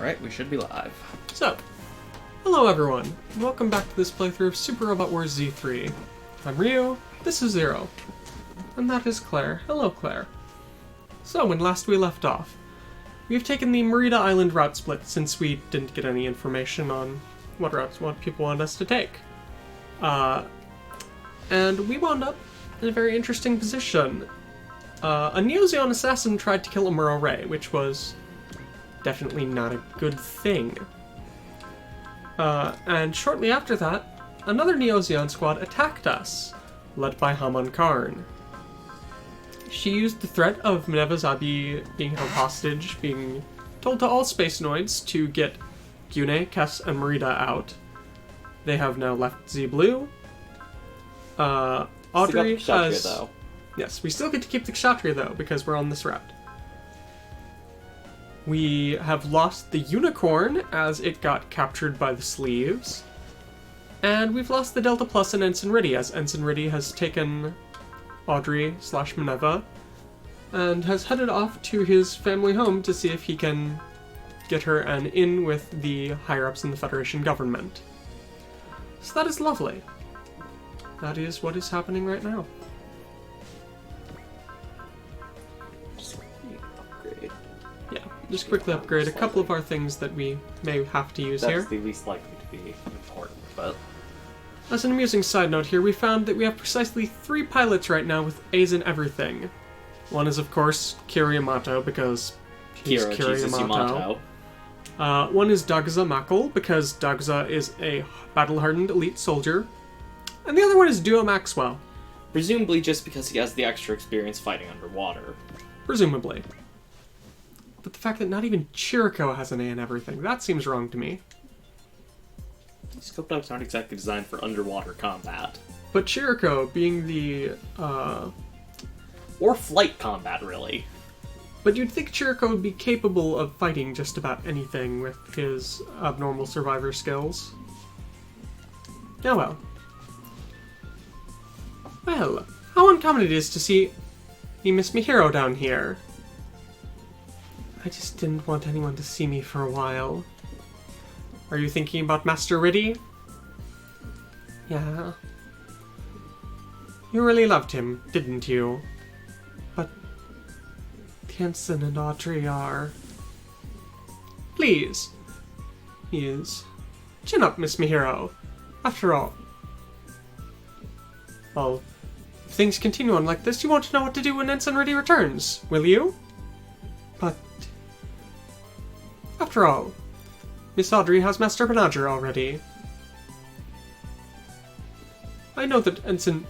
Alright, we should be live. So, hello everyone, and welcome back to this playthrough of Super Robot Wars Z3. I'm Ryu, this is Zero, and that is Claire. Hello Claire. So, when last we left off, we've taken the Riddhe Island route split since we didn't get any information on what people wanted us to take. And we wound up in a very interesting position. A Neo-Zeon assassin tried to kill Amuro Ray, which was definitely not a good thing. And shortly after that, another Neo-Zeon squad attacked us, led by Haman Karn. She used the threat of Mineva's Abi being held hostage, being told to all Space Noids to get Gyune, Kes, and Riddhe out. They have now left Z Blue. Audrey has... though. Yes, we still get to keep the Kshatriya though, because we're on this route. We have lost the Unicorn as it got captured by the Sleeves. And we've lost the Delta Plus and Ensign Riddhe as Ensign Riddhe has taken Audrey/Mineva and has headed off to his family home to see if he can get her an in with the higher-ups in the Federation government. So that is lovely. That is what is happening right now. Just quickly upgrade a couple of our things that we may have to use here. That's the least likely to be important, but... As an amusing side note here, we found that we have precisely 3 pilots right now with A's in everything. One is, of course, Kiryu, because he's Kiryu. One is Dagza Makul, because Dagza is a battle-hardened elite soldier. And the other one is Duo Maxwell. Presumably just because he has the extra experience fighting underwater. Presumably. But the fact that not even Chiriko has an A in everything, that seems wrong to me. Scope dogs aren't exactly designed for underwater combat. But Chiriko, being the, or flight combat, really. But you'd think Chiriko would be capable of fighting just about anything with his abnormal survivor skills. Oh well. Well, how uncommon it is to see Miss Mihiro down here. I just didn't want anyone to see me for a while. Are you thinking about Master Riddhe? Yeah. You really loved him, didn't you? But Ensign and Audrey are... Please. He is. Chin up, Miss Mihiro. After all. Well, if things continue on like this, you won't know what to do when Ensign Riddhe returns, will you? But... After all, Miss Audrey has Master Banagher already. I know that Ensign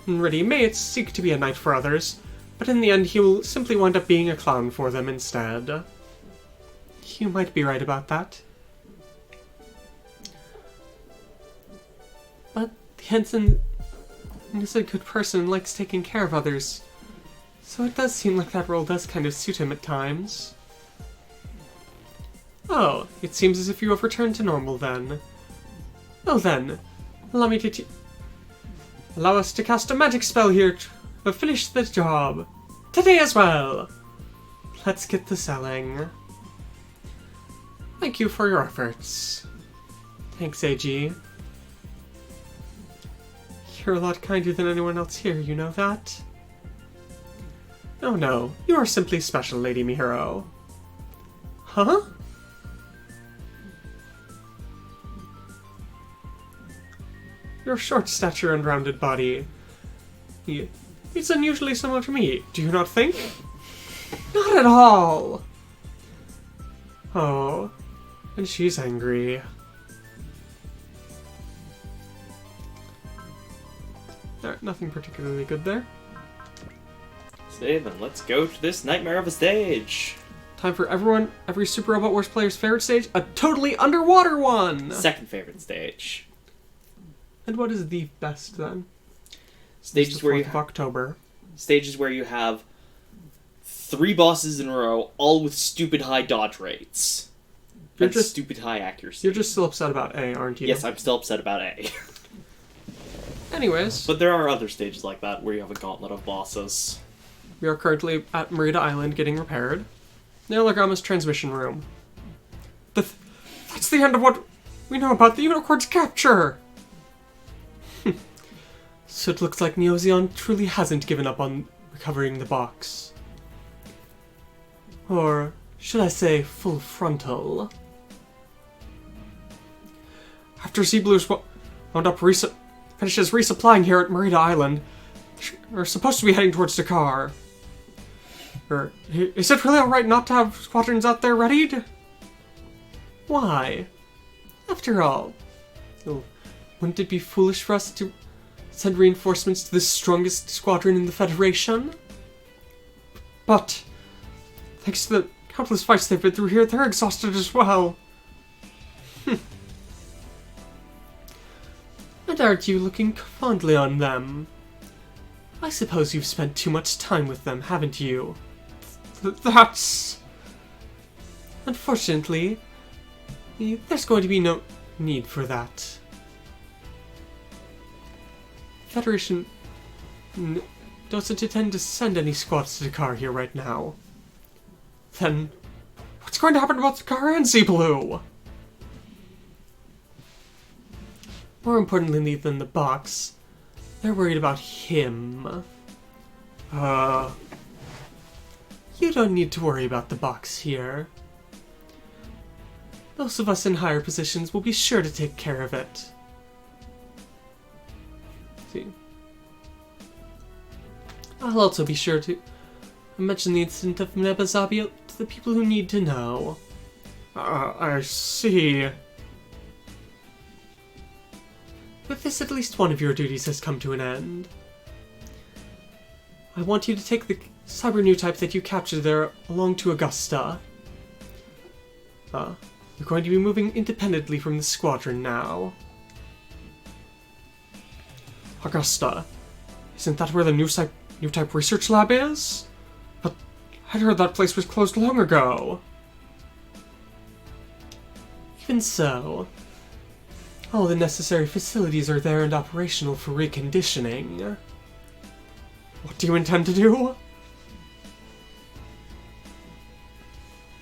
Riddhe may seek to be a knight for others, but in the end he will simply wind up being a clown for them instead. You might be right about that. But the Ensign is a good person and likes taking care of others, so it does seem like that role does kind of suit him at times. Oh, it seems as if you have returned to normal then. Well then, allow us to cast a magic spell here to finish the job. Today as well! Let's get to selling. Thank you for your efforts. Thanks, AG. You're a lot kinder than anyone else here, you know that? Oh no, you are simply special, Lady Mihiro. Huh? Your short stature and rounded body. It's unusually similar to me, do you not think? Not at all! Oh, and she's angry. Nothing particularly good there. So then, let's go to this nightmare of a stage. Time for every Super Robot Wars player's favorite stage, a totally underwater one! Second favorite stage. And what is the best then? Stages where you have October. Stages where you have 3 bosses in a row, all with stupid high dodge rates. And stupid high accuracy. You're just still upset about A, aren't you? Yes, I'm still upset about A. Anyways. But there are other stages like that where you have a gauntlet of bosses. We are currently at Riddhe Island getting repaired. Neologramma's transmission room. That's the end of what we know about the unicorn's capture! So it looks like Zeon truly hasn't given up on recovering the box. Or should I say full frontal? After Zeeblu's wound up finishes resupplying here at Riddhe Island, we're supposed to be heading towards Dakar. Is it really alright not to have squadrons out there readied? Why? After all, wouldn't it be foolish for us to send reinforcements to the strongest squadron in the Federation? But, thanks to the countless fights they've been through here, they're exhausted as well. And aren't you looking fondly on them? I suppose you've spent too much time with them, haven't you? That's... Unfortunately, there's going to be no need for that. Federation doesn't intend to send any squads to Dakar here right now. Then, what's going to happen about Dakar and Zeeblu? More importantly than the box, they're worried about him. You don't need to worry about the box here. Those of us in higher positions will be sure to take care of it. See. I'll also be sure to mention the incident of Mineva to the people who need to know. I see. With this, at least one of your duties has come to an end. I want you to take the cyber new type that you captured there along to Augusta. You're going to be moving independently from the squadron now. Augusta? Isn't that where the new type research lab is? But I'd heard that place was closed long ago. Even so, all the necessary facilities are there and operational for reconditioning. What do you intend to do?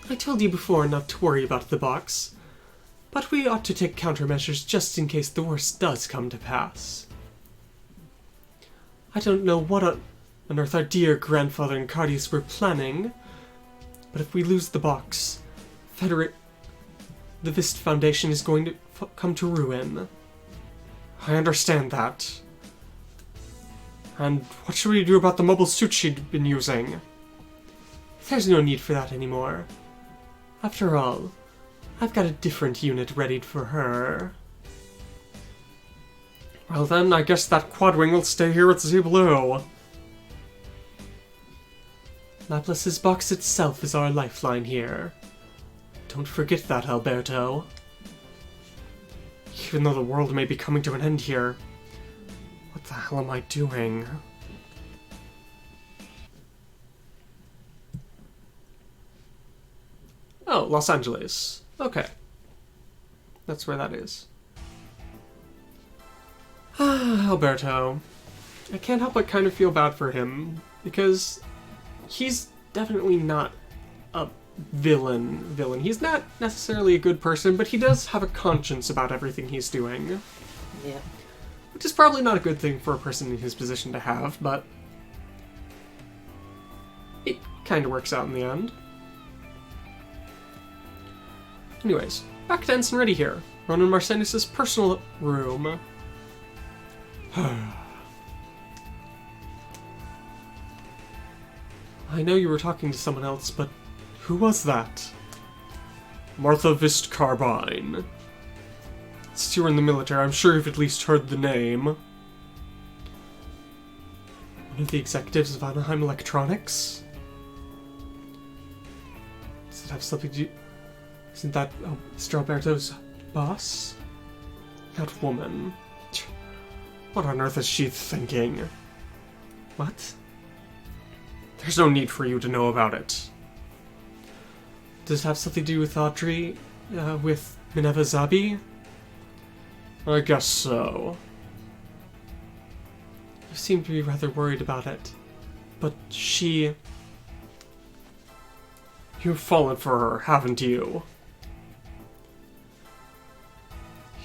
I told you before not to worry about the box, but we ought to take countermeasures just in case the worst does come to pass. I don't know what on earth our dear grandfather and Cardius were planning, but if we lose the box, the Vist Foundation is going to come to ruin. I understand that. And what should we do about the mobile suit she'd been using? There's no need for that anymore. After all, I've got a different unit readied for her. Well then, I guess that quadwing will stay here at Zeeblu. Laplace's box itself is our lifeline here. Don't forget that, Alberto. Even though the world may be coming to an end here, what the hell am I doing? Oh, Los Angeles. Okay. That's where that is. Alberto. I can't help but kind of feel bad for him, because he's definitely not a villain. He's not necessarily a good person, but he does have a conscience about everything he's doing. Yeah. Which is probably not a good thing for a person in his position to have, but it kind of works out in the end. Anyways, back to Ensign Riddhe here. Ronan Marcenius' personal room. I know you were talking to someone else, but who was that? Martha Vist Carbine. Since you were in the military, I'm sure you've at least heard the name. One of the executives of Anaheim Electronics? Does it have something to do... Isn't that Mr. Alberto's boss? That woman. What on earth is she thinking? What? There's no need for you to know about it. Does it have something to do with Audrey? With Mineva Zabi? I guess so. You seem to be rather worried about it. But she... You've fallen for her, haven't you?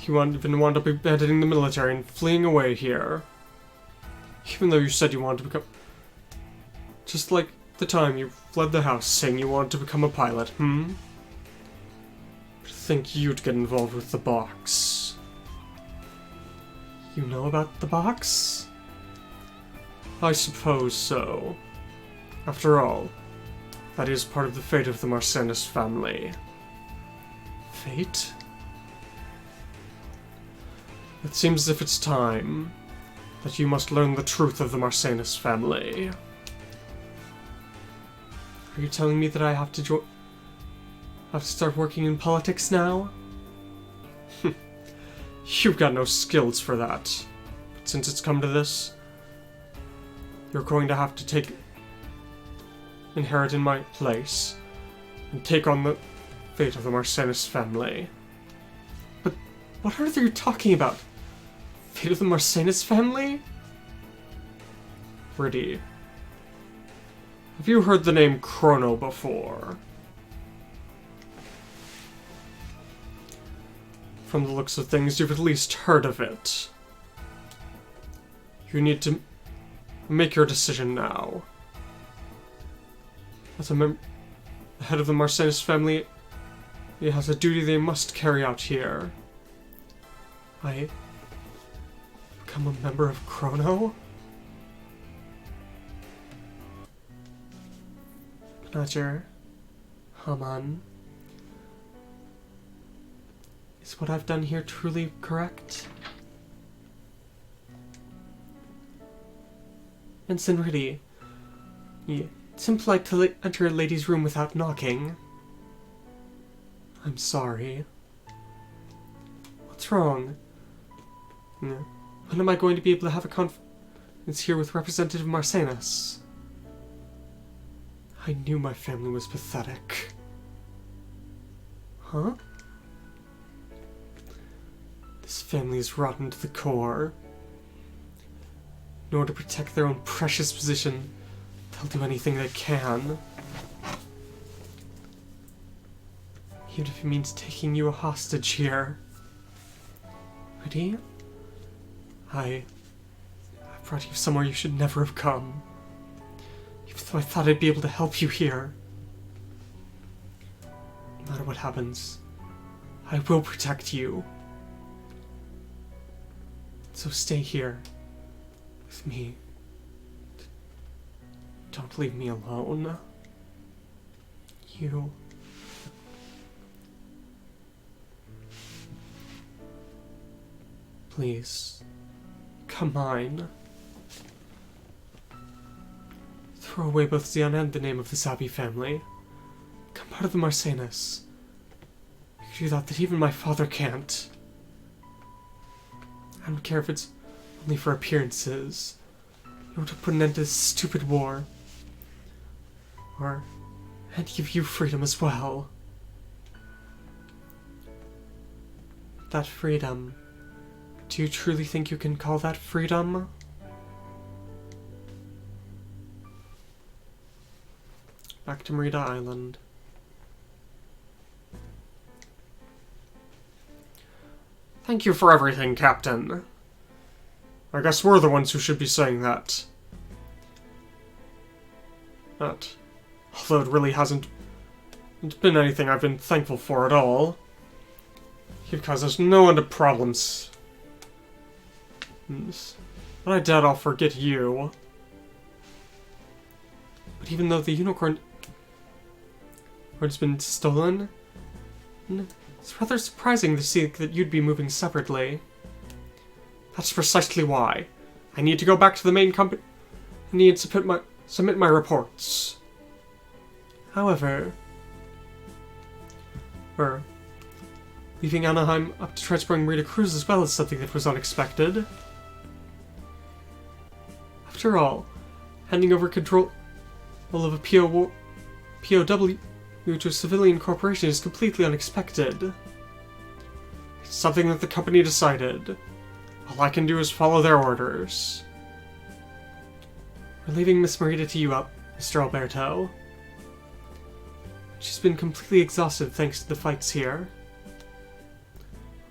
You even wound up abandoning the military and fleeing away here. Even though you said you wanted to become... Just like the time you fled the house saying you wanted to become a pilot, To think you'd get involved with the box. You know about the box? I suppose so. After all, that is part of the fate of the Marcenis family. Fate? It seems as if it's time that you must learn the truth of the Marcenis family. Are you telling me that I have to start working in politics now? You've got no skills for that. But since it's come to this, you're going to have to inherit in my place and take on the fate of the Marcenis family. But what are you talking about? Fate of the Marcenis family? Riddhe, have you heard the name Chrono before? From the looks of things, you've at least heard of it. You need to make your decision now. As the head of the Marcenis family, he has a duty they must carry out here. I become a member of Chrono? Banagher, Haman. Is what I've done here truly correct? Ensign Riddhe, it's impolite to enter a lady's room without knocking. I'm sorry. What's wrong? When am I going to be able to have a conference here with Representative Marcenis? I knew my family was pathetic. Huh? This family is rotten to the core. In order to protect their own precious position, they'll do anything they can. Even if it means taking you a hostage here. Riddhe? I brought you somewhere you should never have come. Even though I thought I'd be able to help you here. No matter what happens, I will protect you. So stay here with me. Don't leave me alone. You... Please, come mine. Throw away both Zeon and the name of the Zabi family. Come part of the Marcenis. You can do that even my father can't. I don't care if it's only for appearances. You want to put an end to this stupid war. And give you freedom as well. That freedom... Do you truly think you can call that freedom? Back to Riddhe Island. Thank you for everything, Captain. I guess we're the ones who should be saying that. Although it really hasn't been anything I've been thankful for at all. Because there's no end of problems. But I doubt I'll forget you. But even though the unicorn has been stolen, it's rather surprising to see that you'd be moving separately. That's precisely why. I need to go back to the main company. I need to submit my reports. However, leaving Anaheim up to transporting Rita Cruz as well is something that was unexpected. After all, handing over control of a POW to a civilian corporation is completely unexpected. It's something that the company decided. All I can do is follow their orders. We're leaving Miss Marita to you, Mr. Alberto. She's been completely exhausted thanks to the fights here.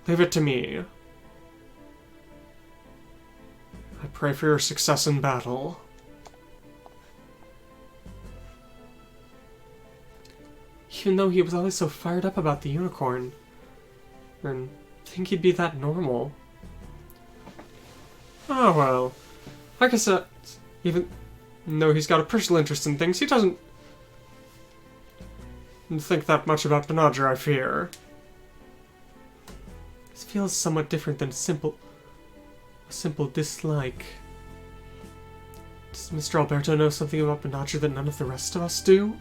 Leave it to me. I pray for your success in battle. Even though he was always so fired up about the unicorn. And think he'd be that normal. Oh well. Like I said, even though he's got a personal interest in things, he doesn't think that much about Banagher, I fear. This feels somewhat different than a simple dislike. Does Mr. Alberto know something about Banagher that none of the rest of us do?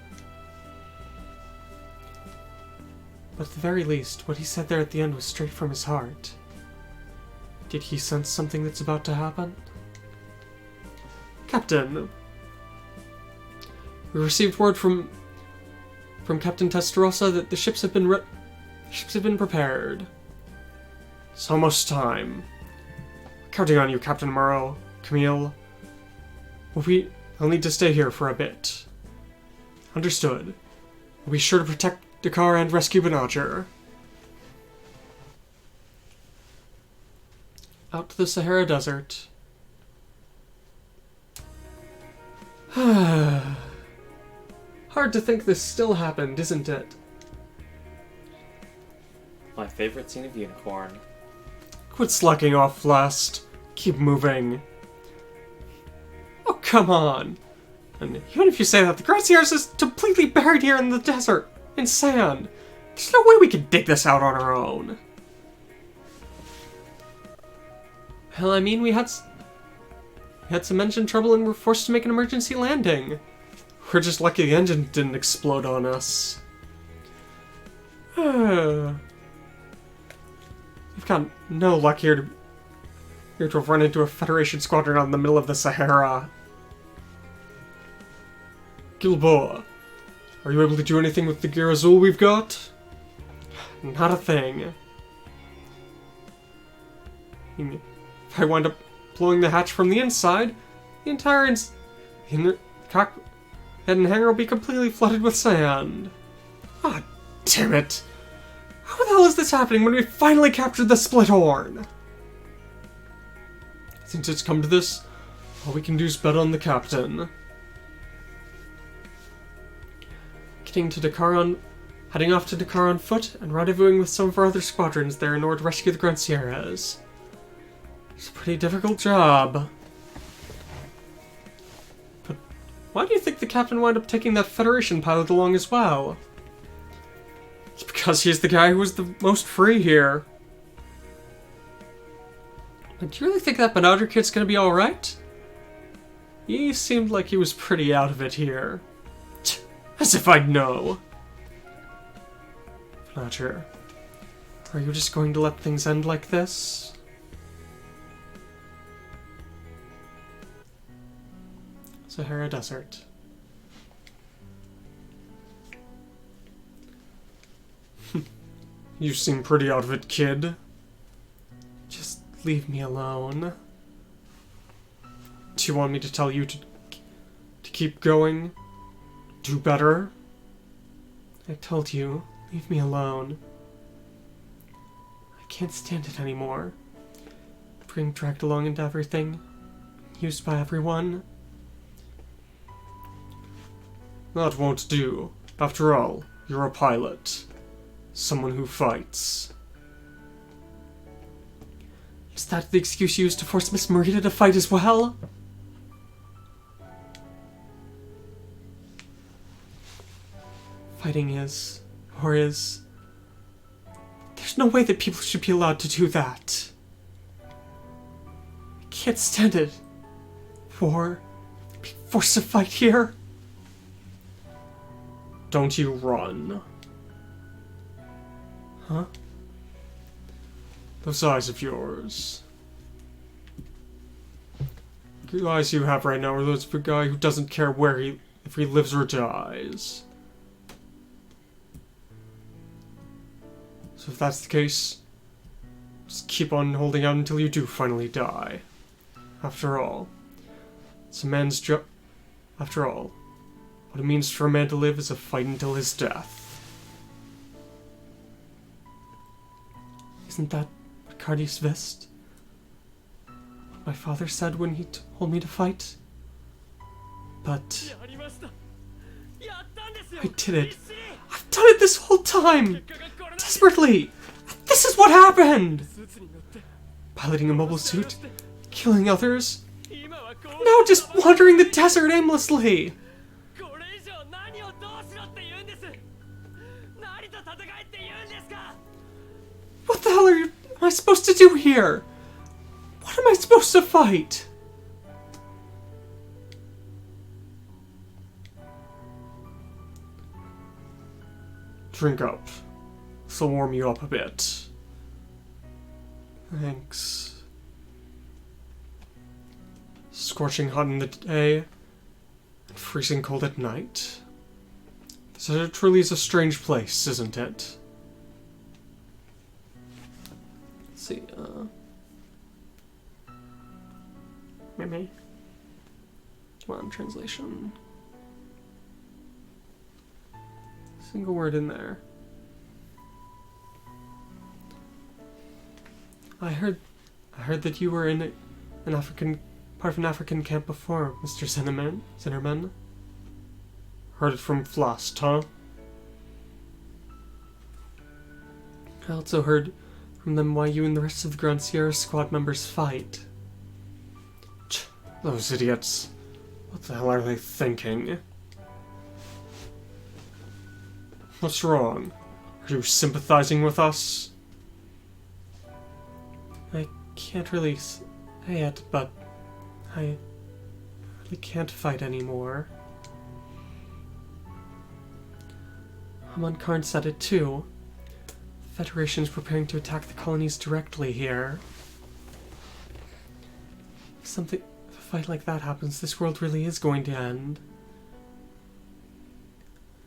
But at the very least, what he said there at the end was straight from his heart. Did he sense something that's about to happen? Captain, we received word from Captain Testarossa that the ships have been prepared. It's almost time. Counting on you, Captain Morrow, Camille. I'll need to stay here for a bit. Understood. We'll be sure to protect Dakar and rescue Banagher. Out to the Sahara Desert. Hard to think this still happened, isn't it? My favorite scene of Unicorn. Quit slacking off, Blast. Keep moving. Oh, come on. And even if you say that, the Gracieres is completely buried here in the desert, in sand. There's no way we can dig this out on our own. Well, I mean, we had some engine trouble and were forced to make an emergency landing. We're just lucky the engine didn't explode on us. We've got no luck here to have run into a Federation squadron out in the middle of the Sahara. Gilboa, are you able to do anything with the gear Azul we've got? Not a thing. If I wind up blowing the hatch from the inside, the entire cockpit and hangar will be completely flooded with sand. Ah, damn it. How the hell is this happening when we finally captured the Split Horn? Since it's come to this, all we can do is bet on the captain. Heading off to Dakar on foot and rendezvousing with some of our other squadrons there in order to rescue the Gracieres. It's a pretty difficult job. But why do you think the captain wound up taking that Federation pilot along as well? It's because he's the guy who was the most free here. But do you really think that Banagher kid's gonna be alright? He seemed like he was pretty out of it here. As if I'd know. Banagher, are you just going to let things end like this? Sahara Desert. You seem pretty out of it, kid. Just leave me alone. Do you want me to tell you to keep going? Do better? I told you, leave me alone. I can't stand it anymore. Being dragged along into everything. Used by everyone. That won't do. After all, you're a pilot. Someone who fights. Is that the excuse you used to force Miss Marita to fight as well? Fighting is, or is... There's no way that people should be allowed to do that. I can't stand it. War. Being forced to fight here. Don't you run. Huh? Those eyes of yours. The eyes you have right now are those of a guy who doesn't care if he lives or dies. So if that's the case, just keep on holding out until you do finally die. After all, it's a man's job. After all, what it means for a man to live is a fight until his death. Isn't that what Cardius Vist? What my father said when he told me to fight? But I did it. I've done it this whole time! Desperately! This is what happened! Piloting a mobile suit, killing others, now just wandering the desert aimlessly! What the hell am I supposed to do here? What am I supposed to fight? Drink up. This'll warm you up a bit. Thanks. Scorching hot in the day, and freezing cold at night. This truly is a strange place, isn't it? Let's see, maybe. Come on, translation. Single word in there. I heard that you were in an African part of an African camp before, Mr. Zinnerman. Heard it from Flost, huh? I also heard from them why you and the rest of the Grand Sierra squad members fight. Those idiots. What the hell are they thinking? What's wrong? Are you sympathizing with us? I can't really say it, but I really can't fight anymore. Karn said it too. The Federation is preparing to attack the colonies directly here. If a fight like that happens, this world really is going to end.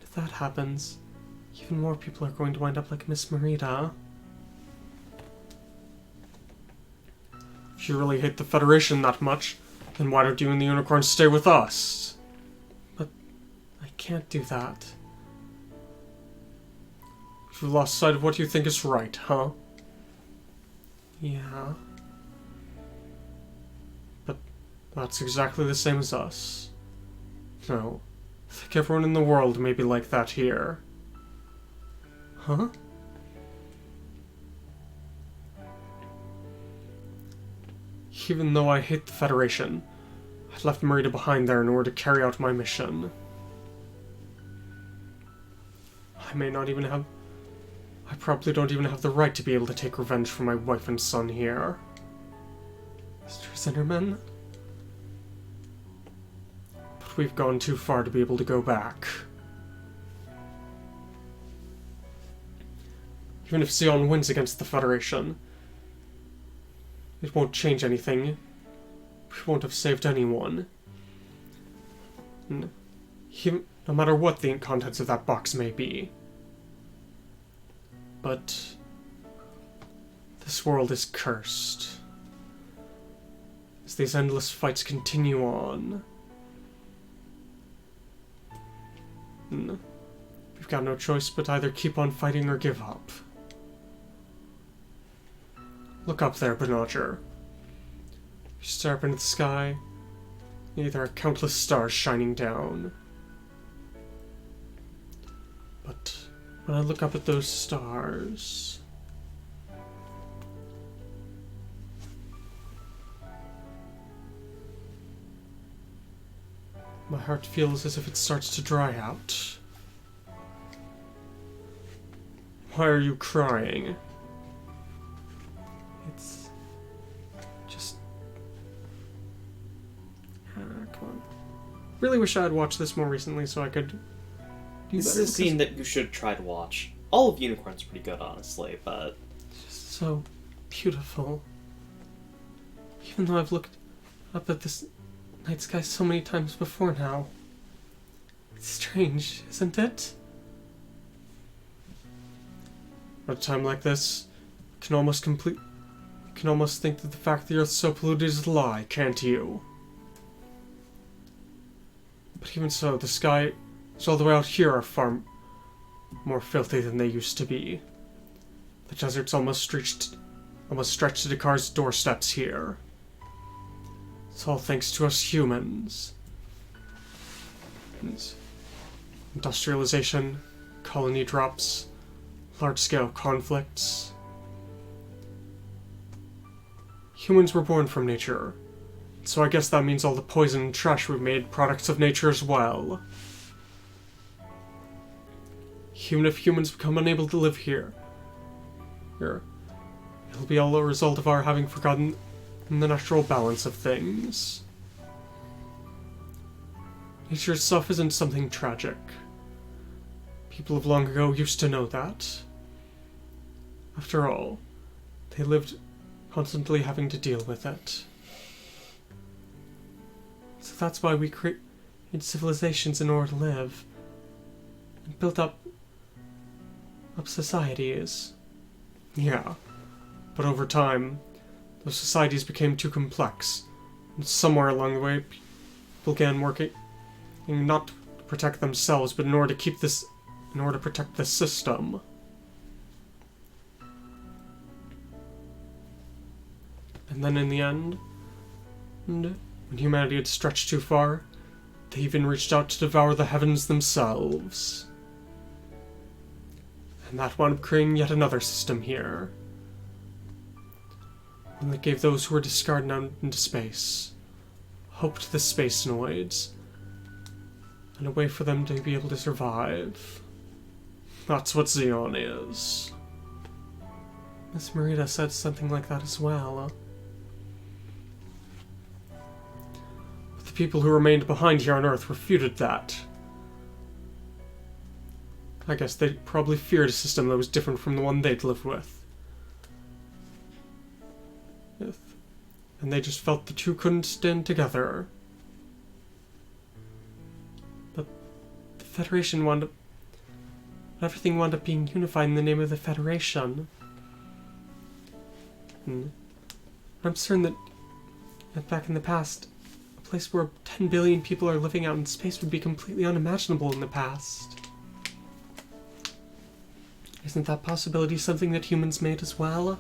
If that happens, even more people are going to wind up like Miss Merida. If you really hate the Federation that much, then why don't you and the Unicorns stay with us? But I can't do that. You've lost sight of what you think is right, huh? Yeah. But that's exactly the same as us. No. I think everyone in the world may be like that here. Huh? Even though I hate the Federation, I left Merida behind there in order to carry out my mission. I probably don't even have the right to be able to take revenge for my wife and son here. Mr. Zinnerman? But we've gone too far to be able to go back. Even if Zeon wins against the Federation, it won't change anything. We won't have saved anyone. No matter what the contents of that box may be. But this world is cursed. As these endless fights continue on. We've got no choice but either keep on fighting or give up. Look up there, Banagher. You stare up into the sky, there are countless stars shining down. But when I look up at those stars, my heart feels as if it starts to dry out. Why are you crying? It's just... come on. Really wish I had watched this more recently so I could... This is a scene that you should try to watch. All of Unicorn's pretty good, honestly, but... It's just so beautiful. Even though I've looked up at this night sky so many times before now. It's strange, isn't it? At a time like this, you can almost think that the fact the Earth's so polluted is a lie, can't you? But even so, the skies all the way out here are far more filthy than they used to be. The desert's almost stretched to Dakar's doorsteps here. It's all thanks to us humans. Industrialization, colony drops, large-scale conflicts. Humans were born from nature, so I guess that means all the poison and trash we've made products of nature as well. Even if humans become unable to live here, it'll be all a result of our having forgotten the natural balance of things. Nature itself isn't something tragic. People of long ago used to know that. After all, they lived constantly having to deal with it. So that's why we created civilizations in order to live, and built up societies. Yeah, but over time, those societies became too complex, and somewhere along the way, people began working not to protect themselves, but in order to protect the system. And then in the end, when humanity had stretched too far, they even reached out to devour the heavens themselves. And that wound up creating yet another system here. One that gave those who were discarded out into space hope to the space noids, and a way for them to be able to survive. That's what Zeon is. Miss Riddhe said something like that as well. But the people who remained behind here on Earth refuted that. I guess they probably feared a system that was different from the one they'd lived with. And they just felt the two couldn't stand together. But the Federation everything wound up being unified in the name of the Federation. And I'm certain that back in the past, a place where 10 billion people are living out in space would be completely unimaginable in the past. Isn't that possibility something that humans made as well?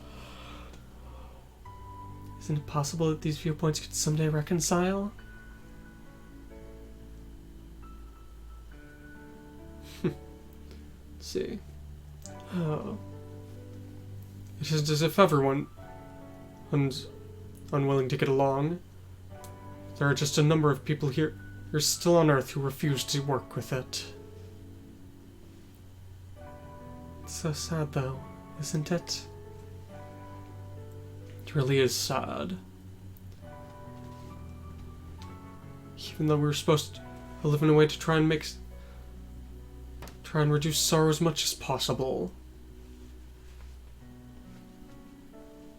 Isn't it possible that these viewpoints could someday reconcile? Let's see. Oh. It isn't as if everyone is unwilling to get along. There are just a number of people here who are still on Earth who refuse to work with it. It's so sad, though, isn't it? It really is sad. Even though we were supposed to live in a way to try and reduce sorrow as much as possible.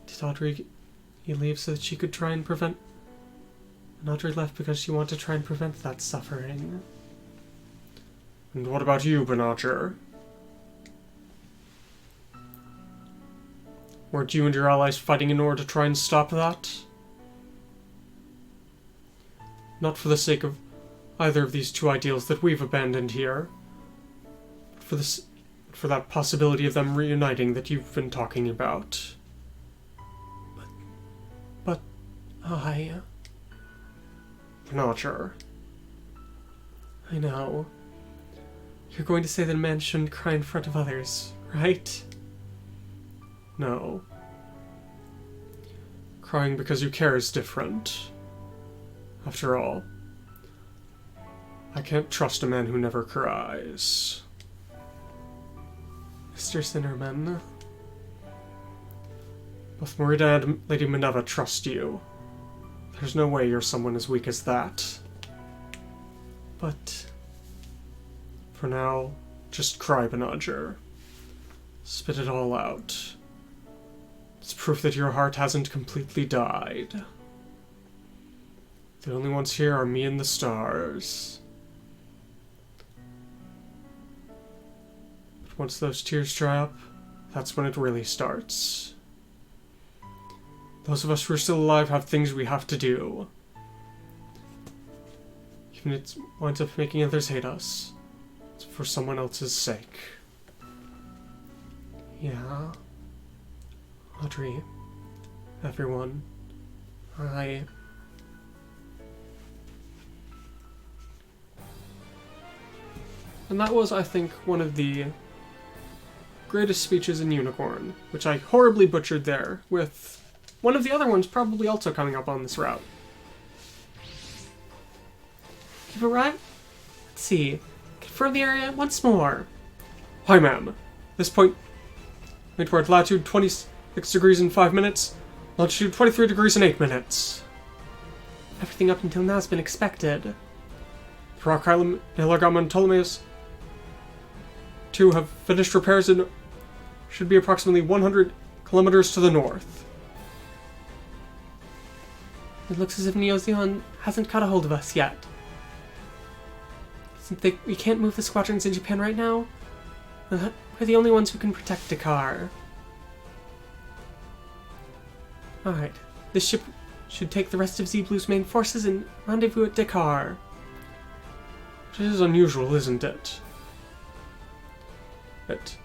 Did Audrey leave so that she could try and prevent... And Audrey left because she wanted to try and prevent that suffering. And what about you, Banagher? Weren't you and your allies fighting in order to try and stop that? Not for the sake of either of these two ideals that we've abandoned here, but for that possibility of them reuniting that you've been talking about. But I... Banagher. I know. You're going to say that a man shouldn't cry in front of others, right? No. Crying because you care is different. After all, I can't trust a man who never cries. Mr. Zinnerman, both Riddhe and Lady Mineva trust you. There's no way you're someone as weak as that. But for now, just cry, Banagher. Spit it all out. It's proof that your heart hasn't completely died. The only ones here are me and the stars. But once those tears dry up, that's when it really starts. Those of us who are still alive have things we have to do. Even if it winds up making others hate us, it's for someone else's sake. Yeah. Audrey, everyone, And that was, I think, one of the greatest speeches in Unicorn, which I horribly butchered there, with one of the other ones probably also coming up on this route. You've arrived? Let's see. Confirm the area once more. Hi, ma'am. This point toward latitude 26 degrees in 5 minutes, longitude 23 degrees in 8 minutes. Everything up until now has been expected. The Rock Island, Hillergama, and Ptolemais 2 have finished repairs and should be approximately 100 kilometers to the north. It looks as if Zeon hasn't caught a hold of us yet. Since we can't move the squadrons in Japan right now, we're the only ones who can protect Dakar. Alright, this ship should take the rest of Z Blue's main forces and rendezvous at Dakar. Which is unusual, isn't it? But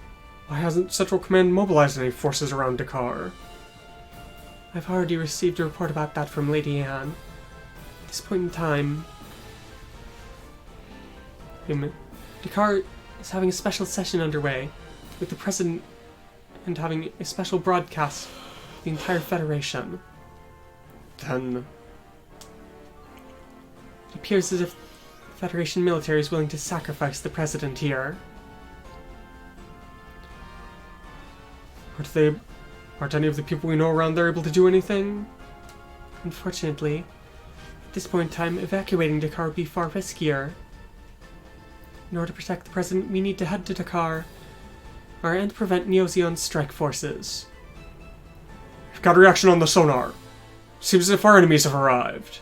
why hasn't Central Command mobilized any forces around Dakar? I've already received a report about that from Lady Anne. At this point in time, Dakar is having a special session underway with the President and having a special broadcast of the entire Federation. Then it appears as if the Federation military is willing to sacrifice the President here. Aren't any of the people we know around there able to do anything? Unfortunately, at this point in time, evacuating Dakar would be far riskier. In order to protect the President, we need to head to Dakar and prevent Zeon's strike forces. We've got a reaction on the sonar. Seems as if our enemies have arrived.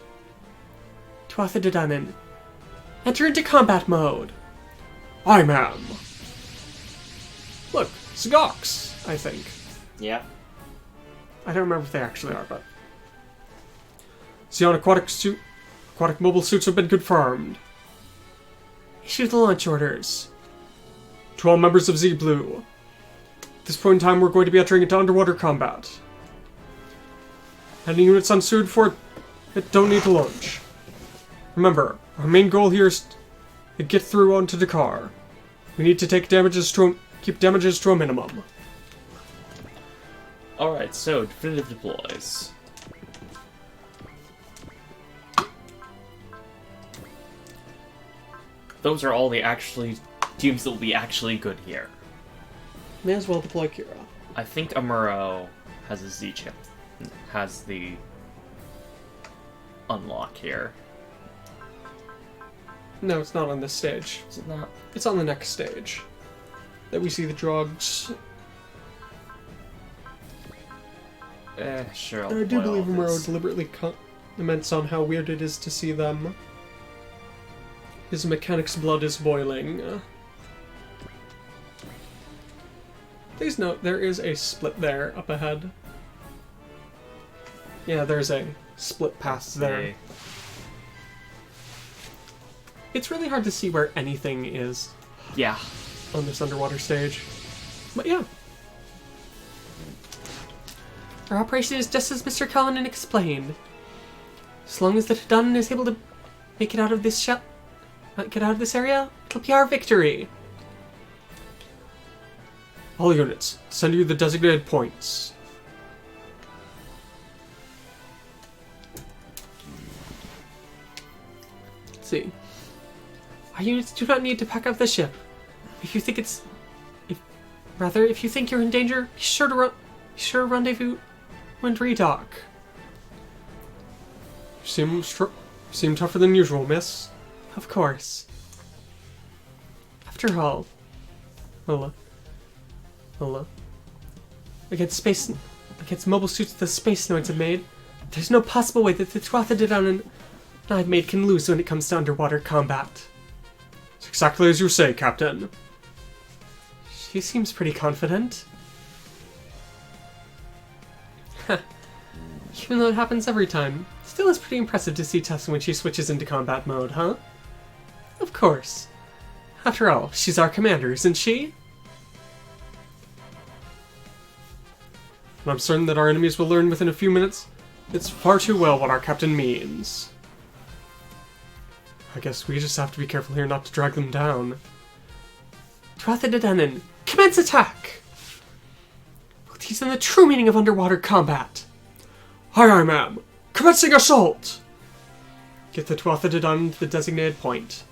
Tuatha De Danann, enter into combat mode. Aye, ma'am. Look, Zigoks, I think. Yeah. I don't remember if they actually are, but... Zeon aquatic mobile suits have been confirmed. Issue the launch orders. To all members of Z Blue. At this point in time, we're going to be entering into underwater combat. Any units unsuited for it don't need to launch. Remember, our main goal here is to get through onto Dakar. We need to keep damages to a minimum. Alright, so definitive deploys. Those are all the teams that will be actually good here. May as well deploy Kira. I think Amuro has a Z chip. Has the unlock here. No, it's not on this stage. Is it not? It's on the next stage. That we see the drugs. Sure. And I do believe Amuro deliberately comments on how weird it is to see them. His mechanic's blood is boiling. Please note, there is a split there up ahead. Yeah, there's a split pass there. It's really hard to see where anything is. Yeah. On this underwater stage. But yeah. Our operation is just as Mr. Cullinan explained. As long as the Tadun is able to make it out of this area, it'll be our victory. All units, send you the designated points. Let's see. Our units do not need to pack up the ship. If you think if you think you're in danger, be sure to rendezvous when redock. Seem tougher than usual, miss. Of course. After all, against mobile suits the space noids have made, there's no possible way that the Tuatha De Danann I've made can lose when it comes to underwater combat. It's exactly as you say, Captain. She seems pretty confident. Even though it happens every time, still is pretty impressive to see Tessa when she switches into combat mode, huh? Of course. After all, she's our commander, isn't she? and I'm certain that our enemies will learn within a few minutes. It's far too well what our captain means. I guess we just have to be careful here not to drag them down. Riddhe, commence attack! We'll teach them the true meaning of underwater combat. Aye, ma'am. Commencing assault! Get the Riddhe to the designated point.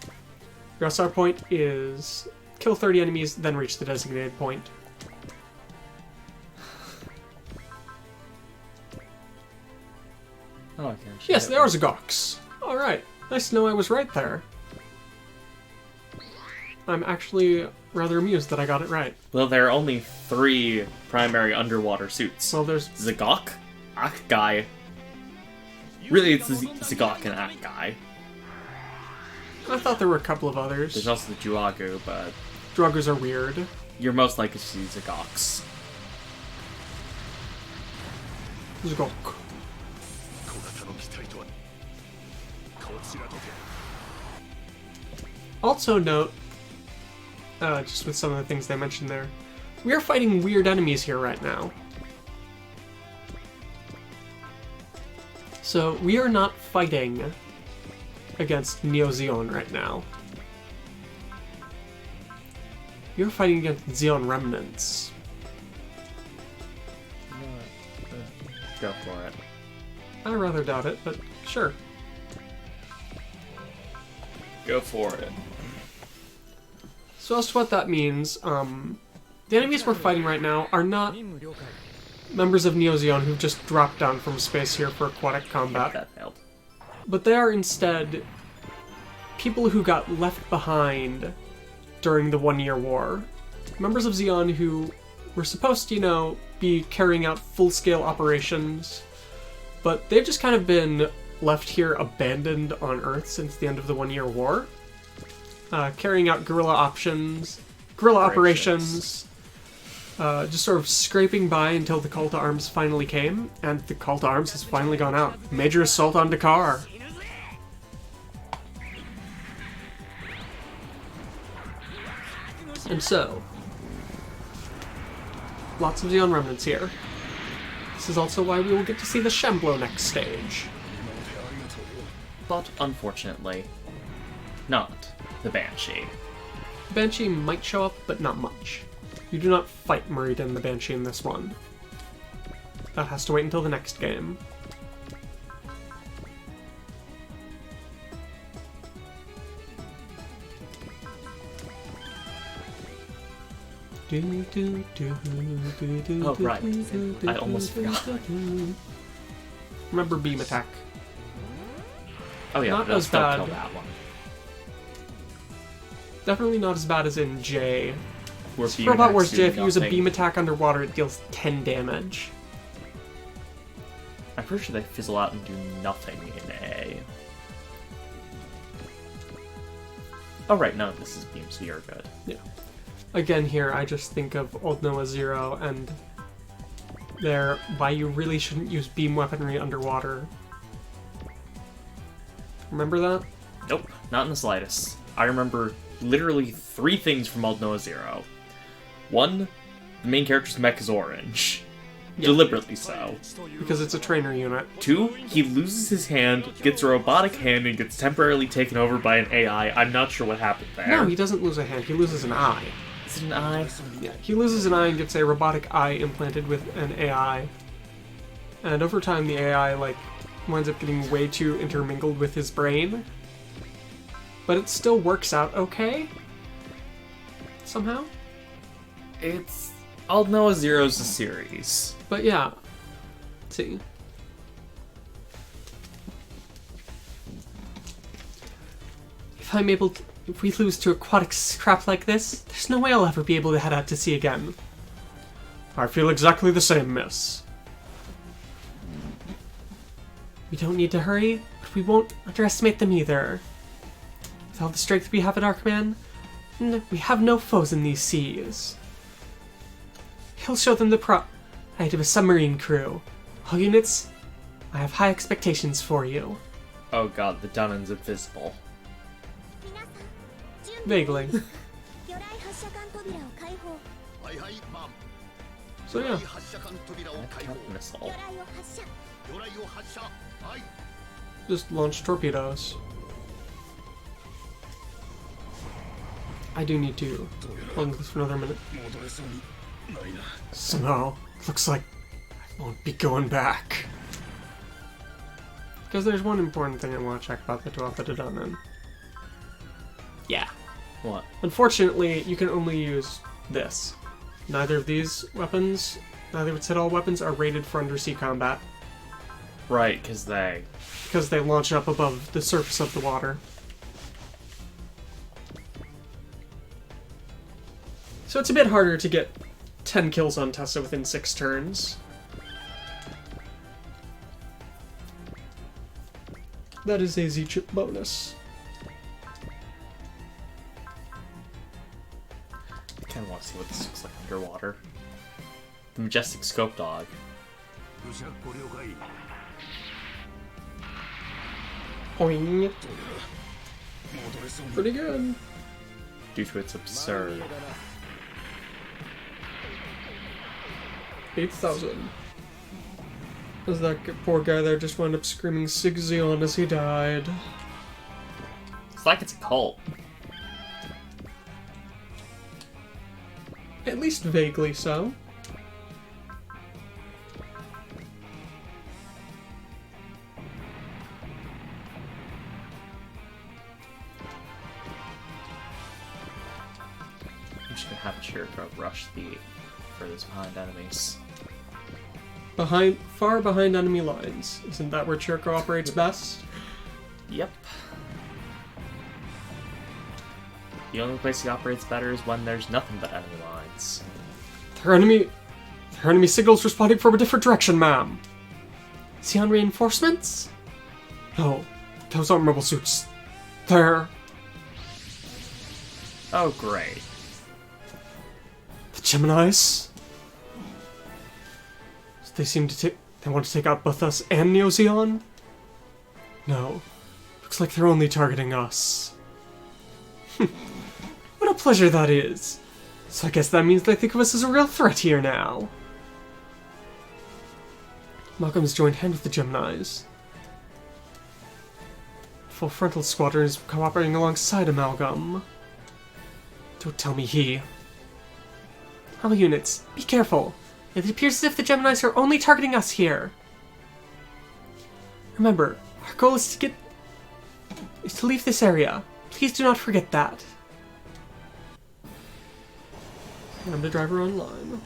Your SR point is kill 30 enemies, then reach the designated point. Oh, okay. Yes, they are Zigoks. Alright, nice to know I was right there. I'm actually rather amused that I got it right. Well, there are only 3 primary underwater suits. Well, there's Zigok, Akgai. Really, it's Zigok and Akgai. I thought there were a couple of others. There's also the Jigoku, but Draggers are weird. you're most likely to see Zigoks. Zigok. Also note, just with some of the things they mentioned there, we are fighting weird enemies here right now. So we are not fighting against Neo Zeon right now. You're fighting against Zeon Remnants. Go for it. I rather doubt it, but sure. Go for it. So as to what that means, the enemies we're fighting right now are not members of Neo Zeon who've just dropped down from space here for aquatic combat. That failed. But they are instead people who got left behind during the 1 Year War. Members of Zeon who were supposed to, you know, be carrying out full-scale operations, but they've just kind of been left here abandoned on Earth since the end of the 1 Year War. Carrying out guerrilla operations, just sort of scraping by until the call to arms finally came, and the call to arms has finally gone out. Major assault on Dakar. And so, lots of Zeon Remnants here. This is also why we will get to see the Shamblo next stage. But unfortunately, not the Banshee. Banshee might show up, but not much. You do not fight Riddhe and the Banshee in this one. That has to wait until the next game. Oh, right. I almost forgot. Remember beam attack. Oh yeah, Not but as still bad. kill that one. Definitely not as bad as in J. Where beam Robot attacks Wars do J, if you use a nothing. beam attack underwater, it deals 10 damage. I'm pretty sure they fizzle out and do nothing in A. Oh right, none of this is beam, so you're good. Yeah. Again here, I just think of Old Noah Zero and why you really shouldn't use beam weaponry underwater. Remember that? Nope, not in the slightest. I remember literally 3 things from Old Noah Zero. 1, the main character's mech is orange. Yeah. Deliberately so. Because it's a trainer unit. 2, he loses his hand, gets a robotic hand, and gets temporarily taken over by an AI. I'm not sure what happened there. No, he doesn't lose a hand, he loses an eye. Is it an eye? Yeah, he loses an eye and gets a robotic eye implanted with an AI. And over time, the AI, winds up getting way too intermingled with his brain. But it still works out okay? Somehow? It's... Old Noah Zero's a series. But yeah. Let's see. If we lose to aquatic scrap like this, there's no way I'll ever be able to head out to sea again. I feel exactly the same, miss. We don't need to hurry, but we won't underestimate them either. With all the strength we have at our command, we have no foes in these seas. He'll show them the pride of a submarine crew. All units, I have high expectations for you. Oh god, the Dunnan's invisible. Vaguely. So yeah. Missile. Just launch torpedoes. I do need to hold this for another minute. Somehow, looks like I won't be going back. Because there's one important thing I want to check about the 12th Edition. Yeah. What? Unfortunately, you can only use this. Neither of these weapons, neither of its hit all weapons, are rated for undersea combat. Right, because they launch up above the surface of the water. So it's a bit harder to get 10 kills on Tessa within 6 turns. That is a Z-chip bonus. I kind of want to see what this looks like underwater. The majestic scope dog. Boing. Pretty good. Due to its absurd. 8,000. As that poor guy there just wound up screaming Sig Zeon as he died. It's like it's a cult. At least vaguely so. I'm just gonna have Chirko rush the furthest behind enemies. Far behind enemy lines. Isn't that where Chirko operates best? Yep. The only place he operates better is when there's nothing but enemy lines. There are enemy signals responding from a different direction, ma'am. Zeon reinforcements? No, those aren't mobile suits. They're... Oh, great. the Geminis? They want to take out both us and Neo Zeon? No. Looks like they're only targeting us. What a pleasure that is. So I guess that means they think of us as a real threat here now. Malcolm's joined hand with the Geminis. Full Frontal Squadron is cooperating alongside Amalgam. Don't tell me he. All units, be careful. It appears as if the Geminis are only targeting us here. Remember, our goal is to leave this area. Please do not forget that. I'm the driver online.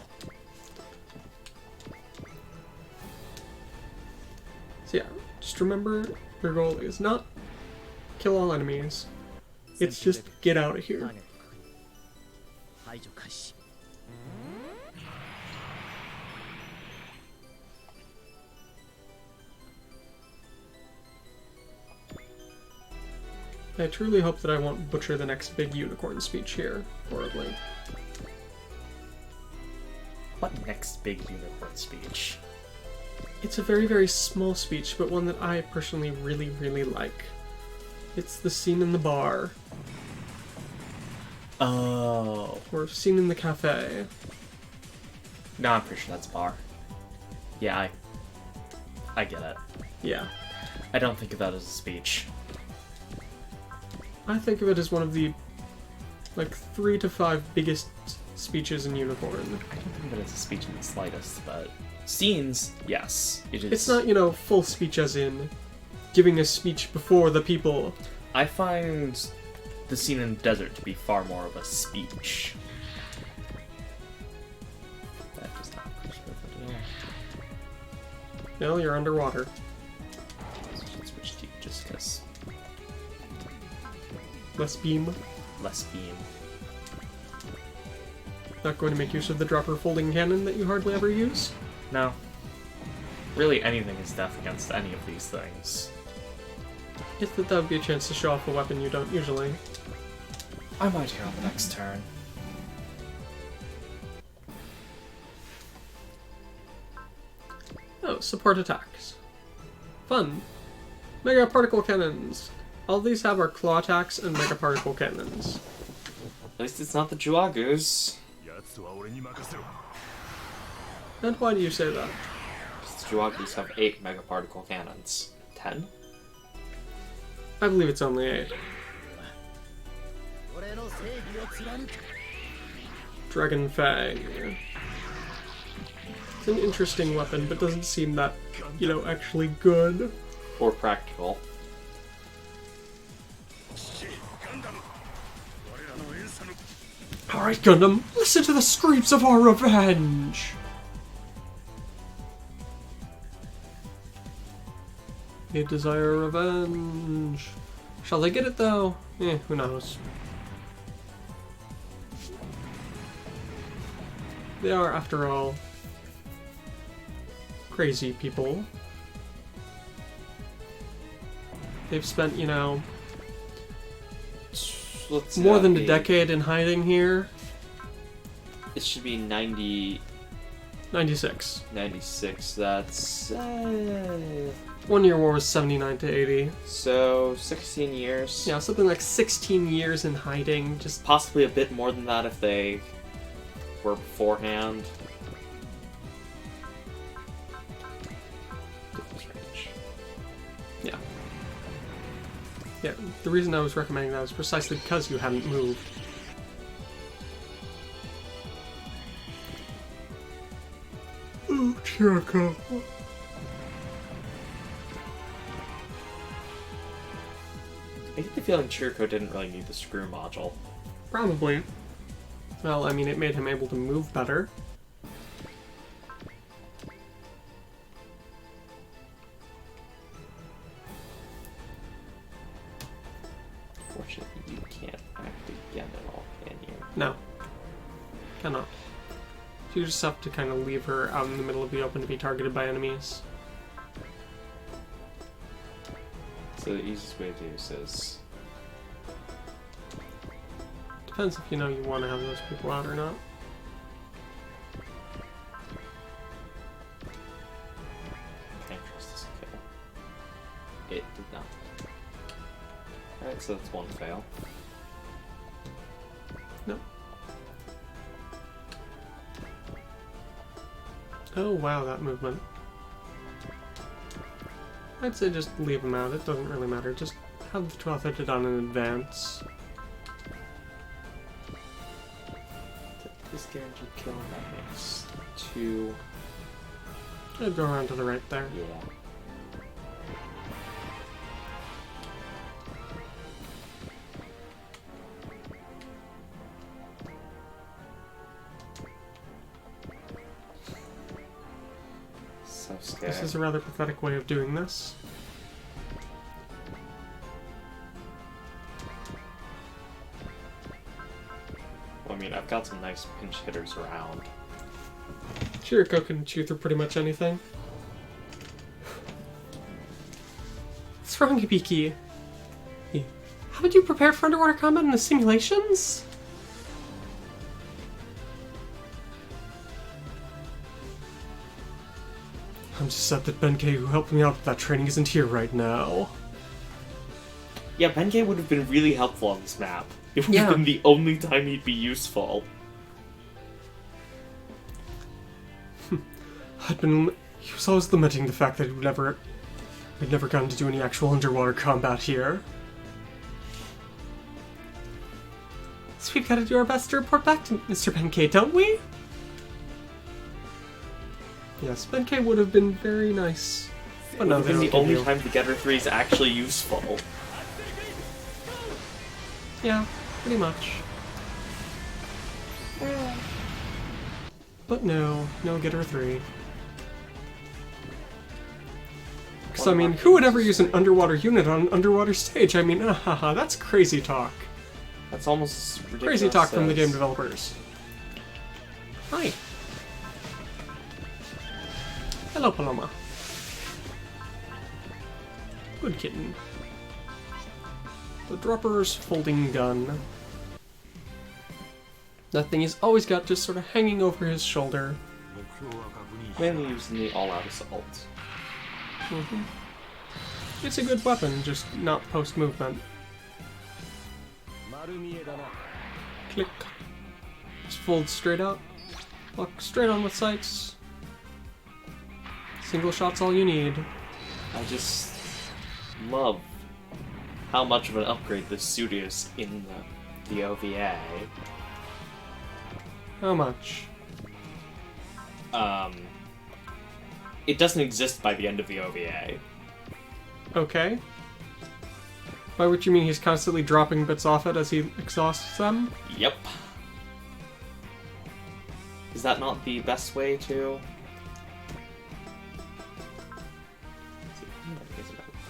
So yeah, just remember your goal is not kill all enemies. It's just get out of here. I truly hope that I won't butcher the next big unicorn speech here, horribly. What next big unicorn speech? It's a very, very small speech, but one that I personally really, really like. It's the scene in the bar. Oh. Or scene in the cafe. No, I'm pretty sure that's bar. Yeah, I get it. Yeah. I don't think of that as a speech. I think of it as one of the, 3 to 5 biggest speeches in Unicorn. I don't think of it as a speech in the slightest, but scenes, yes, it is. It's not, full speech as in giving a speech before the people. I find the scene in the desert to be far more of a speech. That does not push the video. No, you're underwater. Switch to just because. Less beam. Less beam. Not going to make use of the dropper folding cannon that you hardly ever use? No. Really, anything is death against any of these things. If that would be a chance to show off a weapon you don't usually. I might here on the next turn. Oh, support attacks. Fun. Mega particle cannons. All these have are claw attacks and mega particle cannons. At least it's not the Jigokus. And why do you say that? Jigokus have 8 megaparticle cannons. 10? I believe it's only 8. Dragon Fang. It's an interesting weapon, but doesn't seem that, actually good. Or practical. Alright, Gundam, listen to the screams of our revenge! They desire revenge. Shall they get it, though? Who knows. They are, after all, crazy people. They've spent, more than a decade in hiding here. It should be 90... 96. 96, that's... 1 year war was 79 to 80. So, 16 years. Yeah, something like 16 years in hiding, just... Possibly a bit more than that if they were beforehand. Yeah. Yeah, the reason I was recommending that is precisely because you hadn't moved. Oh, Jigoku. I get the feeling Chirko didn't really need the screw module. Probably. Well, I mean, it made him able to move better. Fortunately, you can't act again at all, can you? No. Cannot. You just have to kind of leave her out in the middle of the open to be targeted by enemies. So the easiest way to do this is... Depends if you want to have those people out or not. Can't trust this kill. It did not. Alright, so that's one fail. No. Oh wow, that movement. I'd say just leave them out, it doesn't really matter. Just have the 12th edited on in advance. This guaranteed kill, that makes 2. I'd go around to the right there. Yeah. So scary. This is a rather pathetic way of doing this. Well, I mean, I've got some nice pinch hitters around. Jigoku can chew through pretty much anything. What's wrong, Hibiki? Haven't you prepared for underwater combat in the simulations? I'm just sad that Benkei, who helped me out with that training, isn't here right now. Yeah, Benkei would have been really helpful on this map. It would have been the only time he'd be useful. He was always lamenting the fact that we'd never gotten to do any actual underwater combat here. So we've got to do our best to report back to Mr. Benkei, don't we? Yes, Benkei would have been very nice. But no, this is the only time the Getter 3 is actually useful. Yeah, pretty much. But no Getter 3. Because, I mean, who would ever use an underwater unit on an underwater stage? I mean, haha, that's crazy talk. That's almost ridiculous. Crazy talk from the game developers. Hi. Hello, Paloma. Good kitten. The dropper's folding gun. That thing he's always got just sort of hanging over his shoulder. Mainly used in the all-out assault. It's a good weapon, just not post-movement. Click. Just fold straight out. Lock straight on with sights. Single shot's all you need. I just love how much of an upgrade this suit is in the OVA. How much? It doesn't exist by the end of the OVA. Okay. By which you mean he's constantly dropping bits off it as he exhausts them? Yep. Is that not the best way to...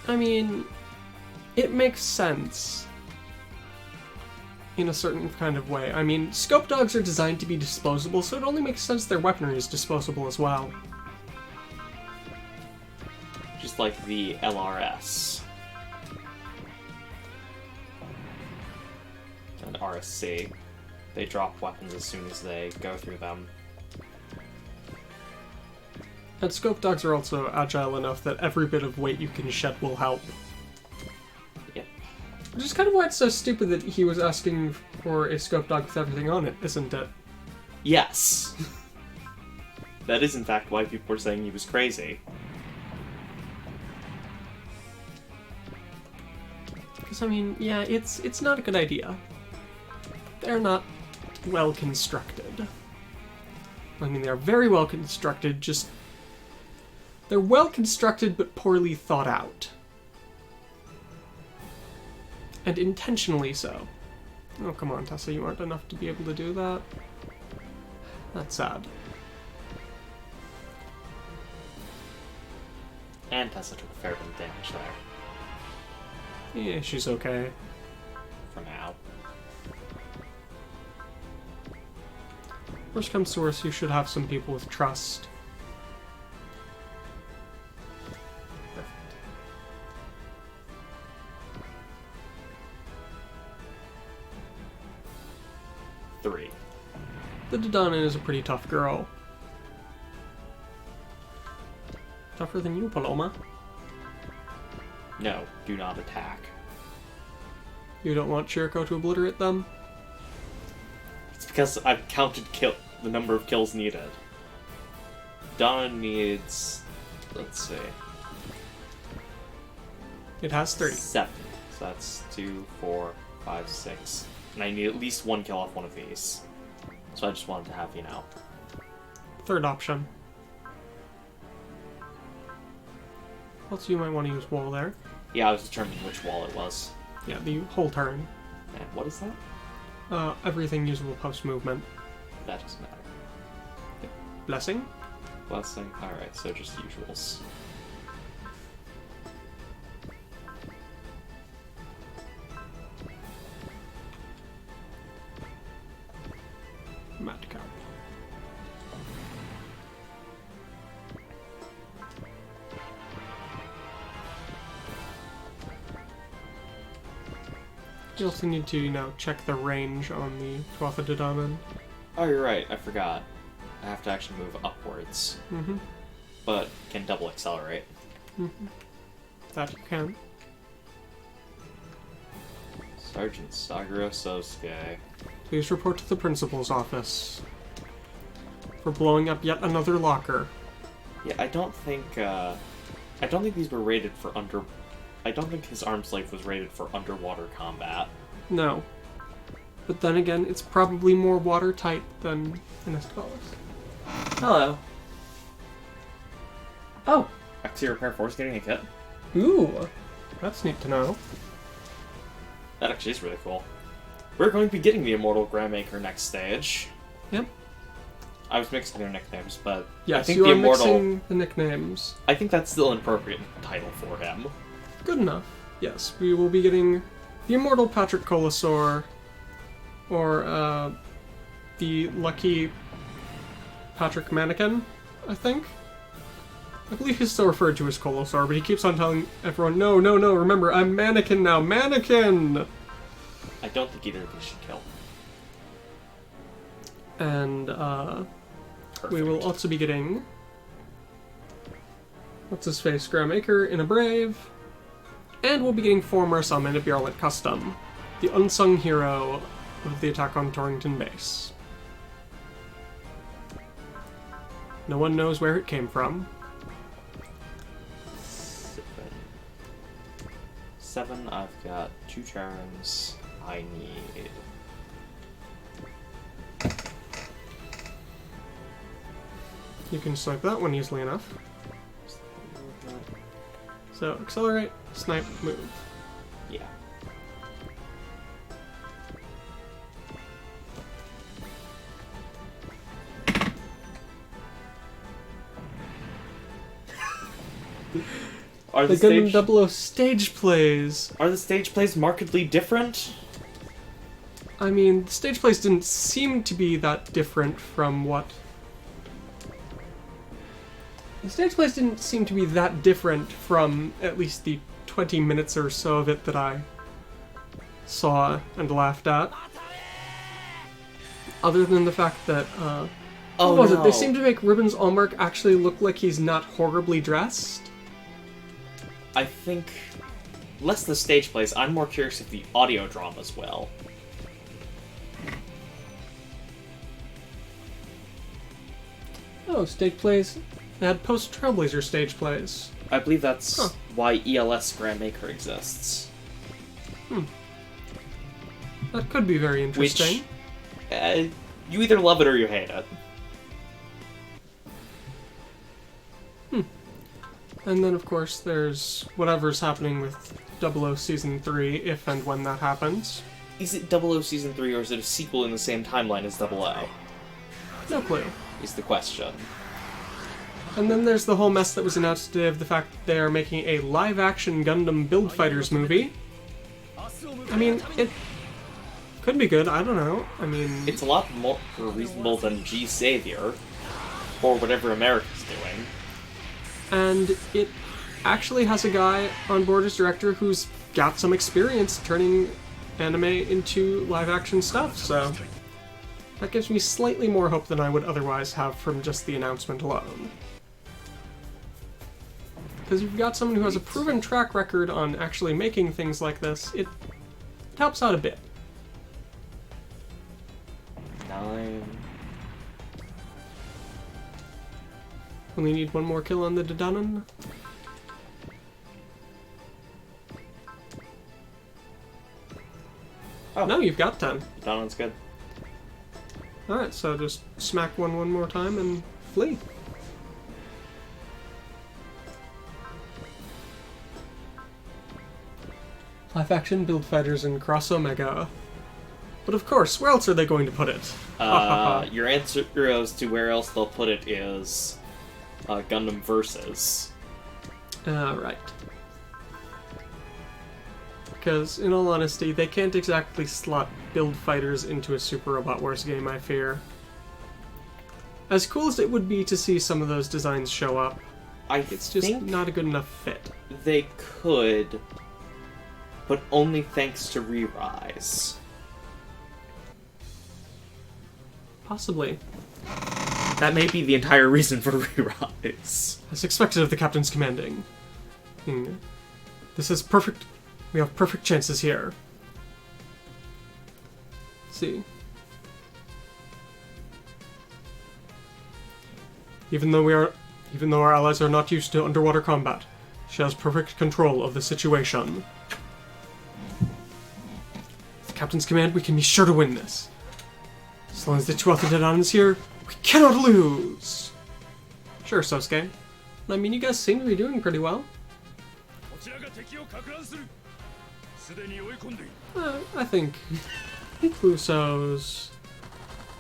I mean, it makes sense. In a certain kind of way. I mean, scope dogs are designed to be disposable, so it only makes sense their weaponry is disposable as well. Just like the LRS. And RSC. They drop weapons as soon as they go through them. And scope dogs are also agile enough that every bit of weight you can shed will help. Yep. Which is kind of why it's so stupid that he was asking for a scope dog with everything on it, isn't it? Yes. That is in fact why people were saying he was crazy. Because, I mean, yeah, it's not a good idea. They're not well constructed. I mean, they're very well constructed, just... They're well constructed, but poorly thought out. And intentionally so. Oh, come on, Tessa, you aren't enough to be able to do that. That's sad. And Tessa took a fair bit of damage there. Yeah, she's okay. For now. Worst comes to worst, you should have some people with trust. Perfect. Three. The Dodanen is a pretty tough girl. Tougher than you, Paloma. No, do not attack. You don't want Chiriko to obliterate them? It's because I've counted the number of kills needed. Donna needs... let's see... It has 30. 7. So that's 2, 4, 5, 6. And I need at least one kill off one of these. So I just wanted to have, you know... Third option. Also, you might want to use wall there. Yeah, I was determining which wall it was. Yeah, the whole turn. And what is that? Everything usable post-movement. That doesn't matter. Blessing? Blessing. Alright, so just usuals. Madcap. You also need to, you know, check the range on the 12th Dodanen. Oh, you're right. I forgot. I have to actually move upwards. Mm-hmm. But can double accelerate. Mm-hmm. That you can. Sergeant Saguro Sosuke. Please report to the principal's office for blowing up yet another locker. Yeah, I don't think these were rated for under... I don't think his arm slave was rated for underwater combat. No. But then again, it's probably more watertight than Inescalis. Hello. Oh! Exterior Repair Force getting a kit. Ooh! That's neat to know. That actually is really cool. We're going to be getting the Immortal Grandmaker next stage. Yep. I was mixing their nicknames, but Yes, I think you the are Immortal... mixing the nicknames. I think that's still an appropriate title for him. Good enough. Yes, we will be getting the Immortal Patrick Colasaur, or the Lucky Patrick Mannequin, I think. I believe he's still referred to as Colasaur, but he keeps on telling everyone, no, no, no, remember, I'm Mannequin now, Mannequin! I don't think either of these should kill. And, we will also be getting... What's-his-face? Grandmaker in a Brave. And we'll be getting former Summon a Bjarlet Custom, the unsung hero of the attack on Torrington base. No one knows where it came from. 7, I've got 2 turns. I need... You can snipe that one easily enough. So, accelerate, snipe, move. Yeah. Are the Gundam 00 stage plays. Are the stage plays markedly different? I mean, the stage plays didn't seem to be that different from what... The stage plays didn't seem to be that different from at least the 20 minutes or so of it that I saw and laughed at. Other than the fact that, what was it? They seem to make Ribbons Allmark actually look like he's not horribly dressed. I think less the stage plays. I'm more curious if the audio dramas will. Oh, stage plays. They had post-Trailblazer stage plays. I believe that's why ELS Grandmaker exists. That could be very interesting. Which, you either love it or you hate it. And then, of course, there's whatever's happening with 00 Season 3, if and when that happens. Is it 00 Season 3 or is it a sequel in the same timeline as 00? No clue. Is the question. And then there's the whole mess that was announced today of the fact that they are making a live-action Gundam Build Fighters movie. I mean, it could be good, I don't know. I mean... It's a lot more reasonable than G Savior, or whatever America's doing. And it actually has a guy on board as director who's got some experience turning anime into live-action stuff, so... That gives me slightly more hope than I would otherwise have from just the announcement alone. Because you've got someone who has a proven track record on actually making things like this, it helps out a bit. 9. Only need one more kill on the Dedanan. Oh. No, you've got 10. Dedanan's good. Alright, so just smack one more time and flee. Live action Build Fighters and Cross Omega. But of course, where else are they going to put it? Your answer as to where else they'll put it is Gundam Versus. Right. Because, in all honesty, they can't exactly slot Build Fighters into a Super Robot Wars game, I fear. As cool as it would be to see some of those designs show up, it's just not a good enough fit. They could, but only thanks to Re-Rise. Possibly. That may be the entire reason for Re-Rise. As expected of the Captain's commanding. This is perfect. We have perfect chances here. Let's see. Even though our allies are not used to underwater combat, she has perfect control of the situation. With the Captain's command, we can be sure to win this. As long as the 2 other Dedanans here, we cannot lose! Sure, Sosuke. I mean, you guys seem to be doing pretty well. I think Cluso's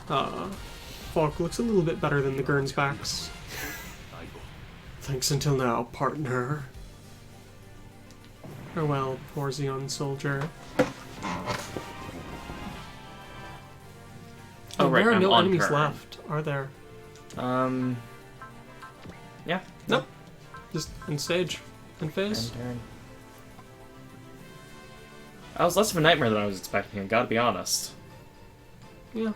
Falk looks a little bit better than the Gernsbacks. Thanks until now, partner. Farewell, poor Zeon soldier. Oh, right, there are I'm no on enemies turn. left, are there? Yeah. Nope. Just end stage. End phase. End turn. That was less of a nightmare than I was expecting, I gotta be honest. Yeah.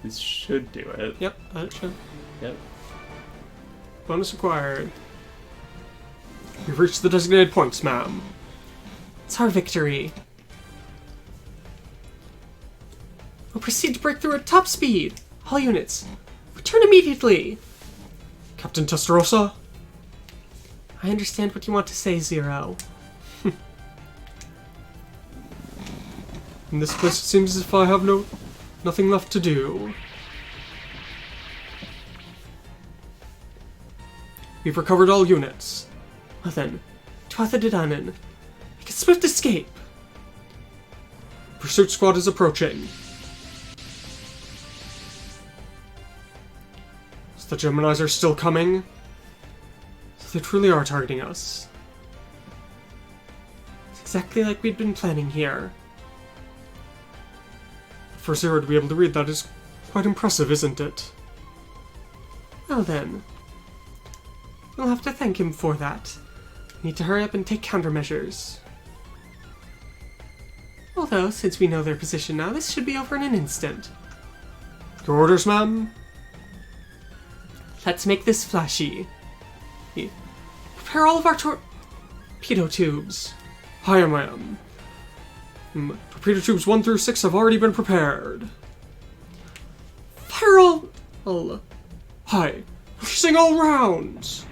This should do it. Yep, that should. Yep. Bonus acquired. You've reached the designated points, ma'am. It's our victory. We'll proceed to break through at top speed. All units, return immediately. Captain Testarossa, I understand what you want to say, Zero. In this place, it seems as if I have nothing left to do. We've recovered all units. Well then, Tuatha De Danann. Make a swift escape! Pursuit squad is approaching. So the Geminis are still coming? So they truly are targeting us. It's exactly like we'd been planning here. For Zero to be able to read that is quite impressive, isn't it? Well then. We'll have to thank him for that. We need to hurry up and take countermeasures. Although, since we know their position now, this should be over in an instant. Your orders, ma'am? Let's make this flashy. Prepare all of our torpedo tubes. Hi, ma'am. Torpedo tubes 1 through 6 have already been prepared. Fire all... Hi. Fusing all rounds.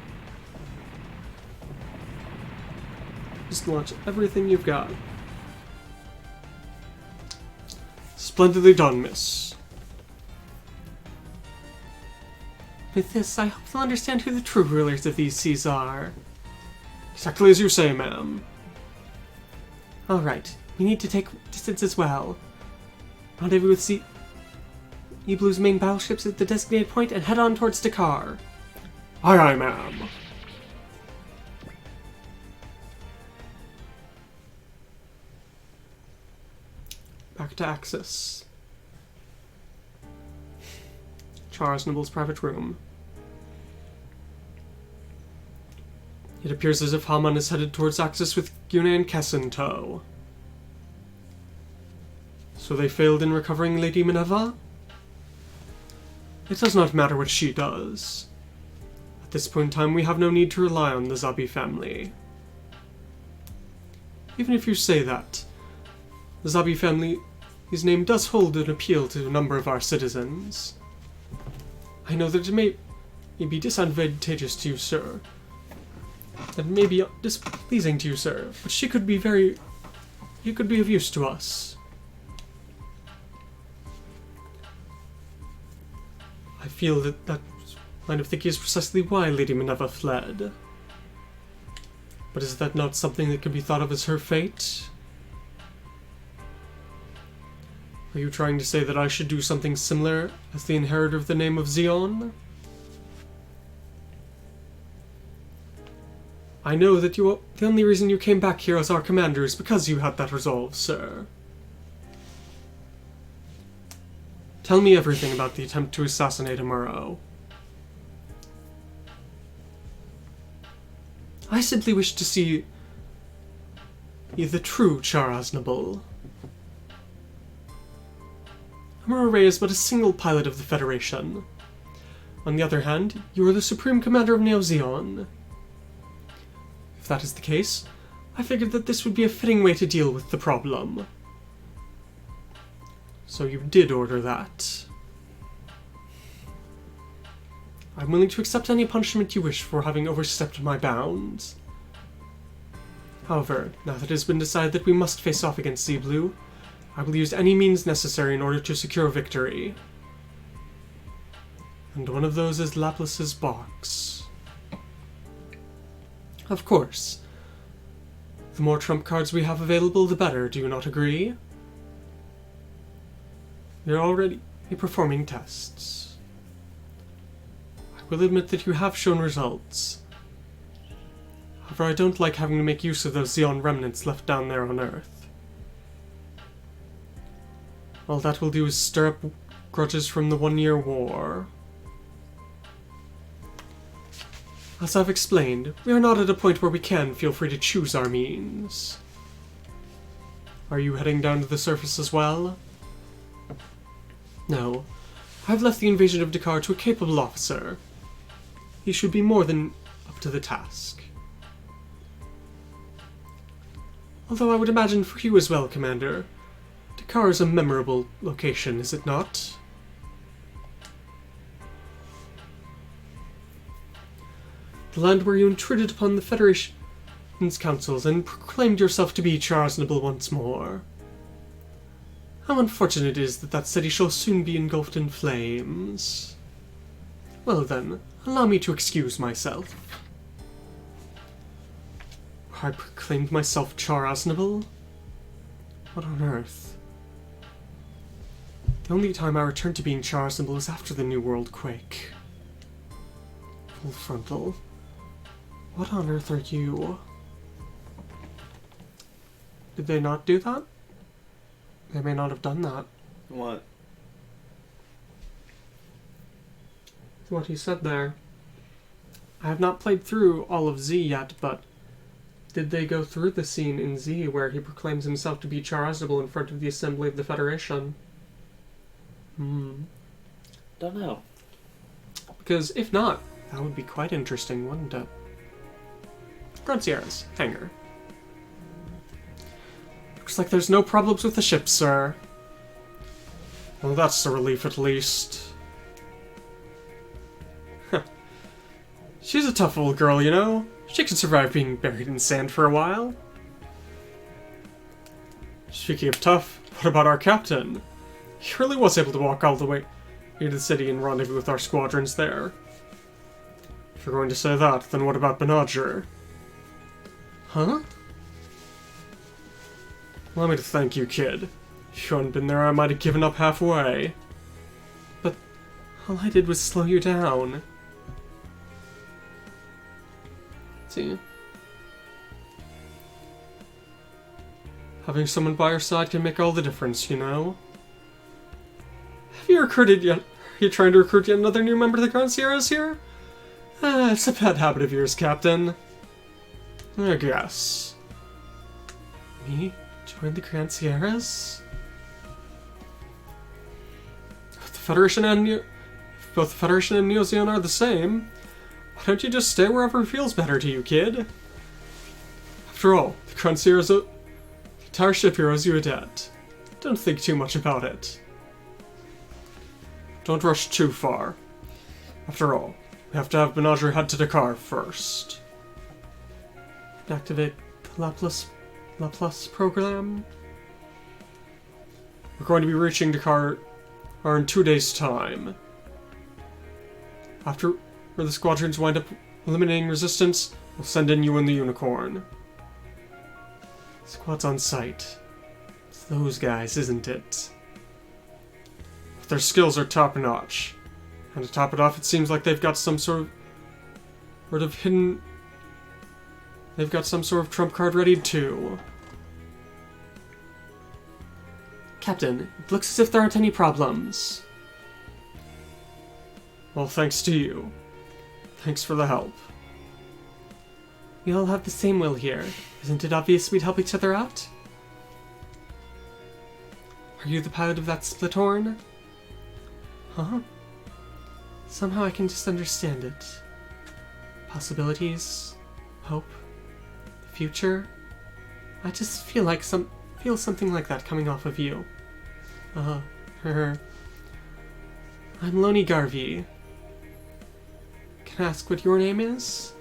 Just launch everything you've got. Splendidly done, miss. With this, I hope you'll understand who the true rulers of these seas are. Exactly as you say, ma'am. Alright, we need to take distance as well. Rendezvous with Sea Blue's main battleships at the designated point and head on towards Dakar. Aye, aye, ma'am. Back to Axis. Char Aznable's private room. It appears as if Haman is headed towards Axis with Gyune and Kess in tow. So they failed in recovering Lady Mineva? It does not matter what she does. At this point in time, we have no need to rely on the Zabi family. Even if you say that, the Zabi family, his name does hold an appeal to a number of our citizens. I know that it may be disadvantageous to you, sir. That may be displeasing to you, sir, but she could be you could be of use to us. I feel that line of thinking is precisely why Lady Mineva fled. But is that not something that can be thought of as her fate? Are you trying to say that I should do something similar as the inheritor of the name of Zeon? I know that the only reason you came back here as our commander is because you had that resolve, sir. Tell me everything about the attempt to assassinate Amuro. I simply wish to see the true Char Aznable. Amuro Ray is but a single pilot of the Federation. On the other hand, you are the supreme commander of Neo Zeon. If that is the case, I figured that this would be a fitting way to deal with the problem. So you did order that. I'm willing to accept any punishment you wish for having overstepped my bounds. However, now that it has been decided that we must face off against Sea Blue, I will use any means necessary in order to secure victory. And one of those is Laplace's box. Of course. The more trump cards we have available, the better, do you not agree? You're already performing tests. I will admit that you have shown results. However, I don't like having to make use of those Zeon Remnants left down there on Earth. All that will do is stir up grudges from the 1-year war. As I've explained, we are not at a point where we can feel free to choose our means. Are you heading down to the surface as well? No. I've left the invasion of Dakar to a capable officer. He should be more than up to the task. Although I would imagine for you as well, Commander, Dakar is a memorable location, is it not? The land where you intruded upon the Federation's councils and proclaimed yourself to be charitable once more. How unfortunate it is that that city shall soon be engulfed in flames. Well then, allow me to excuse myself. I proclaimed myself charitable? What on earth? The only time I returned to being charitable was after the New World quake. Full frontal. What on earth are you? Did they not do that? They may not have done that. What? What he said there. I have not played through all of Z yet, but did they go through the scene in Z where he proclaims himself to be charitable in front of the Assembly of the Federation? Don't know. Because if not, that would be quite interesting, wouldn't it? Grand Sierra's hangar. Looks like there's no problems with the ship, sir. Well, that's a relief at least. She's a tough old girl, you know? She can survive being buried in sand for a while. Speaking of tough, what about our captain? He really was able to walk all the way into the city and rendezvous with our squadrons there. If you're going to say that, then what about Banagher? Huh? Allow me to thank you, kid. If you hadn't been there, I might have given up halfway. But all I did was slow you down. See? Having someone by your side can make all the difference, you know? Have you recruited yet? Are you trying to recruit yet another new member of the Grand Sierras here? It's a bad habit of yours, Captain. I guess. Me? Join the Grand Sierras? If the Federation and if both the Federation and Neo-Zeon are the same, why don't you just stay wherever feels better to you, kid? After all, the Grand Sierras, the entire ship here owes you a debt. Don't think too much about it. Don't rush too far. After all, we have to have Banagher head to Dakar first. Activate the Laplace program. We're going to be reaching Dakar in 2 days' time. After where the squadrons wind up eliminating resistance, we'll send in you and the Unicorn. Squad's on site. It's those guys, isn't it? Their skills are top-notch. And to top it off, it seems like they've got some sort of hidden... They've got some sort of trump card ready, too. Captain, it looks as if there aren't any problems. Well, thanks to you. Thanks for the help. We all have the same will here. Isn't it obvious we'd help each other out? Are you the pilot of that split horn? Huh? Somehow I can just understand it. Possibilities, hope, the future. I just feel like something like that coming off of you. I'm Lonnie Garvey. Can I ask what your name is?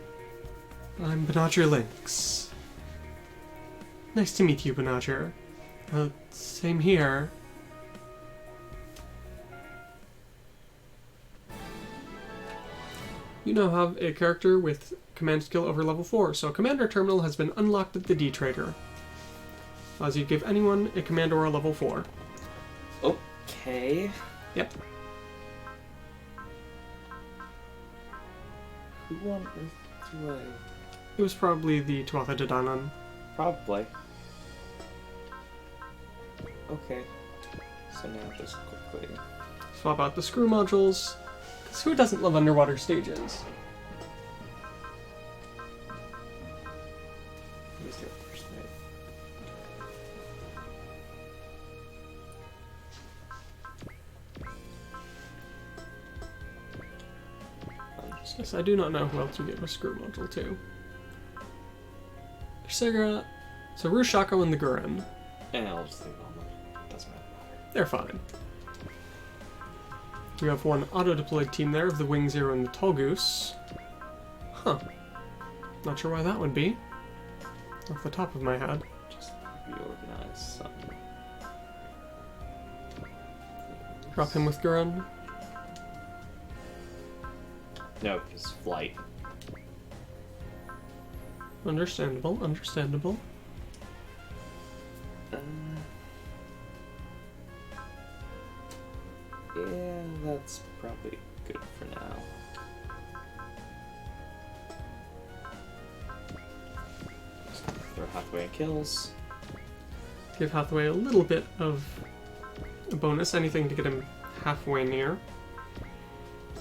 I'm Banagher Lynx. Nice to meet you, Banagher. Same here. You now have a character with command skill over level 4, so Commander Terminal has been unlocked at the D-Trader. Allows you to give anyone a command or a level 4. Okay. Yep. Who on earth do I... It was probably the Tuatha De Danann. Probably. Okay. So now just quickly... Swap out the screw modules. Because who doesn't love underwater stages? Who's the first mate? Yes, I do not know who else we gave a screw module to. Sega, so Rushako and the Gurren. And I'll just leave on them. Doesn't matter. They're fine. We have one auto-deployed team there of the Wing Zero and the Tall Goose. Huh. Not sure why that would be. Off the top of my head. Just reorganize something. Drop him with Gurren. No, because flight. Understandable, understandable. Yeah, that's probably good for now. Just gonna throw Hathaway in kills. Give Hathaway a little bit of a bonus, anything to get him halfway near.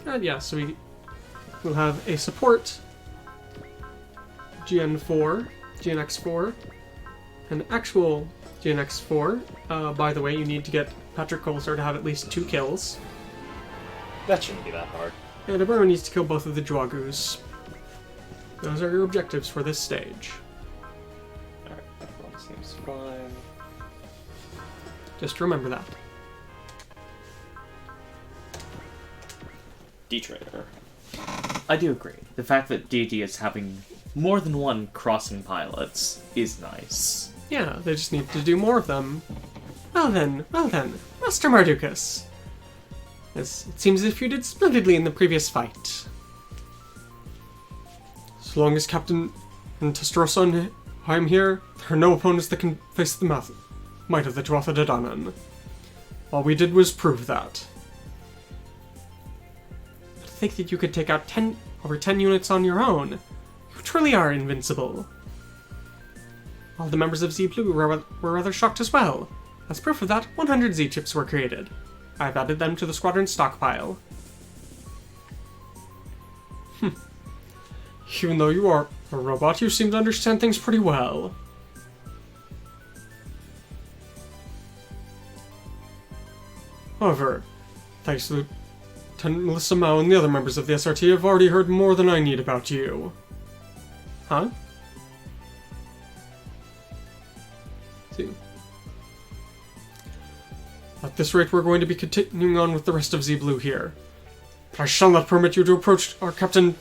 And yeah, so we'll have a support GNX4, an actual GNX4. By the way, you need to get Patrick Colestar to have at least 2 kills. That shouldn't be that hard. And everyone needs to kill both of the Jigokus. Those are your objectives for this stage. Alright, everyone seems fine. Just remember that. D-Trader. I do agree. The fact that DD is having more than one crossing pilots is nice. Yeah, they just need to do more of them. Well then, Master Mardukas. Yes, it seems as if you did splendidly in the previous fight. So long as Captain and Testarossa and I am here, there are no opponents that can face the might of the Tuatha De Danann. All we did was prove that. But to think that you could take out over 10 units on your own, you truly are invincible. All the members of Z Blue were rather shocked as well. As proof of that, 100 Z chips were created. I've added them to the squadron stockpile. Even though you are a robot, you seem to understand things pretty well. However, thanks to Lieutenant Melissa Mao and the other members of the SRT, I've already heard more than I need about you. Huh? See. At this rate, we're going to be continuing on with the rest of Z Blue here. But I shall not permit you to approach our Captain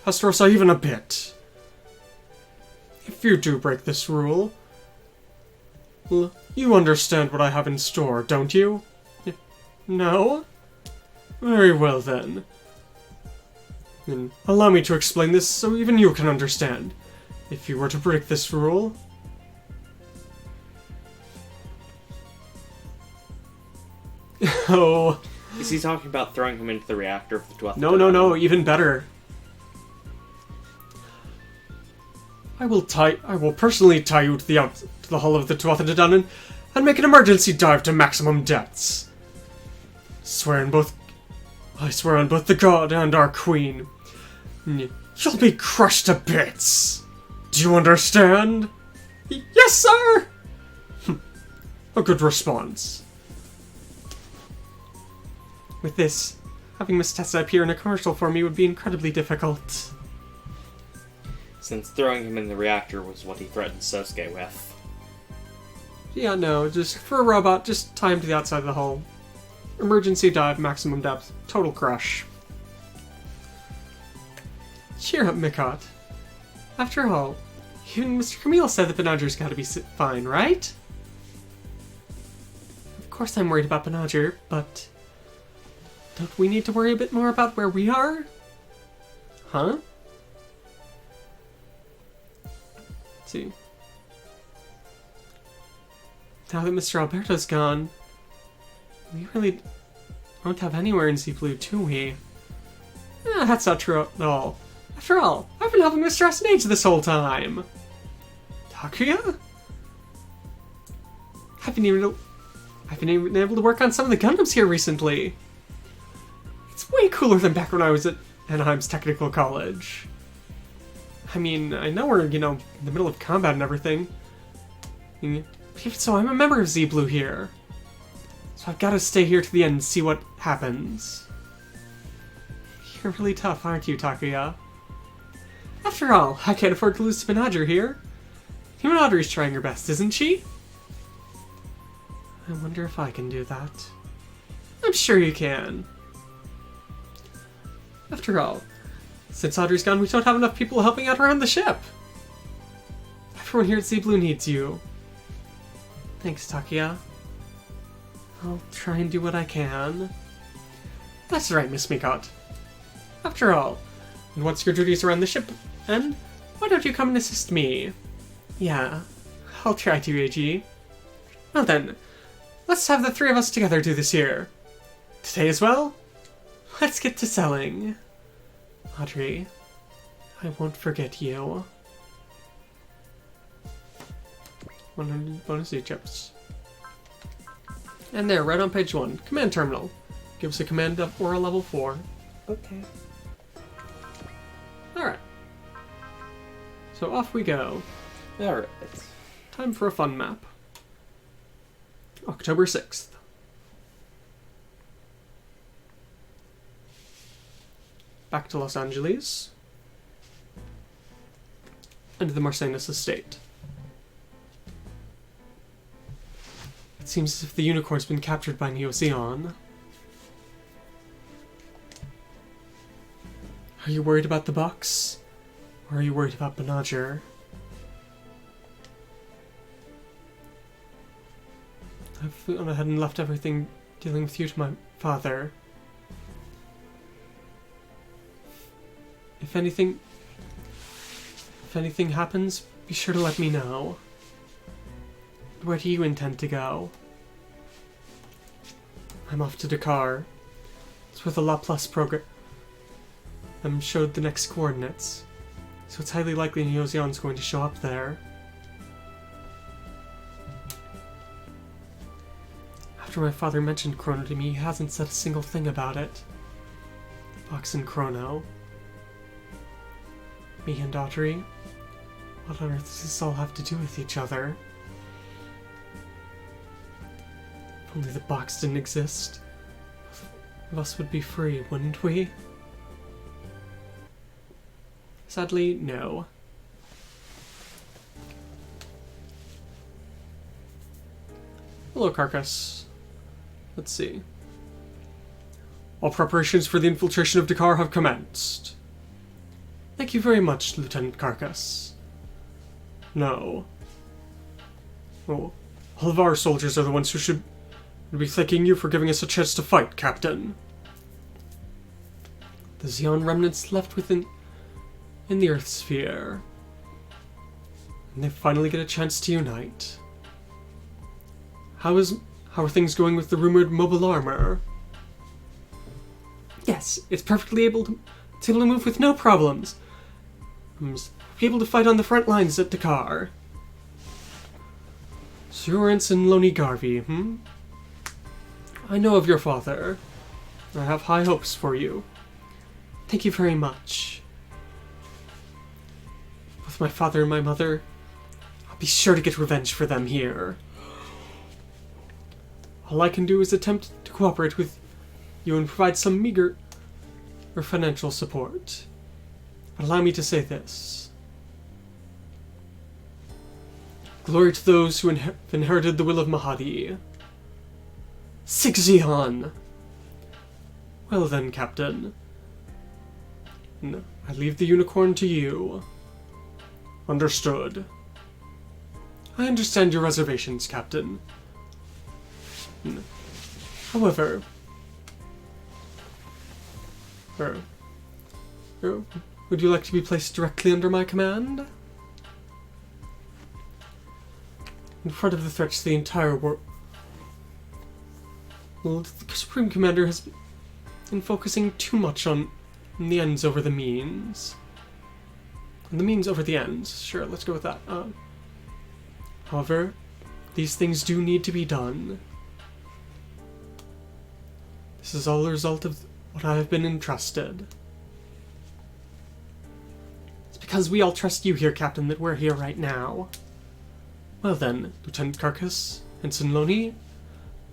Testarossa even a bit. If you do break this rule, well, you understand what I have in store, don't you? No? Very well then. Then allow me to explain this so even you can understand. If you were to break this rule... Oh. Is he talking about throwing him into the reactor of the Tuatha? No, even better. I will personally tie you to the hull of the Tuatha De Danann and make an emergency dive to maximum depths. I swear on both the god and our queen. You'll be crushed to bits. Do you understand? Yes, sir! A good response. With this, having Miss Tessa appear in a commercial for me would be incredibly difficult. Since throwing him in the reactor was what he threatened Sosuke with. Yeah, no, just for a robot, just tie him to the outside of the hull. Emergency dive, maximum depth, total crush. Cheer up, Mikot. After all, even Mr. Camille said that Banagher's gotta be fine, right? Of course I'm worried about Banagher, but... don't we need to worry a bit more about where we are? Huh? Let's see. Now that Mr. Alberto's gone, we really don't have anywhere in Z Blue, do we? That's not true at all. After all, I've been helping Mr. SNH this whole time. Takuya? I've been even able to work on some of the Gundams here recently. It's way cooler than back when I was at Anaheim's Technical College. I mean, I know we're, in the middle of combat and everything. But even so, I'm a member of Z Blue here. So I've got to stay here to the end and see what happens. You're really tough, aren't you, Takuya? After all, I can't afford to lose to Banagher here. Even Audrey's trying her best, isn't she? I wonder if I can do that. I'm sure you can. After all, Since Audrey's gone, we don't have enough people helping out around the ship. Everyone here at Sea Blue needs you. Thanks, Takia. I'll try and do what I can. That's right, Miss Mikot. After all, and once your duties around the ship end, why don't you come and assist me? Yeah, I'll try to, AG. Well then, let's have the three of us together do this here. Today as well? Let's get to selling. Audrey, I won't forget you. 100 bonus E-chips. And there, right on page 1, command terminal. Gives a command up or a level 4. Okay. Alright. So off we go. Alright. Time for a fun map. October 6th. Back to Los Angeles. And to the Marcenas estate. It seems as if the unicorn's been captured by Neo Zeon. Are you worried about the box? Or are you worried about Banagher? I've gone ahead and left everything dealing with you to my father. If anything happens, be sure to let me know. Where do you intend to go? I'm off to Dakar. It's where the La Plus program showed the next coordinates. So it's highly likely Neo Zeon's going to show up there. After my father mentioned Chrono to me, he hasn't said a single thing about it. Box and Chrono. Me and Audrey? What on earth does this all have to do with each other? If only the box didn't exist, both of us would be free, wouldn't we? Sadly, no. Hello, Carcass. Let's see. All preparations for the infiltration of Dakar have commenced. Thank you very much, Lieutenant Carcass. No. Oh, all of our soldiers are the ones who should be thanking you for giving us a chance to fight, Captain. The Zeon Remnants left in the Earth sphere. And they finally get a chance to unite. How are things going with the rumored mobile armor? Yes, it's perfectly able to move with no problems. Be able to fight on the front lines at Dakar. So you're Ensign Loni Garvey, I know of your father. I have high hopes for you. Thank you very much. With my father and my mother, I'll be sure to get revenge for them here. All I can do is attempt to cooperate with you and provide some meager financial support. But allow me to say this. Glory to those who have inherited the will of Mahadi. Sig Zeon! Well then, Captain. I leave the unicorn to you. Understood. I understand your reservations, Captain. However... would you like to be placed directly under my command? In front of the threats to the entire world... Well, the Supreme Commander has been focusing too much on the ends over the means. And the means over the ends. Sure, let's go with that. However, these things do need to be done. This is all a result of what I have been entrusted. It's because we all trust you here, Captain, that we're here right now. Well then, Lieutenant Carcass, Ensign Loni,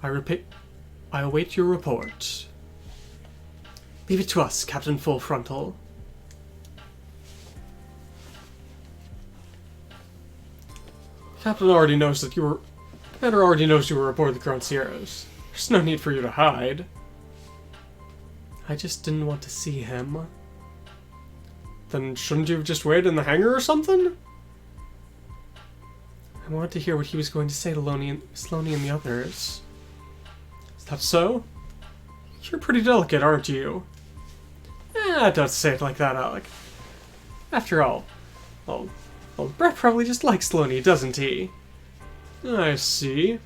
I await your report. Leave it to us, Captain Full Frontal. Captain already knows that Commander already knows you were aboard the Grand Sierras. There's no need for you to hide. I just didn't want to see him. Then shouldn't you have just waited in the hangar or something? I wanted to hear what he was going to say to Loney and the others. Is that so? You're pretty delicate, aren't you? Don't say it like that, Alec. After all, well, Brett probably just likes Loney, doesn't he? I see.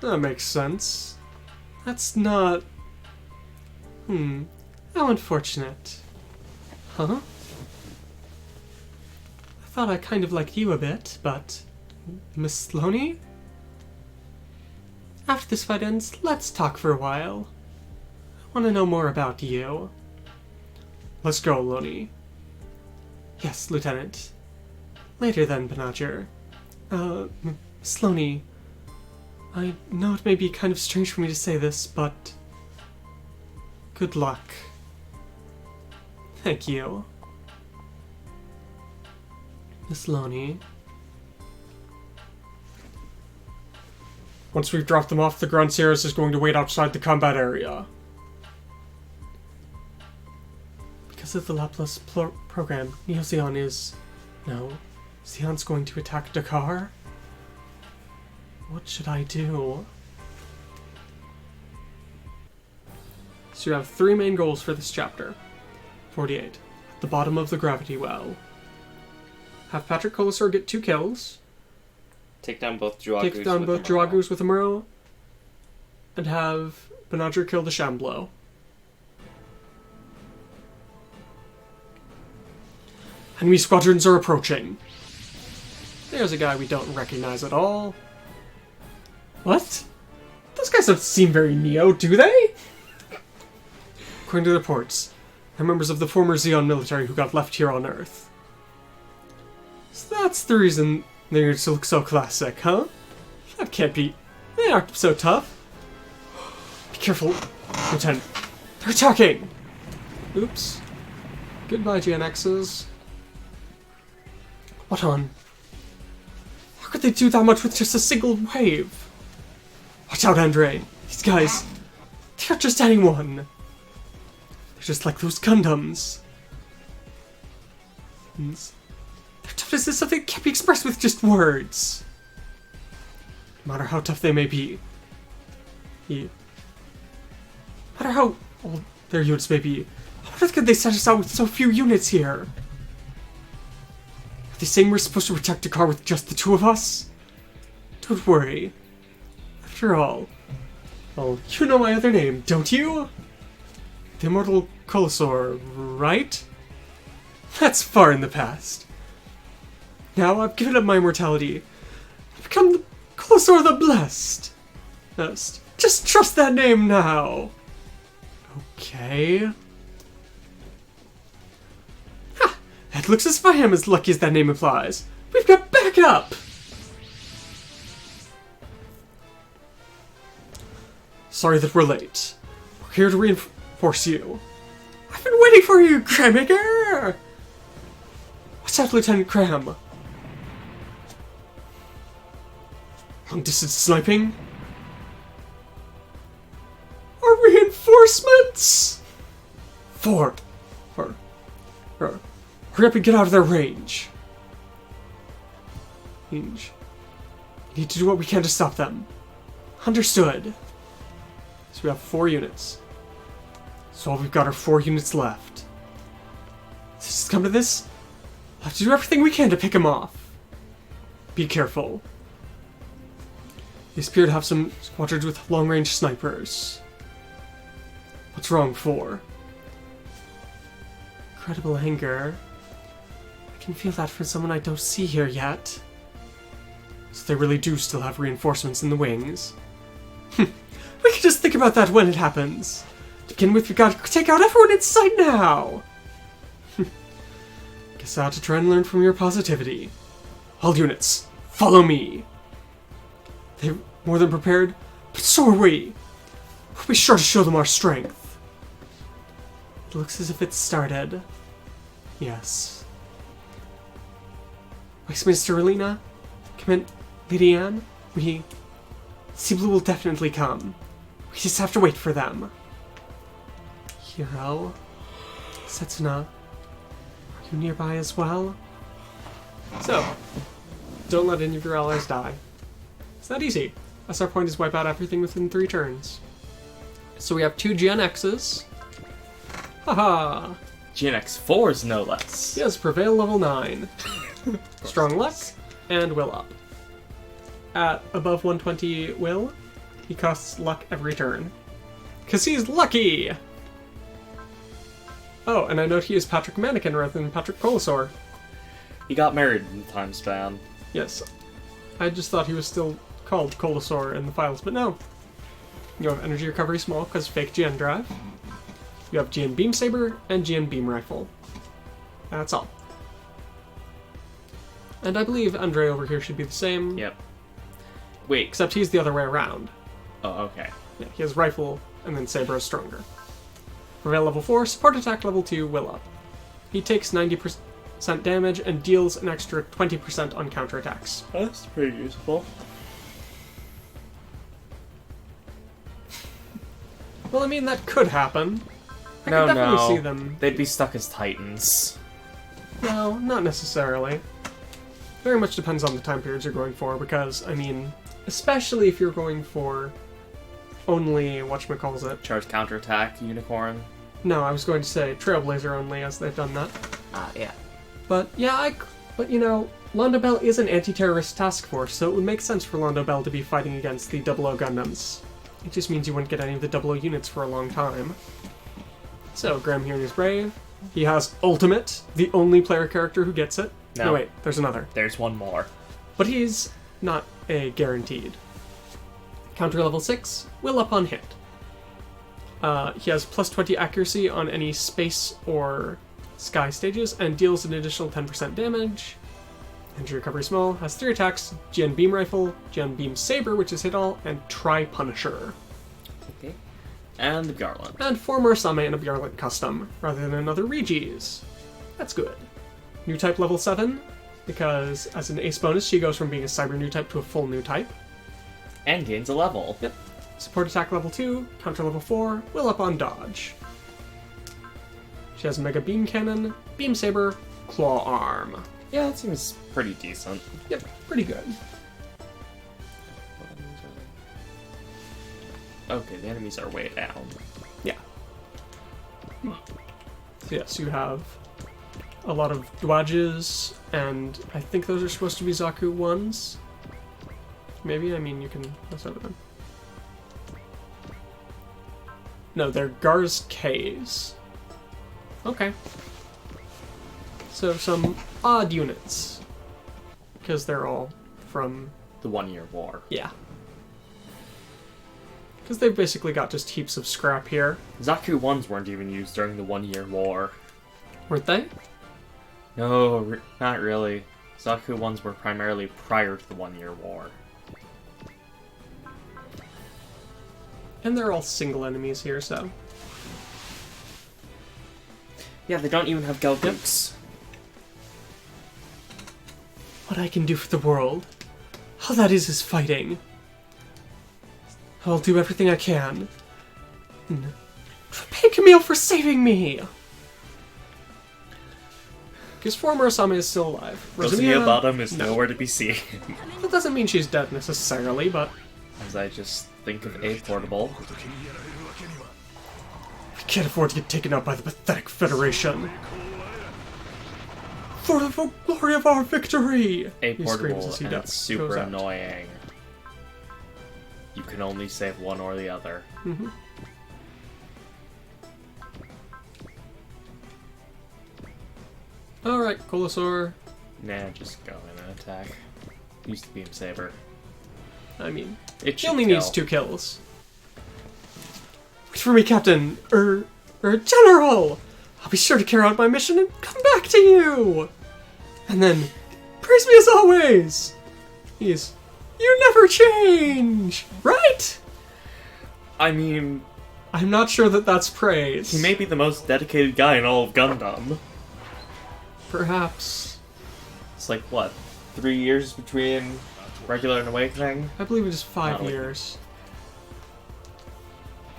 That makes sense. That's not... How unfortunate. Huh? I thought I kind of liked you a bit, but... Miss Loney? After this fight ends, let's talk for a while. I want to know more about you. Let's go, Loney. Yes, Lieutenant. Later then, Banagher. Miss Loney, I know it may be kind of strange for me to say this, but... good luck. Thank you. Miss Loney. Once we've dropped them off, the Grand Sierras is going to wait outside the combat area. Because of the Laplace program, Neo Zeon is... No. Zeon's going to attack Dakar? What should I do? So you have 3 main goals for this chapter. 48. At the bottom of the gravity well. Have Patrick Colasor get 2 kills. Take down both Jigokus Jigokus with a Muro. And have Banagher kill the Shamblo. Enemy squadrons are approaching. There's a guy we don't recognize at all. What? Those guys don't seem very Neo, do they? According to the reports, they're members of the former Zeon military who got left here on Earth. So that's the reason they look so classic, huh? That can't be... They aren't so tough. Be careful, Lieutenant. They're attacking! Oops. Goodbye, GNXs. What on? How could they do that much with just a single wave? Watch out, Andre. These guys, they're just anyone. They're just like those Gundams. Their toughness is something that can't be expressed with just words. No matter how tough they may be. No matter how old their units may be. How could they set us out with so few units here? Are they saying we're supposed to protect Dakar with just the 2 of us? Don't worry. After all, well, you know my other name, don't you? The immortal Colasor, right? That's far in the past. Now I've given up my immortality. I've become the Colasor the Blessed. Just trust that name now. Okay. Ha! It looks as if I am as lucky as that name implies. We've got backup! Sorry that we're late. We're here to reinforce you. I've been waiting for you, Crammaker! Watch out, Lieutenant Cram. Long-distance sniping? Our reinforcements! Hurry up and get out of their range. We need to do what we can to stop them. Understood. So we have 4 units. So we've got our 4 units left. If it's come to this, we'll have to do everything we can to pick him off. Be careful. They appear to have some squadrons with long-range snipers. What's wrong, 4? Incredible anger. I can feel that from someone I don't see here yet. So they really do still have reinforcements in the wings. We can just think about that when it happens. To begin with, we gotta take out everyone in sight now! Guess I ought to try and learn from your positivity. All units, follow me! They're more than prepared, but so are we! We'll be sure to show them our strength. It looks as if it's started. Yes. Westminster Relina? Command Lady Anne? Sea Blue will definitely come. We just have to wait for them. Hero. Setsuna. Are You nearby as well? So, don't let any of your allies die. It's that easy. SR point is wipe out everything within 3 turns. So we have 2 GNXs. Haha! GNX4s, no less. He has Prevail level 9. Strong Luck, and Will Up. At above 120 Will, he costs Luck every turn. Because he's lucky! Oh, and I note he is Patrick Mannequin rather than Patrick Colosaur. He got married in the time span. Yes. I just thought he was still called Colosaur in the files, but no. You have Energy Recovery Small because fake GN Drive. You have GN Beam Saber and GN Beam Rifle. That's all. And I believe Andre over here should be the same. Yep. Wait. Except he's the other way around. Oh, okay. Yeah, he has Rifle, and then Saber is stronger. Prevail level 4, Support Attack level 2, Will Up. He takes 90% damage and deals an extra 20% on counterattacks. That's pretty useful. Well, I mean, that could happen. I No, could definitely no. see them. They'd be stuck as Titans. No, not necessarily. Very much depends on the time periods you're going for, because, I mean, especially if you're going for only, whatchamacallit. Charge counterattack, Unicorn. No, I was going to say Trailblazer only, as they've done that. Yeah. But, yeah, but, you know, Londo Bell is an anti-terrorist task force, so it would make sense for Londo Bell to be fighting against the 00 Gundams. It just means you wouldn't get any of the 00 units for a long time. So, Graham here is brave. He has Ultimate, the only player character who gets it. No, wait, there's another. There's one more. But he's not a guaranteed. Counter level 6, Will Up on hit. He has plus 20 accuracy on any space or sky stages, and deals an additional 10% damage. Energy Recovery Small, has 3 attacks, GN Beam Rifle, GN Beam Saber, which is hit all, and Tri-Punisher. Okay. And the Garland. And 4 more Same and a Bjarlent Custom, rather than another Regis. That's good. New type level 7, because as an ace bonus, she goes from being a cyber new type to a full new type. And gains a level. Yep. Support attack level 2, counter level 4, Will Up on dodge. She has Mega Beam Cannon, Beam Saber, Claw Arm. Yeah, that seems pretty decent. Yep, pretty good. Okay, the enemies are way down. Yeah. So yes, you have a lot of Dwages, and I think those are supposed to be Zaku 1s. Maybe, I mean, you can mess over them. No, they're Gar's K's. Okay. So some odd units. Because they're all from... The 1 Year War. Yeah. Because they've basically got just heaps of scrap here. Zaku 1s weren't even used during the 1 Year War. Weren't they? No, not really. Zaku 1s were primarily prior to the 1 Year War. And they're all single enemies here, so... Yeah, they don't even have Gelgooks. What I can do for the world. How that is fighting. I'll do everything I can. Pay Camille for saving me! Because former Osama is still alive. Rosamia Bottom is nowhere to be seen. That doesn't mean she's dead necessarily, but... As I just think of A Portable. We can't afford to get taken out by the pathetic Federation. For the glory of our victory! A He Portable, screams as he and it's goes super out. annoying. You can only save one or the other. Mm-hmm. Alright, Colosaur. Nah, just go in and attack. Use the Beam Saber. I mean, It he should only kill. needs 2 kills. Wait for me, Captain! General! I'll be sure to carry out my mission and come back to you! And then, praise me as always! He's, you never change! Right? I mean, I'm not sure that that's praise. he may be the most dedicated guy in all of Gundam. Perhaps. It's like, what, 3 years between Regular and Awakening? I believe it is 5 Not Awakening. years.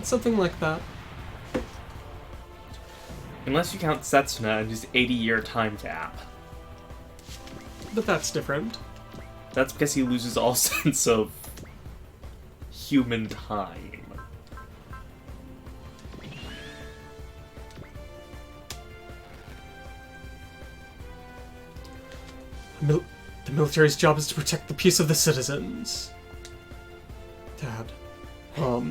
Something like that. Unless you count Setsuna and his 80-year time gap. But that's different. That's because he loses all sense of human time. The military's job is to protect the peace of the citizens. Dad, I'll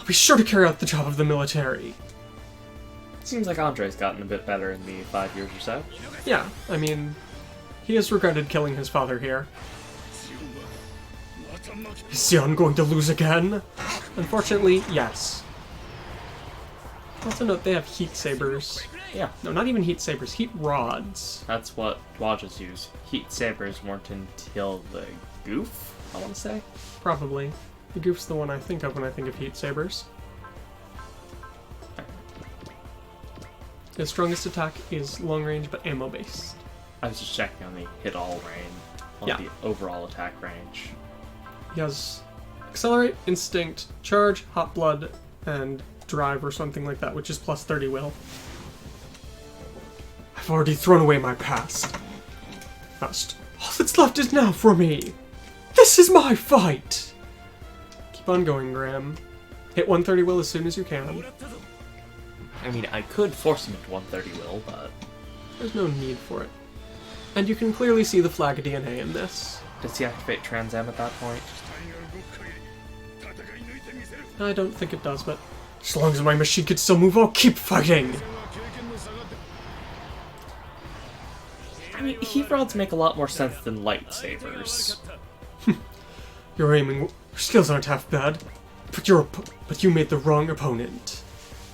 be sure to carry out the job of the military. Seems like Andre's gotten a bit better in the 5 years or so. Yeah, I mean, he has regretted killing his father here. Is Zeon going to lose again? Unfortunately, yes. Also note they have heat sabers. Yeah. No, not even heat sabers, heat rods. That's what Dodges use. Heat sabers weren't until the goof, I want to say. Probably. The goof's the one I think of when I think of heat sabers. His strongest attack is long range, but ammo based. I was just checking on the hit all range, on Yeah. the overall attack range. He has Accelerate, Instinct, Charge, Hot Blood, and Drive or something like that, which is plus 30 will. I've already thrown away my past. All that's left is now for me. This is my fight! Keep on going, Graham. Hit 130 will as soon as you can. I mean, I could force him into 130 will, but... There's no need for it. And you can clearly see the flag of DNA in this. Does he activate Trans Am at that point? I don't think it does, but as long as my machine can still move, I'll keep fighting! I mean, heat rods make a lot more sense than lightsabers. Your skills aren't half bad, but you made the wrong opponent.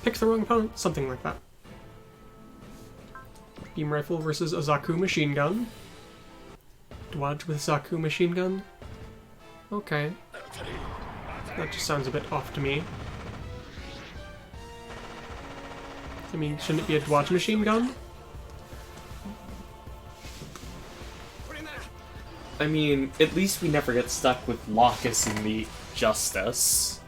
Pick the wrong opponent, something like that. Beam rifle versus a Zaku machine gun. Dodge with Zaku machine gun. Okay. That just sounds a bit off to me. I mean, shouldn't it be a Dodge machine gun? I mean, at least we never get stuck with Locus in the Justice.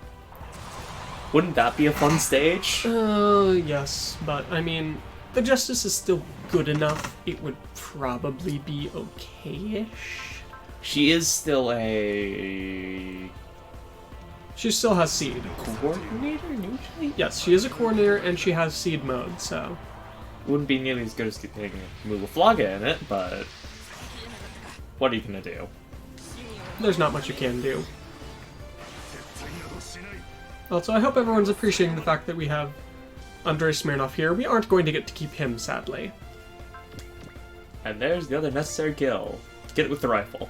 Wouldn't that be a fun stage? Yes, but I mean, the Justice is still good enough. It would probably be okay-ish. She is still a... She still has Seed. coordinator, usually? Yes, she is a coordinator and she has Seed mode, so... Wouldn't be nearly as good as getting Mulaflaga in it, but... What are you gonna do? There's not much you can do. Also, I hope everyone's appreciating the fact that we have Andrei Smirnov here. We aren't going to get to keep him, sadly. And there's the other necessary kill. Get it with the rifle.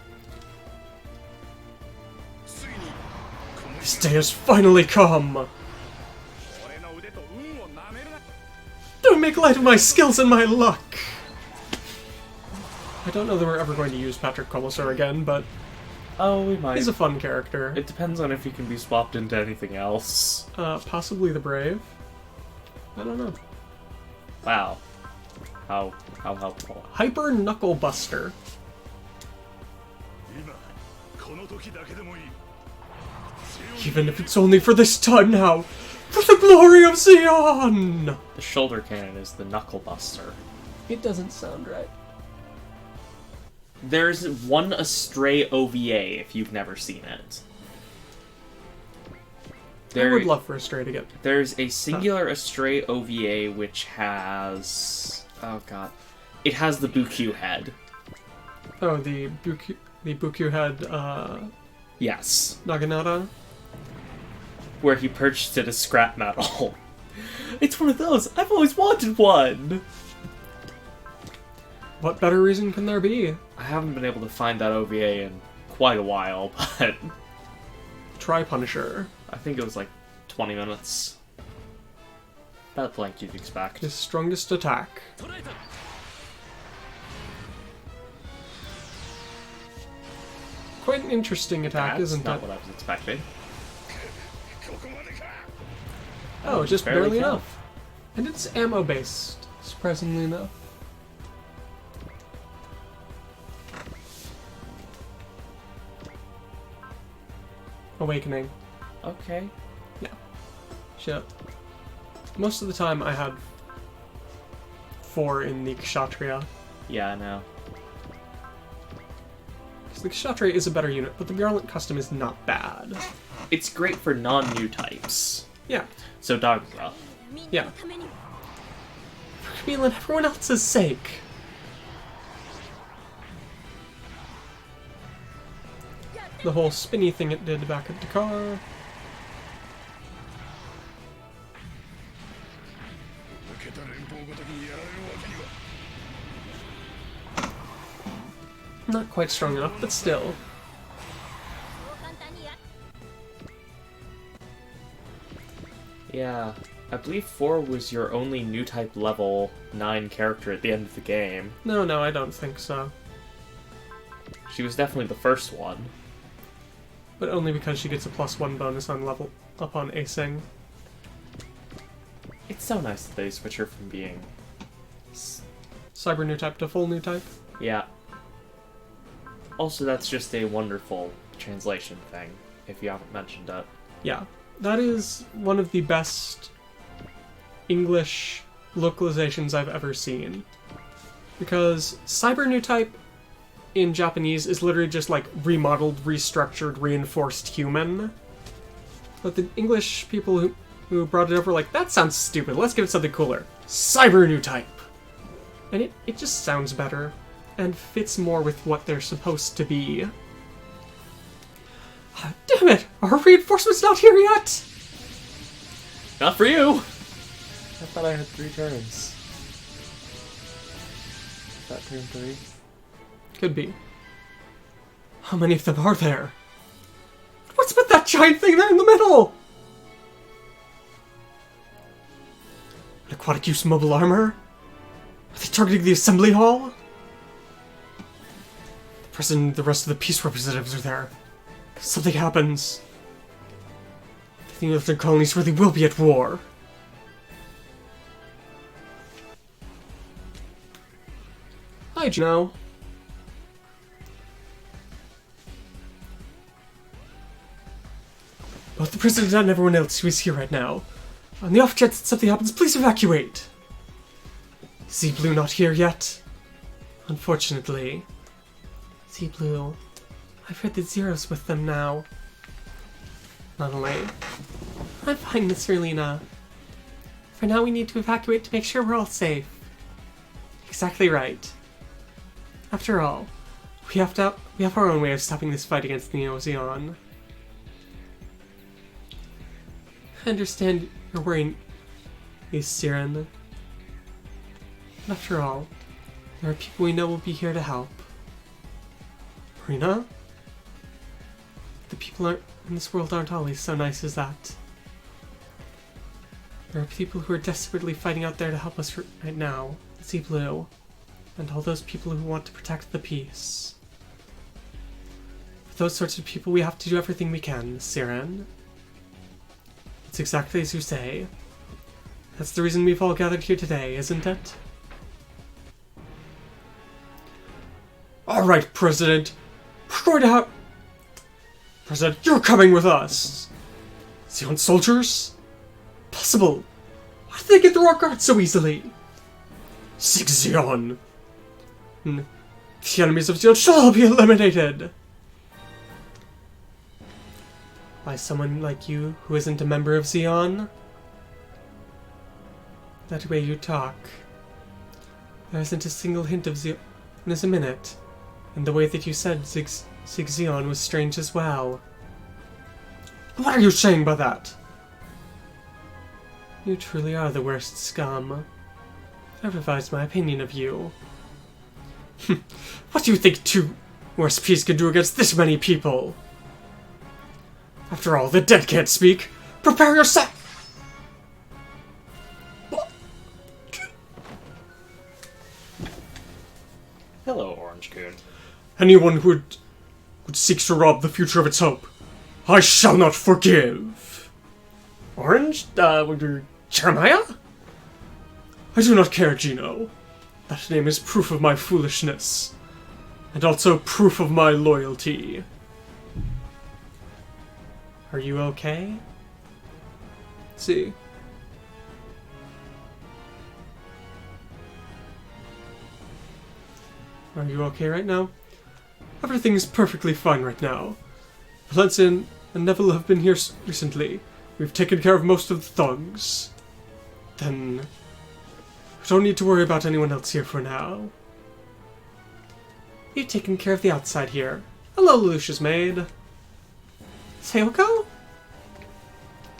This day has finally come! Don't make light of my skills and my luck! I don't know that we're ever going to use Patrick Commissar again, but Oh, we might. he's a fun character. It depends on if he can be swapped into anything else. Possibly the Brave. I don't know. Wow. How helpful. Hyper Knuckle Buster. Even if it's only for this time now, for the glory of Zeon! The shoulder cannon is the knuckle buster. It doesn't sound right. There's one Astray OVA if you've never seen it. I would love for Astray to get... There's a singular Astray OVA which has... Oh god. It has the Buku head. Oh, the Buku head, Yes. Naginata? Where he purchased it as scrap metal. It's one of those! I've always wanted one! What better reason can there be? I haven't been able to find that OVA in quite a while, but... Try Punisher. I think it was like 20 minutes. About the length you'd expect. His strongest attack. Quite an interesting attack, That's isn't not it? what I was expecting. Oh, just barely barely count. enough. And it's ammo based, surprisingly enough. Awakening. Okay. Shit. Most of the time I had 4 in the Kshatriya. Yeah, I know. Because the Kshatriya is a better unit, but the Garland custom is not bad. It's great for non-new types. Yeah. So Dakar. Yeah. For Camille and everyone else's sake. The whole spinny thing it did back at Dakar. Not quite strong enough, but still. Yeah, I believe 4 was your only new type level 9 character at the end of the game. No, I don't think so. She was definitely the first one. But only because she gets a +1 bonus on level up on acing. It's so nice that they switch her from being... Cyber new type to full new type. Yeah. Also, that's just a wonderful translation thing, if you haven't mentioned it. Yeah, that is one of the best English localizations I've ever seen. Because cyber new type in Japanese is literally just like remodeled, restructured, reinforced human. But the English people who brought it over were like, that sounds stupid, let's give it something cooler. Cyber new type! And it just sounds better, and fits more with what they're supposed to be. Damn it! Are reinforcements not here yet? Not for you! I thought I had 3 turns. Is that turn 3? Could be. How many of them are there? What's with that giant thing there in the middle? An aquatic use mobile armor? Are they targeting the assembly hall? The president and the rest of the peace representatives are there. If something happens, I think that their colonies really will be at war. Hi, Juno. Both the president and everyone else who is here right now. On the off chance that something happens, please evacuate! Z-Blue not here yet? Unfortunately. Z-Blue, I've heard that Zero's with them now. Not only. I'm fine, Miss Erlina. For now we need to evacuate to make sure we're all safe. Exactly right. After all, we have our own way of stopping this fight against Neo-Zeon. I understand you're worrying, Siren. But after all, there are people we know will be here to help. Marina? The people in this world aren't always so nice as that. There are people who are desperately fighting out there to help us right now. Z-Blue. And all those people who want to protect the peace. For those sorts of people, we have to do everything we can, Siren. It's exactly as you say. That's the reason we've all gathered here today, isn't it? Alright, President. We're going to have... President, you're coming with us! Zeon soldiers? Possible. How did they get through our guards so easily? Six Zeon. The enemies of Zeon shall all be eliminated! By someone like you who isn't a member of Zeon? That way you talk. There isn't a single hint of Zeon in it, and the way that you said Zig Zeon was strange as well. What are you saying by that? You truly are the worst scum. I revised my opinion of you. What do you think 2 OSPs can do against this many people? After all, the dead can't speak. Prepare yourself! Hello, Orange Coon. Anyone who would seek to rob the future of its hope, I shall not forgive. Orange? Jeremiah? I do not care, Gino. That name is proof of my foolishness, and also proof of my loyalty. Are you okay? See. Are you okay right now? Everything's perfectly fine right now. Valencia and Neville have been here recently. We've taken care of most of the thugs. Then... we don't need to worry about anyone else here for now. You've taken care of the outside here. Hello, Lucia's maid. Sayoko?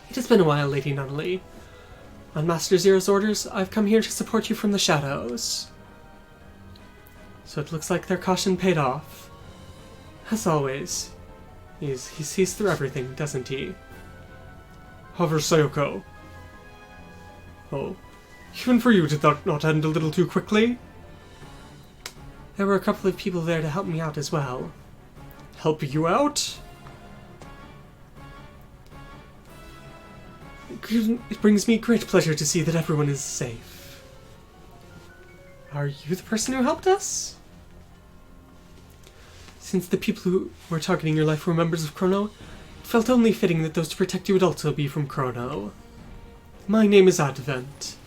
It has been a while, Lady Nunnally. On Master Zero's orders, I've come here to support you from the shadows. So it looks like their caution paid off. As always. He sees through everything, doesn't he? However, Sayoko. Oh. Even for you, did that not end a little too quickly? There were a couple of people there to help me out as well. Help you out? It brings me great pleasure to see that everyone is safe. Are you the person who helped us? Since the people who were targeting your life were members of Chrono, it felt only fitting that those to protect you would also be from Chrono. My name is Advent,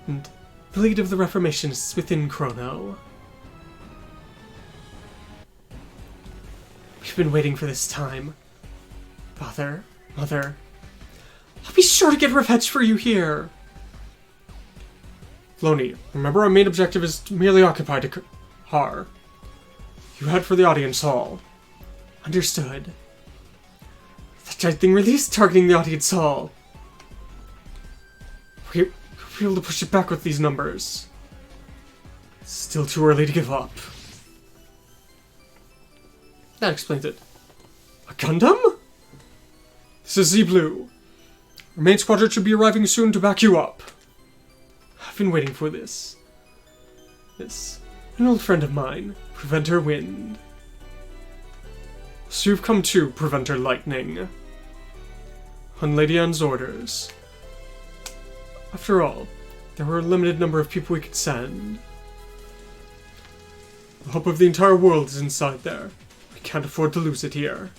and the lead of the Reformationists within Chrono. We've been waiting for this time. Father, Mother, I'll be sure to get revenge for you here. Loni, remember our main objective is to merely occupy Dakar. You head for the audience hall. Understood. That giant thing released targeting the audience hall. We'll be able to push it back with these numbers. Still too early to give up. That explains it. A Gundam? This is Z-Blue. Our main squadron should be arriving soon to back you up. I've been waiting for this. An old friend of mine, Preventer Wind. So you've come to, Preventer Lightning. On Lady Anne's orders. After all, there were a limited number of people we could send. The hope of the entire world is inside there. We can't afford to lose it here.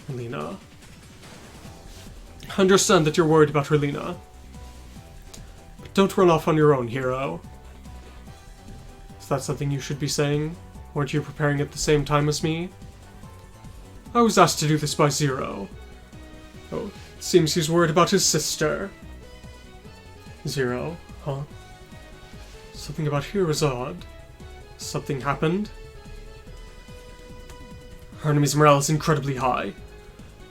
Helena. I understand that you're worried about Helena. But don't run off on your own, hero. Is that something you should be saying? Weren't you preparing at the same time as me? I was asked to do this by Zero. Oh, it seems he's worried about his sister. Zero, huh? Something about here is odd. Something happened? Our enemy's morale is incredibly high.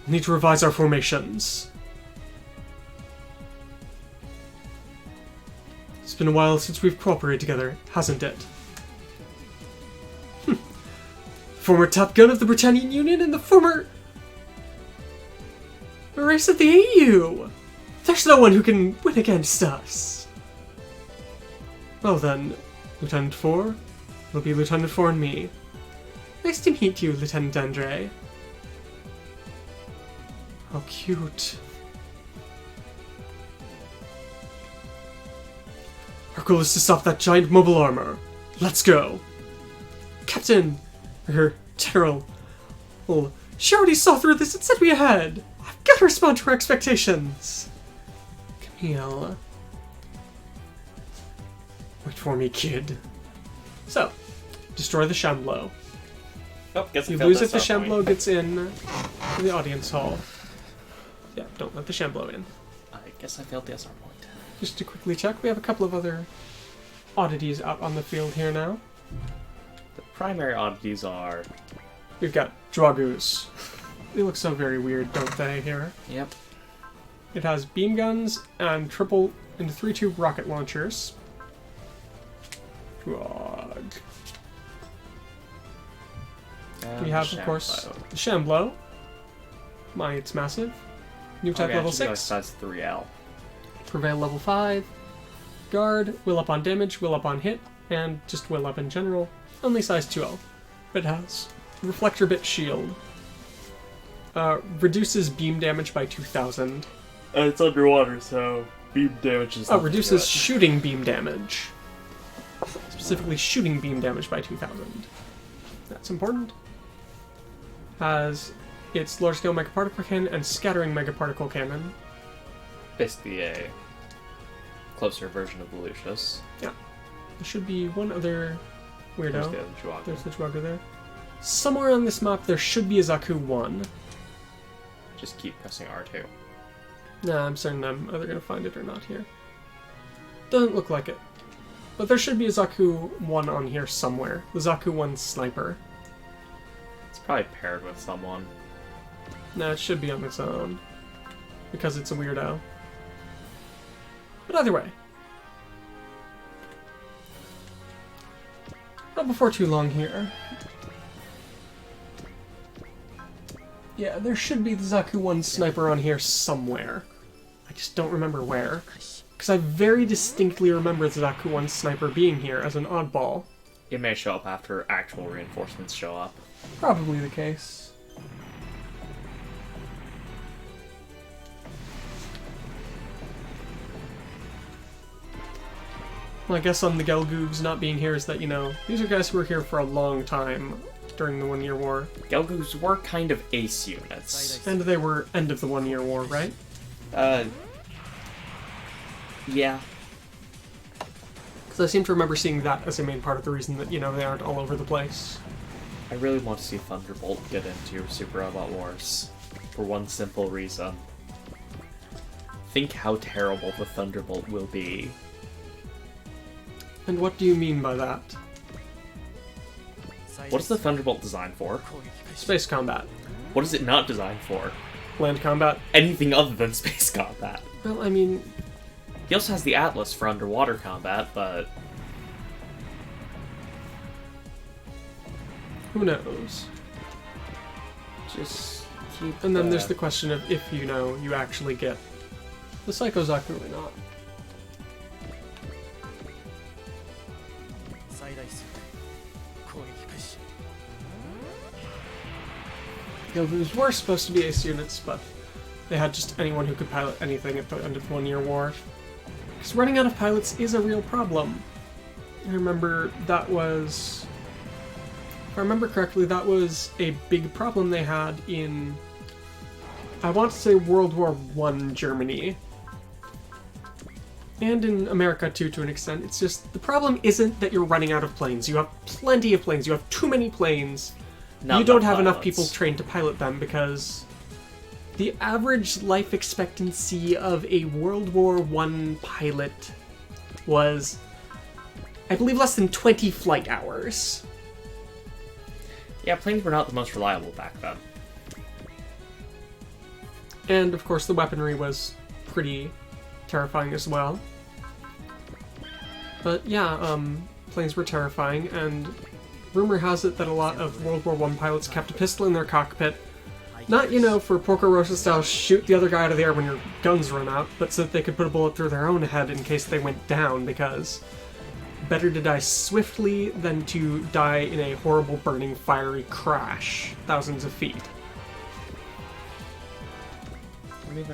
We need to revise our formations. It's been a while since we've cooperated together, hasn't it? Former top gun of the Britannian Union and the former race of the AU. There's no one who can win against us. Well then, Lieutenant 4, it'll be Lieutenant 4 and me. Nice to meet you, Lieutenant Andre. How cute. Our goal is to stop that giant mobile armor. Let's go. Captain! General. Well, she already saw through this and said we had. I've got to respond to her expectations. Camille. Wait for me, kid. So, destroy the Shamblo. Oh, guess I You failed lose that if the start Shamblo point. gets in to the audience hall. Yeah, don't let the Shamblo in. I guess I failed the SR point. Just to quickly check, we have a couple of other oddities out on the field here now. The primary oddities are... We've got Dragoos. They look so very weird, don't they, here? Yep. It has beam guns and 3-tube rocket launchers. Drog. And We have, of course, the Shamblo. It's massive. New type level 6. Size 3L. Prevail level 5. Guard, will up on damage, will up on hit, and just will up in general. Only size 2L. But it has reflector bit shield. Reduces beam damage by 2,000. And it's underwater, so beam damage is... Reduces shooting beam damage. Specifically shooting beam damage by 2,000. That's important. Has its large scale megaparticle cannon and scattering megaparticle cannon. Basically a closer version of the Lucius. Yeah. There should be one other weirdo. There's There's the Jigoku there. Somewhere on this map there should be a Zaku 1. Just keep pressing R2. Nah, I'm certain I'm either going to find it or not here. Doesn't look like it. But there should be a Zaku 1 on here somewhere. The Zaku 1 sniper. It's probably paired with someone. Nah, it should be on its own. Because it's a weirdo. But either way. Not before too long here. Yeah, there should be the Zaku 1 sniper on here somewhere. I just don't remember where. Because I very distinctly remember the Zaku 1 sniper being here as an oddball. It may show up after actual reinforcements show up. Probably the case. Well, I guess on the Gelgoobs not being here is that, you know, these are guys who were here for a long time during the 1 Year War. Gelgoobs were kind of ace units. And they were end of the 1 Year War, right? Yeah. Because I seem to remember seeing that as a main part of the reason that, you know, they aren't all over the place. I really want to see Thunderbolt get into Super Robot Wars. For one simple reason. Think how terrible the Thunderbolt will be. And what do you mean by that? What is the Thunderbolt designed for? Space combat. What is it not designed for? Land combat. Anything other than space combat. Well, I mean... He also has the Atlas for underwater combat, but... who knows? Just keep... And then there's the question of if, you know, you actually get the Psycho Zaku or not. Gelgoobs were supposed to be ace units, but they had just anyone who could pilot anything at the end of the 1 Year War. Because running out of pilots is a real problem. I remember that was... if I remember correctly, that was a big problem they had in... I want to say World War I Germany. And in America too, to an extent. It's just, the problem isn't that you're running out of planes. You have plenty of planes. You have too many planes. You don't have enough people trained to pilot them because the average life expectancy of a World War I pilot was, I believe, less than 20 flight hours. Yeah, planes were not the most reliable back then. And, of course, the weaponry was pretty terrifying as well. But, yeah, planes were terrifying, and rumor has it that a lot of World War I pilots kept a pistol in their cockpit. Not, you know, for Porco Rosso style, shoot the other guy out of the air when your guns run out, but so that they could put a bullet through their own head in case they went down, because better to die swiftly than to die in a horrible, burning, fiery crash thousands of feet. I mean,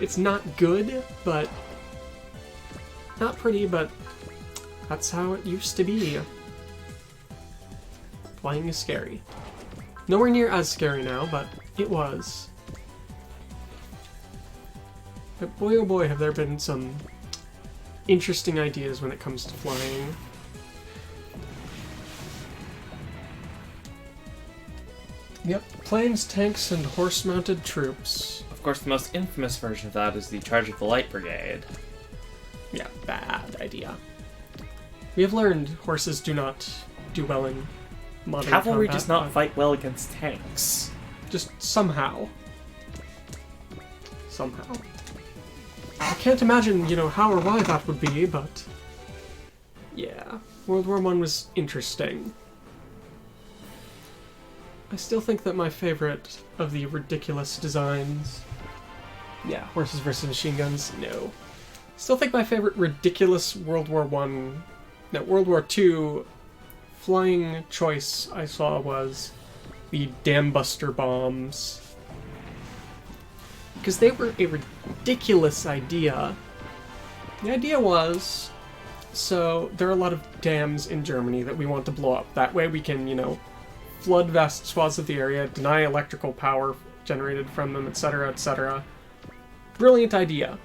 it's not good, but... not pretty, but that's how it used to be. Flying is scary. Nowhere near as scary now, but it was. But boy oh boy have there been some interesting ideas when it comes to flying. Yep, planes, tanks, and horse-mounted troops. Of course, the most infamous version of that is the Charge of the Light Brigade. Yeah, bad idea. We have learned horses do not do well in modern Cavalry combat, does not but fight well against tanks. just somehow. Somehow. I can't imagine, you know, how or why that would be, but... yeah, World War I was interesting. I still think that my favorite of the ridiculous designs... yeah, horses versus machine guns, no. Still think my favorite ridiculous World War II flying choice I saw was the Dam Buster bombs. Because they were a ridiculous idea. The idea was, so there are a lot of dams in Germany that we want to blow up. That way we can, you know, flood vast swaths of the area, deny electrical power generated from them, etc., etc. Brilliant idea.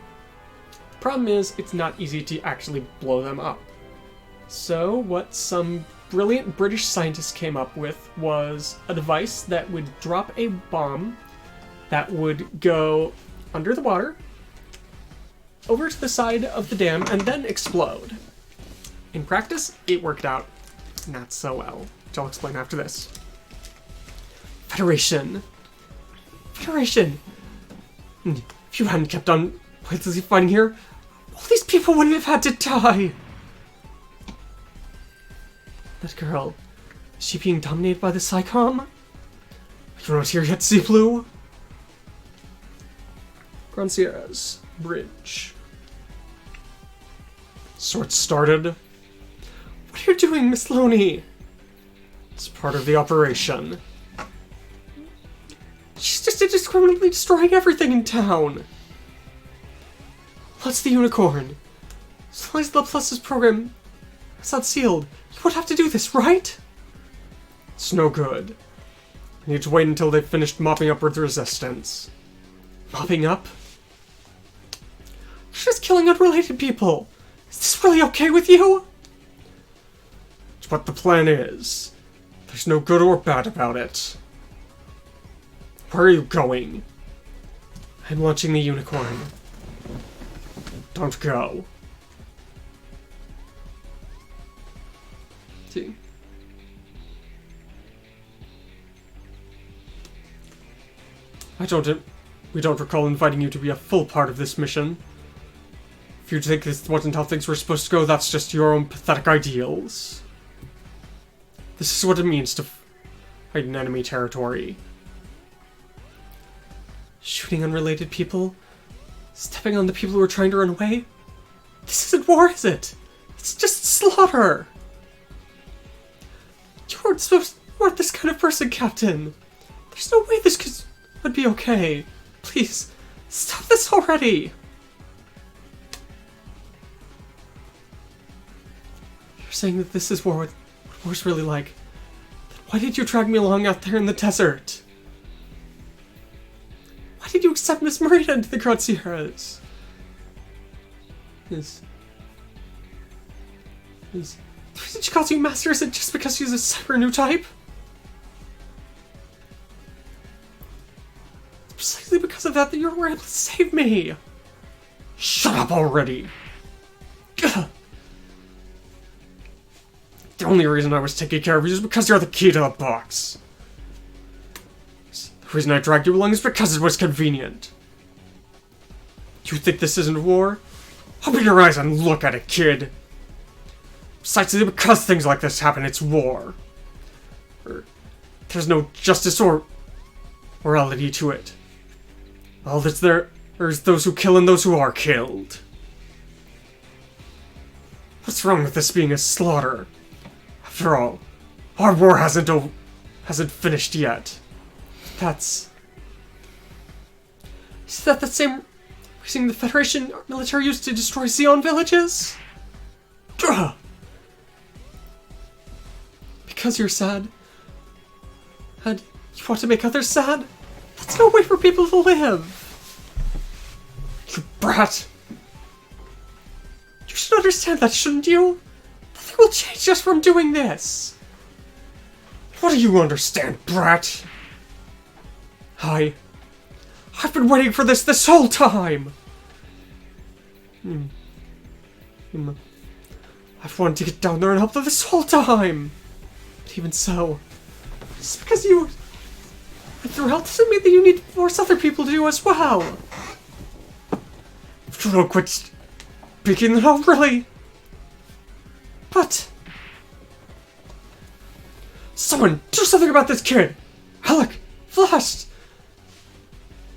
Problem is, it's not easy to actually blow them up. So what some brilliant British scientists came up with was a device that would drop a bomb that would go under the water, over to the side of the dam, and then explode. In practice, it worked out not so well, which I'll explain after this. Federation. If you hadn't kept on pointlessly fighting here, all these people wouldn't have had to die. That girl, is she being dominated by the Psycom? You're not here yet, Sea Blue? Grand Sierra's bridge. So it started. What are you doing, Miss Loney? It's part of the operation. She's just indiscriminately destroying everything in town. What's the unicorn? As long as the Plus's program is not sealed, you would have to do this, right? It's no good. I need to wait until they've finished mopping up with resistance. Mopping up? You're just killing unrelated people. Is this really okay with you? It's what the plan is. There's no good or bad about it. Where are you going? I'm launching the unicorn. Don't go. See. We don't recall inviting you to be a full part of this mission. If you think this wasn't how things were supposed to go, that's just your own pathetic ideals. This is what it means to fight in enemy territory. Shooting unrelated people? Stepping on the people who are trying to run away? This isn't war, is it? It's just slaughter! You weren't this kind of person, Captain. There's no way this would be okay. Please, stop this already! You're saying that this is what war's really like. Then why did you drag me along out there in the desert? Why did you accept Miss Marita into the Grand Sierras? The reason she calls you Master isn't just because she's a cyber new type? It's precisely because of that you were able to save me! Shut up already! Ugh. The only reason I was taking care of you is because you're the key to the box. The reason I dragged you along is because it was convenient. You think this isn't war? Open your eyes and look at it, kid. Precisely because things like this happen, it's war. There's no justice or morality to it. All that's there is those who kill and those who are killed. What's wrong with this being a slaughter? After all, our war hasn't finished yet. Is that the same reason the Federation military used to destroy Zeon villages? Ugh. Because you're sad? And you want to make others sad? That's no way for people to live! You brat! You should understand that, shouldn't you? Nothing will change just from doing this! What do you understand, brat? I've been waiting for this whole time! I've wanted to get down there and help them this whole time! But even so, just because you went through hell doesn't mean that you need to force other people to do as well! If you don't quit speaking, then I'll really... But... Someone, do something about this kid! Alec! Flash!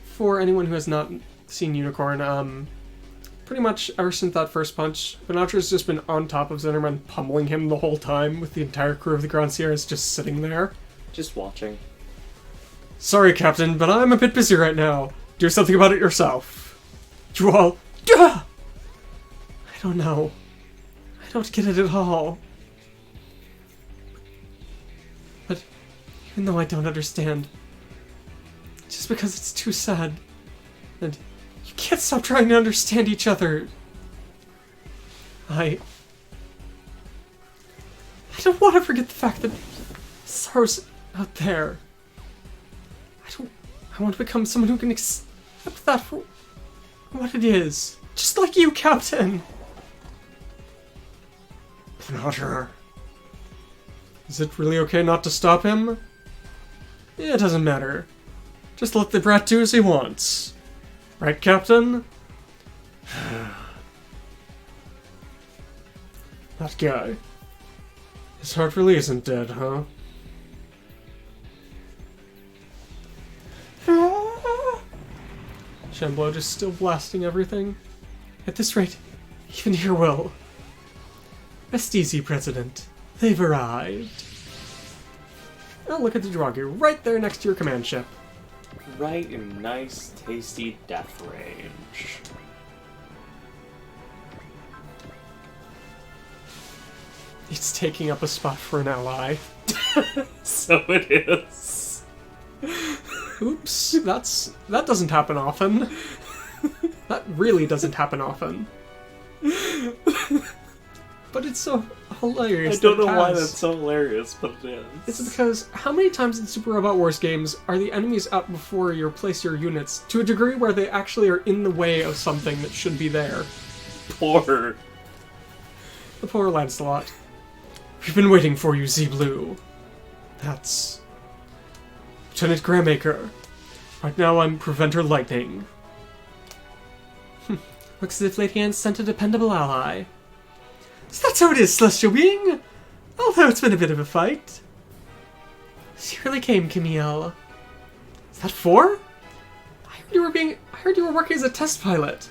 For anyone who has not seen Unicorn, pretty much ever since that first punch, Banagh's just been on top of Zinnerman, pummeling him the whole time, with the entire crew of the Grand Sierras just sitting there. Just watching. Sorry, Captain, but I'm a bit busy right now. Do something about it yourself. You all... I don't know. I don't get it at all. But even though I don't understand, just because it's too sad, and you can't stop trying to understand each other, I don't want to forget the fact that Saro's out there. I want to become someone who can accept that for what it is. Just like you, Captain. Banagher. Is it really okay not to stop him? Yeah, it doesn't matter. Just let the brat do as he wants. Right, Captain? That guy. His heart really isn't dead, huh? Shamblo just still blasting everything. At this rate, even here will. Rest easy, President. They've arrived. Oh, look at the Jigoku, right there next to your command ship. Right in nice, tasty death range. It's taking up a spot for an ally. So it is. Oops, that doesn't happen often. That really doesn't happen often. But it's so hilarious. I don't know why that's so hilarious, but it is. It's because how many times in Super Robot Wars games are the enemies up before you place your units to a degree where they actually are in the way of something that should be there? Poor. The poor Lancelot. We've been waiting for you, Z-Blue. That's Lieutenant Gramaker. Right now I'm Preventer Lightning. Looks as if Lady Anne sent a dependable ally. So that's how it is, Celestial Being! Although it's been a bit of a fight. She really came, Camille. Is that 4? I heard you were working as a test pilot.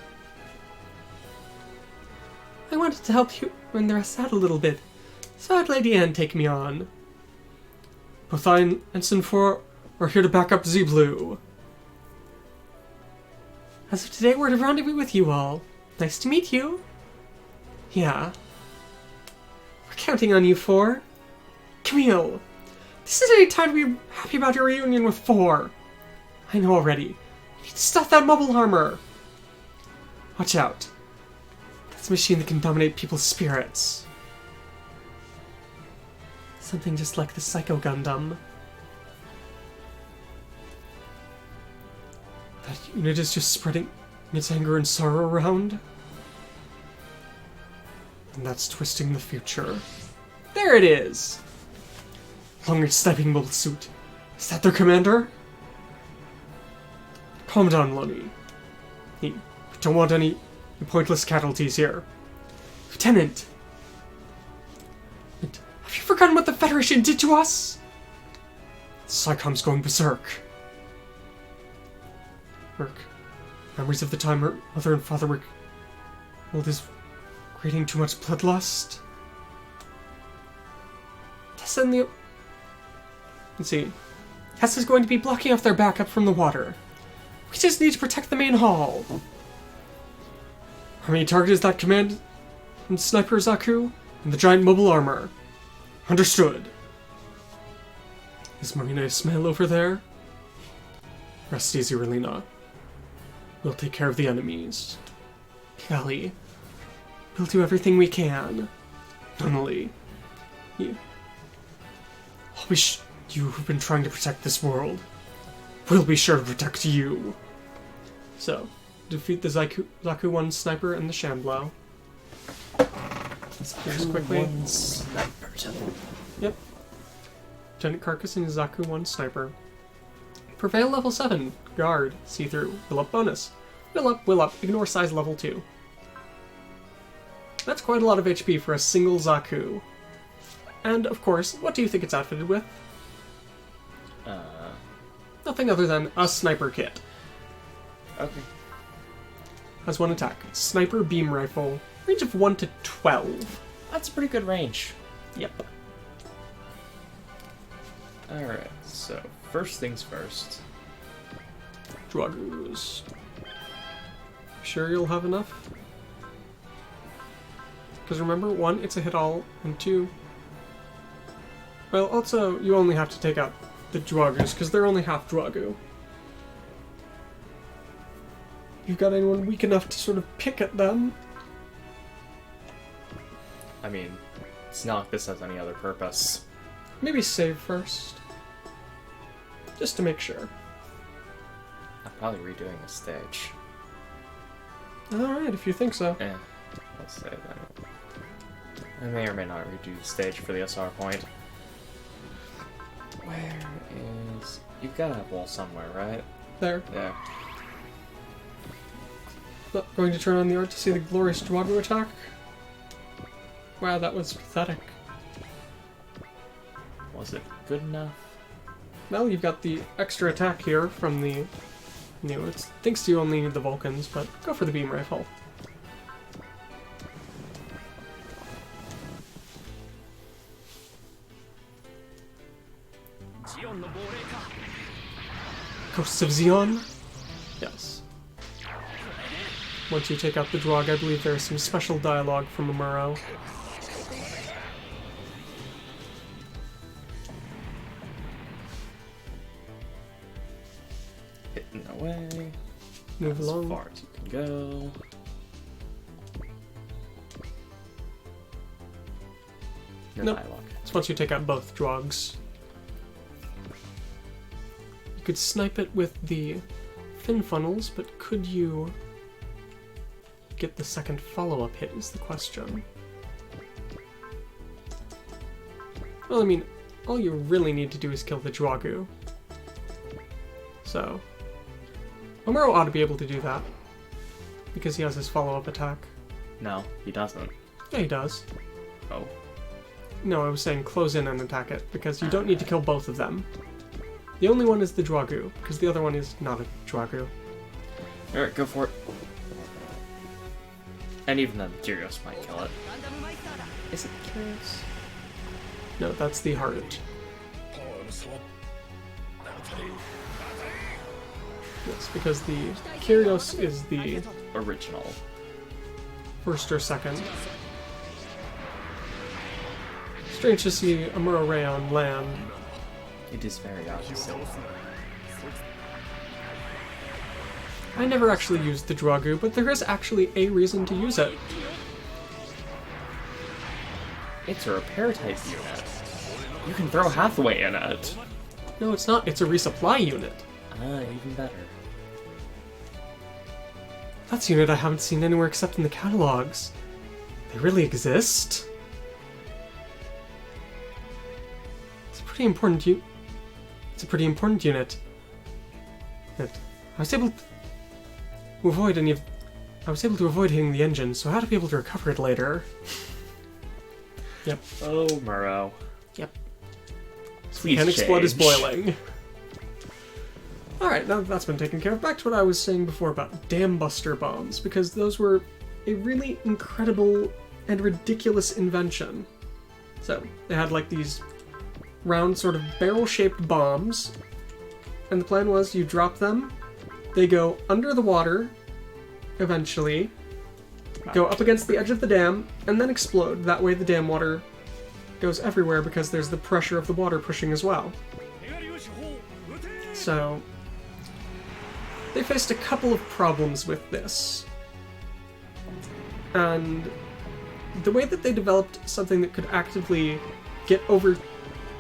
I wanted to help you when the rest out a little bit, so I had Lady Anne take me on. Both I and Ensign 4 are here to back up Z-Blue. As of today, we're to rendezvous with you all. Nice to meet you. Yeah. We're counting on you, 4. Camille, this isn't any time to be happy about your reunion with 4. I know already. You need to stuff that mobile armor. Watch out. That's a machine that can dominate people's spirits. Something just like the Psycho Gundam. That unit is just spreading its anger and sorrow around. And that's twisting the future. There it is! Long-range sniping mobile suit. Is that their commander? Calm down, Lunny. We don't want any pointless casualties here. Lieutenant! Have you forgotten what the Federation did to us? Psychom's going berserk. Memories of the time her mother and father were killed is creating too much bloodlust. Tessa and the... Let's see. Tessa's going to be blocking off their backup from the water. We just need to protect the main hall. Our main target is that command and sniper Zaku and the giant mobile armor. Understood. Is Marina Ismail over there? Rest easy, Relina. We'll take care of the enemies. Kelly, we'll do everything we can. Nunnally, you who've been trying to protect this world, we'll be sure to protect you. So, defeat the Zaku 1 sniper and the Shamblo. Just quickly. 1 sniper. Yep. Giant Carcass and Zaku 1 sniper. Prevail level 7. Guard. See-through. Will up bonus. Will up. Ignore size level 2. That's quite a lot of HP for a single Zaku. And, of course, what do you think it's outfitted with? Nothing other than a sniper kit. Okay. Has 1 attack. Sniper beam rifle. Range of 1 to 12. That's a pretty good range. Yep. Alright, so first things first. Jigokus. Sure you'll have enough? Because remember, 1, it's a hit all, and 2... Well, also, you only have to take out the Jigokus, because they're only half Jigoku. You've got anyone weak enough to sort of pick at them? I mean, it's not like this has any other purpose. Maybe save first. Just to make sure. I'm probably redoing the stage. Alright, if you think so. I'll save that. I may or may not redo the stage for the SR point. Where is... You've got to have wall somewhere, right? There. Yeah. Going to turn on the art to see the glorious Jigoku attack. Wow, that was pathetic. Was it good enough? Well, you've got the extra attack here from the... it thinks you only need the Vulcans, but go for the beam rifle. Ghosts of Zeon? Yes. Once you take out the Drog, I believe there is some special dialogue from Amuro. Hitting away. Move along. As far as you can go. No Nope. dialogue. It's once you take out both Drogs. You could snipe it with the fin funnels, but could you get the second follow-up hit is the question. Well, I mean, all you really need to do is kill the Jigoku. So, Amuro ought to be able to do that, because he has his follow-up attack. No, he doesn't. Yeah, he does. Oh. No, I was saying close in and attack it, because you don't need to kill both of them. The only one is the Jigoku, because the other one is not a Jigoku. Alright, go for it. And even then, Gyros might kill it. Is it Gyros? No, that's the heart. Yes, because the Kyrios is the Original. first or second. Strange to see Amuro Ray on land. It is very obvious. I never actually used the Jigoku, but there is actually a reason to use it. It's a repair type unit. You can throw Hathaway in it. No, it's not. It's a resupply unit. Ah, even better. That's a unit I haven't seen anywhere except in the catalogs. They really exist? It's a pretty important It's a pretty important unit. And I was able to avoid any of... I was able to avoid hitting the engine, so I had to be able to recover it later. Yep. Oh, Murrow. Yep. Please Mechanic's blood is change. boiling. Alright, now that that's been taken care of, back to what I was saying before about Dam Buster bombs, because those were a really incredible and ridiculous invention. So, they had like these round sort of barrel-shaped bombs, and the plan was you drop them, they go under the water, eventually, go up against the edge of the dam, and then explode. That way the dam water goes everywhere because there's the pressure of the water pushing as well. So, they faced a couple of problems with this. And the way that they developed something that could actively get over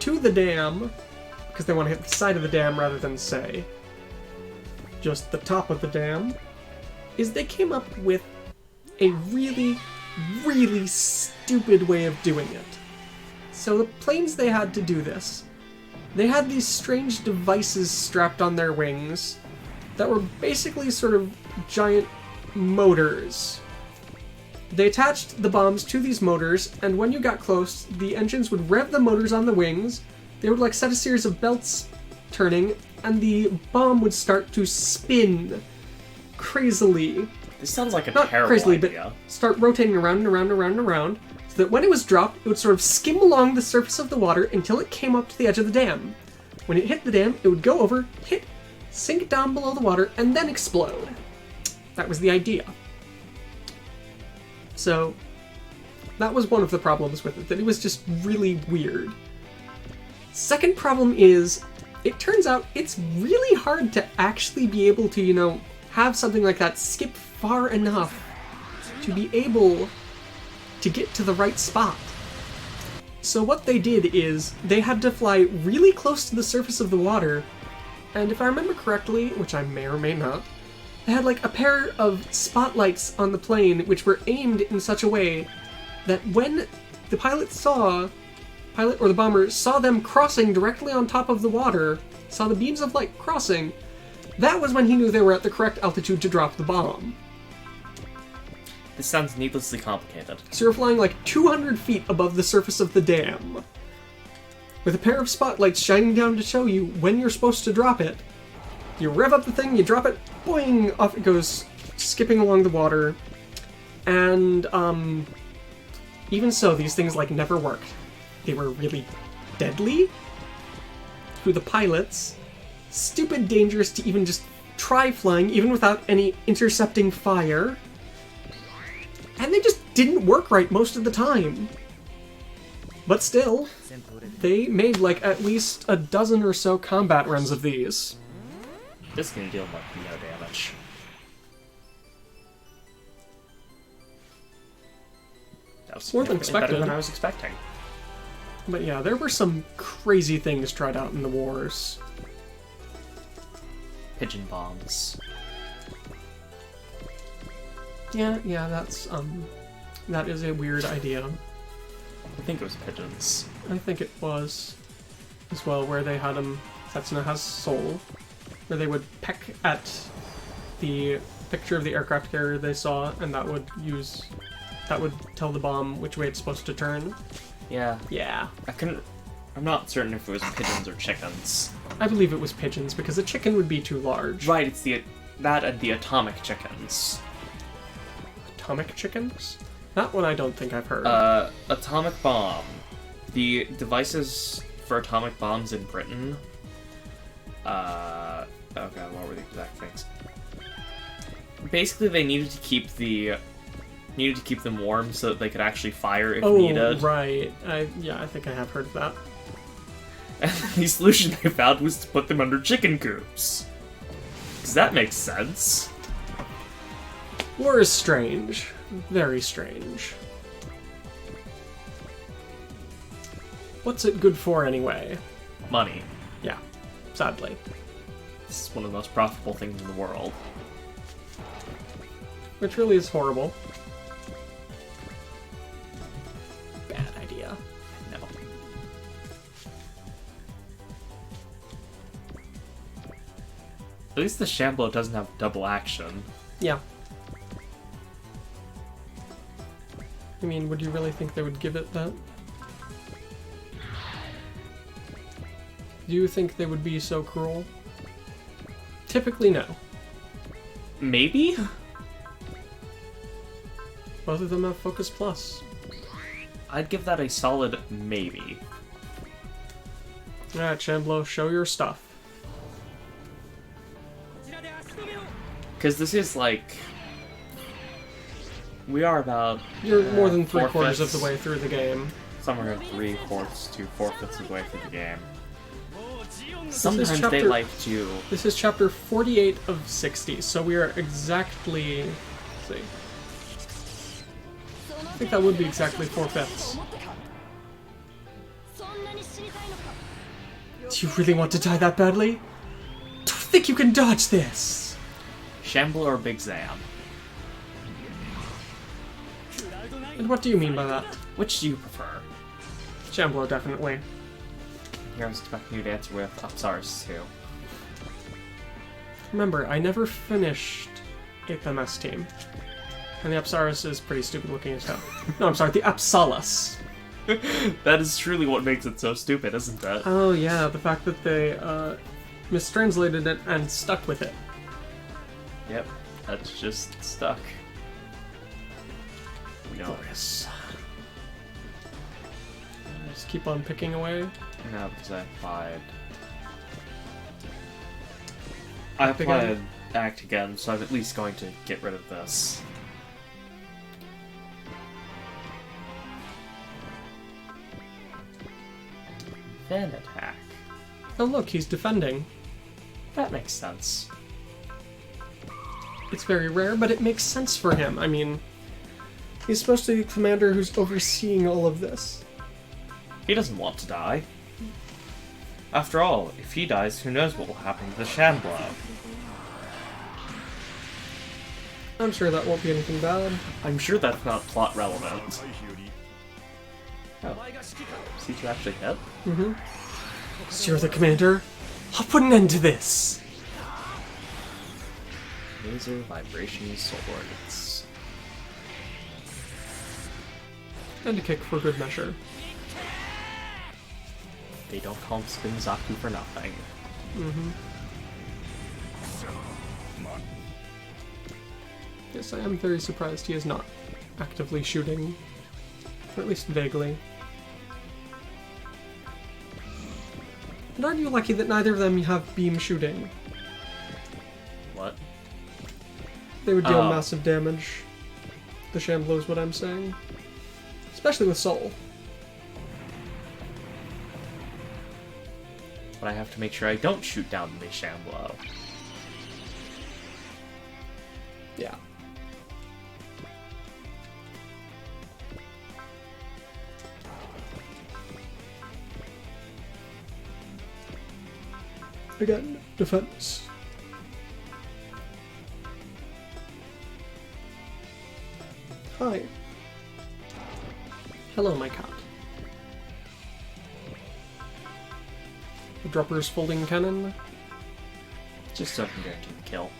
to the dam, because they want to hit the side of the dam rather than, say, just the top of the dam, is they came up with a really, really stupid way of doing it. So the planes they had to do this, they had these strange devices strapped on their wings that were basically sort of giant motors. They attached the bombs to these motors, and when you got close, the engines would rev the motors on the wings, they would like set a series of belts turning, and the bomb would start to spin crazily. This sounds like a Not terrible crazily, idea. but start rotating around and around and around and around, so that when it was dropped, it would sort of skim along the surface of the water until it came up to the edge of the dam. When it hit the dam, it would go over, hit, sink down below the water, and then explode. That was the idea. So, that was one of the problems with it, that it was just really weird. Second problem is, it turns out it's really hard to actually be able to, you know, have something like that skip far enough to be able to get to the right spot. So what they did is they had to fly really close to the surface of the water, and if I remember correctly, which I may or may not, they had like a pair of spotlights on the plane which were aimed in such a way that when the pilot or the bomber saw them crossing directly on top of the water, saw the beams of light crossing, that was when he knew they were at the correct altitude to drop the bomb. This sounds needlessly complicated. So you're flying like 200 feet above the surface of the dam, with a pair of spotlights shining down to show you when you're supposed to drop it. You rev up the thing, you drop it, boing, off it goes, skipping along the water. And, even so, these things, like, never worked. They were really deadly to the pilots. Stupid dangerous to even just try flying, even without any intercepting fire. And they just didn't work right most of the time. But still, they made, like, at least a dozen or so combat runs of these. This is gonna deal like no damage. That was More than significantly better expected. than I was expecting. But yeah, there were some crazy things tried out in the wars. Pigeon bombs. Yeah, that is a weird idea. I think it was pigeons. I think it was as well, where they had Setsuna has soul, where they would peck at the picture of the aircraft carrier they saw, and that would tell the bomb which way it's supposed to turn. Yeah. Yeah. I'm not certain if it was pigeons or chickens. I believe it was pigeons, because a chicken would be too large. Right, it's that and the atomic chickens. Atomic chickens? That one I don't think I've heard. Atomic bomb. The devices for atomic bombs in Britain. Oh god, what were the exact things? Basically, they needed to keep them warm so that they could actually fire if needed. Oh, right. I think I have heard of that. And the solution they found was to put them under chicken coops. Because that makes sense. War is strange. Very strange. What's it good for anyway? Money. Yeah, sadly. This is one of the most profitable things in the world. Which really is horrible. Bad idea. No. At least the Shambler doesn't have double action. Yeah. I mean, would you really think they would give it that? Do you think they would be so cruel? Typically, no. Maybe? Both of them have Focus Plus. I'd give that a solid maybe. Alright, Shamblo, show your stuff. Because this is like... We are about... You're more than 3/4 4/5 of the way through the game. Somewhere 3/4 to 4/5 of the way through the game. This Sometimes is they like to... This is chapter 48 of 60, so we are exactly... Let's see. I think that would be exactly 4/5. Do you really want to die that badly? Do you think you can dodge this? Shambler or Big Zam? And what do you mean by that? Which do you prefer? Shambler, definitely. Here I was expecting you to answer with Upsars too. Remember, I never finished 8th MS Team. And the Apsaris is pretty stupid looking as hell. No, I'm sorry, the Apsalis. That is truly what makes it so stupid, isn't it? Oh yeah, the fact that they mistranslated it and stuck with it. Yep, that's just stuck. No. Glorious. Just keep on picking away. No, because I applied... Act again? I applied Act again, so I'm at least going to get rid of this. Then attack. Oh look, he's defending. That makes sense. It's very rare, but it makes sense for him. I mean, He's supposed to be the commander who's overseeing all of this. He doesn't want to die. After all, if he dies, who knows what will happen to the Shambler? I'm sure that won't be anything bad. I'm sure that's not plot relevant. Oh. C2 actually hit? Mm-hmm. So you're the commander? I'll put an end to this! Laser vibration swords. And a kick for good measure. They don't call him Spinzaku for nothing. Mm-hmm. Yes, I am very surprised he is not actively shooting. Or at least vaguely. And aren't you lucky that neither of them have beam shooting? What? They would deal Oh. massive damage. The Shamblo is what I'm saying. Especially with Soul. But I have to make sure I don't shoot down the Shamblo. Yeah. Again, defense. Hi. Hello, my cat. The dropper's folding cannon. Just so I can guarantee the kill.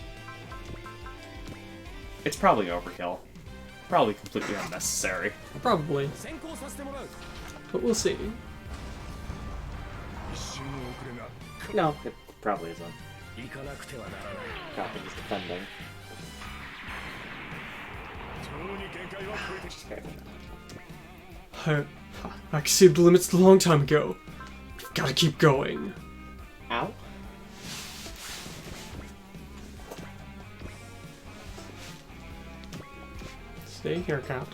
It's probably overkill. Probably completely unnecessary. Probably. But we'll see. No, it probably isn't. Probably just defending. I exceeded the limits a long time ago. I've gotta keep going. Ow. Stay here, cat.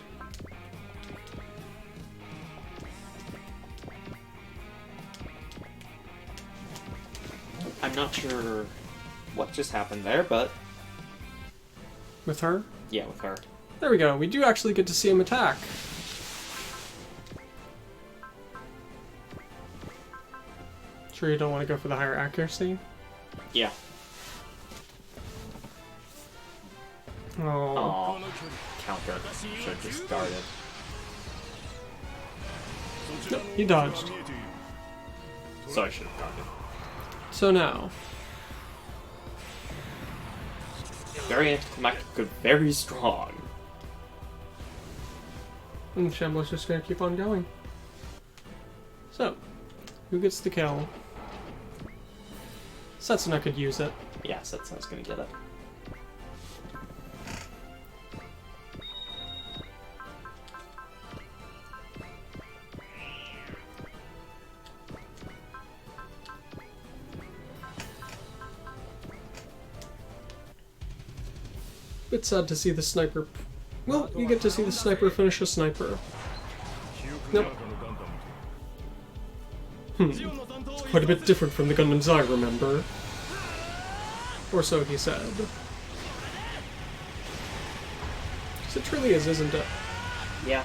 I'm not sure what just happened there, but With her? yeah, with her. There we go. We do actually get to see him attack. Sure you don't want to go for the higher accuracy? Yeah. Oh. Aw. Counter. Should have just started. No, he dodged. So I should have started. So now, Very anticlimactic, but very strong. and Shambler's just gonna keep on going. So, who gets the kill? Setsuna could use it. Yeah, Setsuna's gonna get it. Bit sad to see the sniper. Well, you get to see the sniper finish a sniper. Nope. It's quite a bit different from the Gundams I remember. Or so he said. 'Cause it truly is, isn't it? Yeah.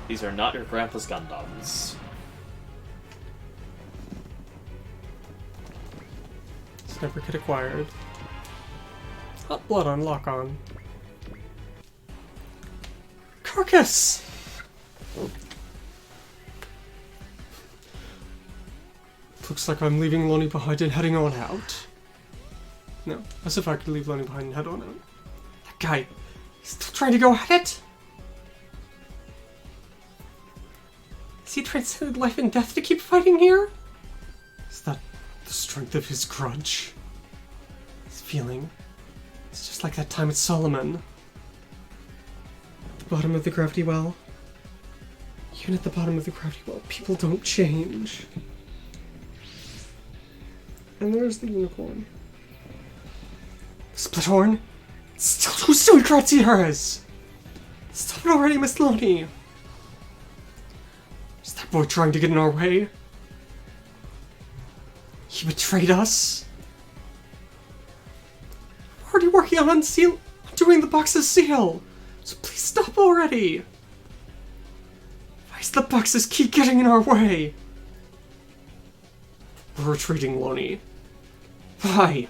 These are not your grandpa's Gundams. Sniper kit acquired. Hot blood on lock-on. Carcass! Looks like I'm leaving Lonnie behind and heading on out. No, as if I could leave Lonnie behind and head on out. That guy, he's still trying to go at it? Has he transcended life and death to keep fighting here? Is that the strength of his grudge? His feeling? It's just like that time at Solomon. At the bottom of the gravity well. Even at the bottom of the gravity well, people don't change. And there's the unicorn. Splithorn? Still can't see hers! Stop it already, Miss Lonnie! Is that boy trying to get in our way? He betrayed us? We're already working on doing the box's seal! So stop already! Why does the boxes keep getting in our way? We're retreating, Lonnie. Why?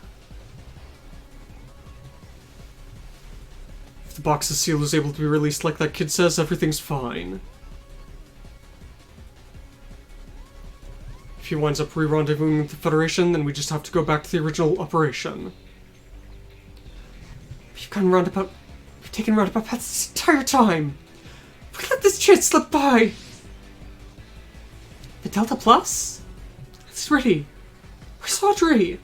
If the box's seal is able to be released like that kid says, everything's fine. If he winds up re-rendezvousing with the Federation, then we just have to go back to the original operation. We've taken roundabout paths this entire time! We let this chance slip by! The Delta Plus? It's Riddhe. Where's Audrey?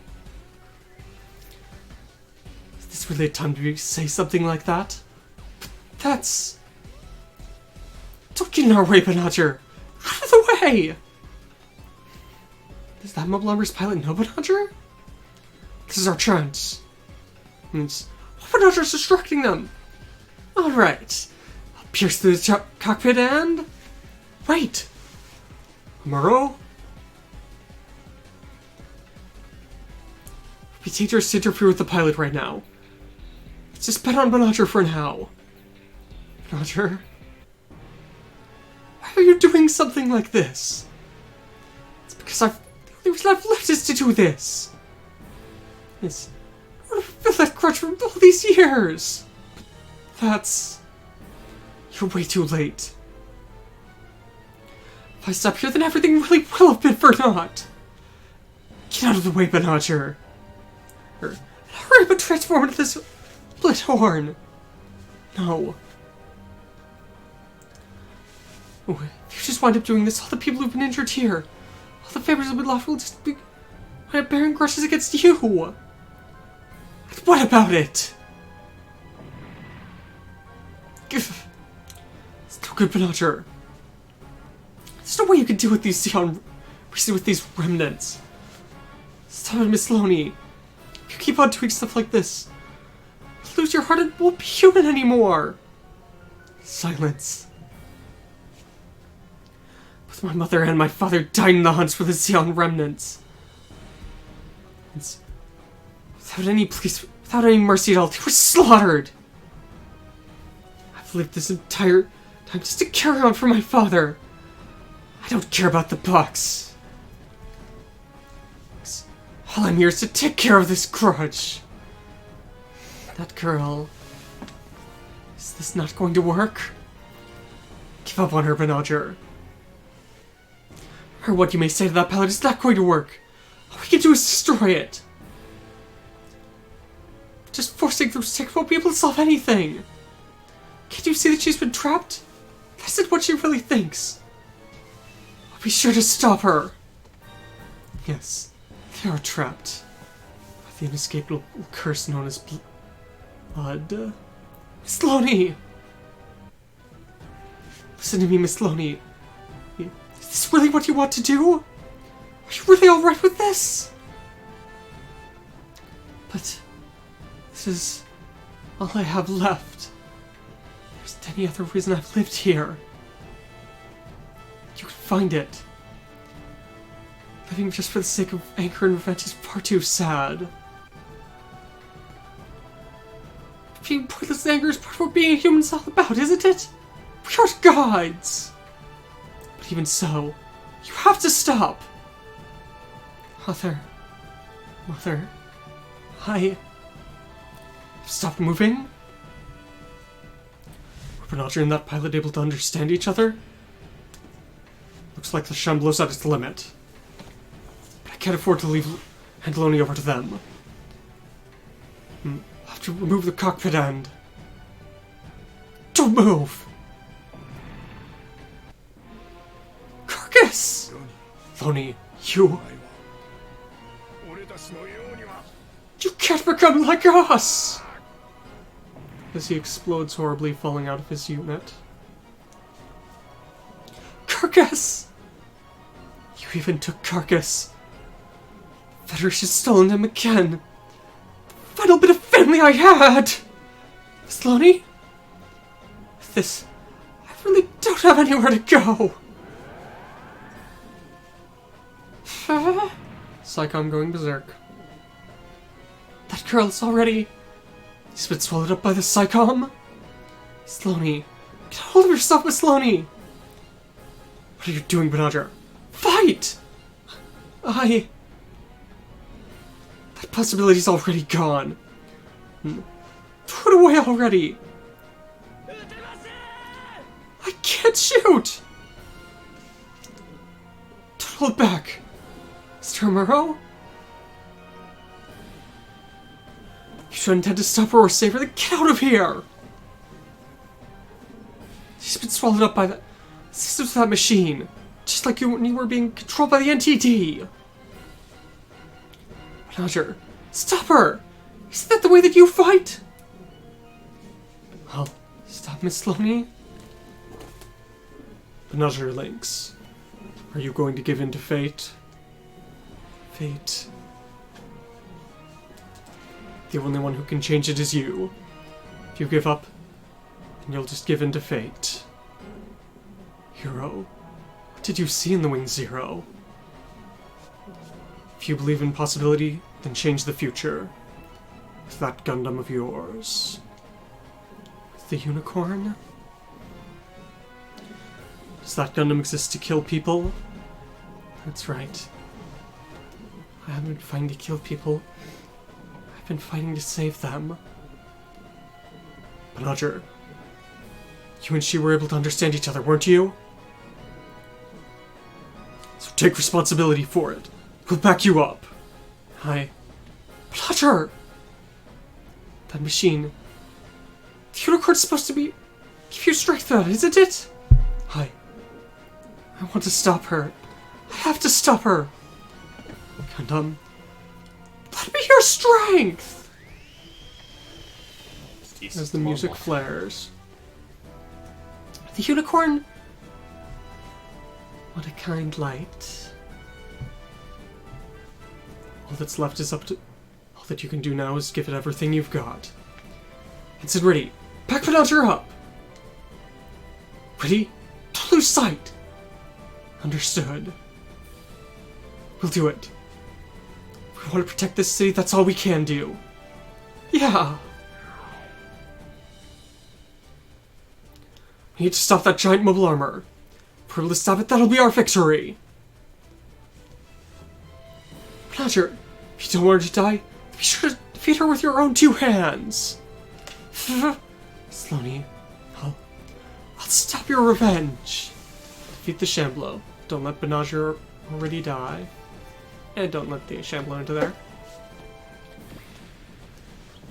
Is this really a time to say something like that? But that's... Don't get in our way, Banagher! Out of the way! Does that mobile armor's pilot know Banagher? This is our chance. Banagher's distracting them! Alright. I'll pierce through the cockpit and... Wait! Amuro? We take yours to interfere with the pilot right now. Let's just bet on Banagher for now. Banagher? Why are you doing something like this? It's because the only reason I've left is to do this. It's... I want to fulfill that grudge from all these years. That's... You're way too late. If I stop here, then everything really will have been for naught. Get out of the way, Banagher. Hurry up and transform into this split horn. No. Oh, if you just wind up doing this, all the people who've been injured here, all the favors who've been left will just be bearing grudges against you. What about it? It's no good, Banagher. There's no way you can deal with these Zeon... with these remnants. Stop it, Miss Loney. If you keep on doing stuff like this, you'll lose your heart and won't be human anymore. Silence. Both my mother and my father died in the hunts for the Zeon Remnants. Without any police, without any mercy at all, they were slaughtered. I've lived this entire time just to carry on for my father. I don't care about the box. All I'm here is to take care of this grudge. That girl... Is this not going to work? Give up on her, Banagher. Or what you may say to that pilot is not going to work. All we can do is destroy it. Just forcing through stick won't be able to solve anything. Can't you see that she's been trapped? This is what she really thinks. I'll be sure to stop her. Yes. They are trapped by the inescapable curse known as blood. Miss Loney! Listen to me, Miss Loney. Is this really what you want to do? Are you really alright with this? But this is all I have left. There isn't any other reason I've lived here. You can find it. Living just for the sake of anger and revenge is far too sad. Being pointless anger is part of what being a human is all about, isn't it? We aren't gods! But even so, you have to stop! Mother... I... Stop moving? Were Banagher and that pilot able to understand each other? Looks like the Shamblo's at its limit. I can't afford to leave Andaloni over to them. I'll have to remove the cockpit and... Don't move! Carcass! Loney, you... You can't become like us! As he explodes horribly, falling out of his unit. Carcass! You even took Carcass. Federation's stolen him again. The final bit of family I had! Miss Loney? With this, I really don't have anywhere to go. Psychom going berserk. That girl is already... He's been swallowed up by the Psychom? Miss Loney, Get hold of yourself, Miss Loney! What are you doing, Banagher? Fight! That possibility's already gone. Throw it away already! I can't shoot! Don't hold back. Mr. Muro? You don't intend to stop her or save her, then get out of here! She's been swallowed up by the systems of that machine. Just like you when you were being controlled by the NTD. Banagher, stop her! Isn't that the way that you fight? Well, stop, Miss Loney. Banagher Lynx, are you going to give in to fate? Fate. The only one who can change it is you. If you give up, then you'll just give in to fate. Hero, what did you see in the Wing Zero? If you believe in possibility, then change the future. With that Gundam of yours. With the unicorn? Does that Gundam exist to kill people? That's right. I haven't been fighting to kill people. I've been fighting to save them. Banagher, you and she were able to understand each other, weren't you? So take responsibility for it. We'll back you up. Banagher! That machine. The unicorn's supposed to give you strength on it, isn't it? I want to stop her. I have to stop her. Gundam, let me your strength! As the music flares. The unicorn? What a kind light. All that's left is up to... All that you can do now is give it everything you've got. It's ready. Pack Banagher up! Ready? Don't lose sight! Understood. We'll do it. If we want to protect this city, that's all we can do. Yeah! We need to stop that giant mobile armor. If we're able to stop it, that'll be our victory! Banagher, if you don't want her to die, be sure to defeat her with your own two hands! Sloney, I'll stop your revenge! Defeat the Shamblo. Don't let Banagher already die. And don't let the Shamblo into there.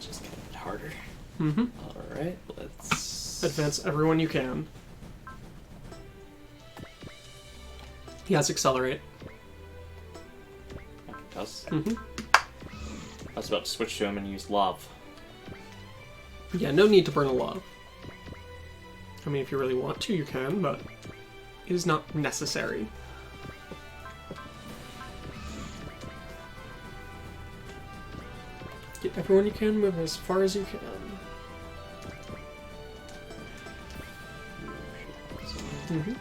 Just get a bit harder. Mm-hmm. Alright, let's... Advance everyone you can. He has Accelerate. Oh, it does. Mm-hmm. I was about to switch to him and use Love. Yeah, no need to burn a love. I mean, if you really want to, you can, but it is not necessary. Get everyone you can, move as far as you can. Mm-hmm.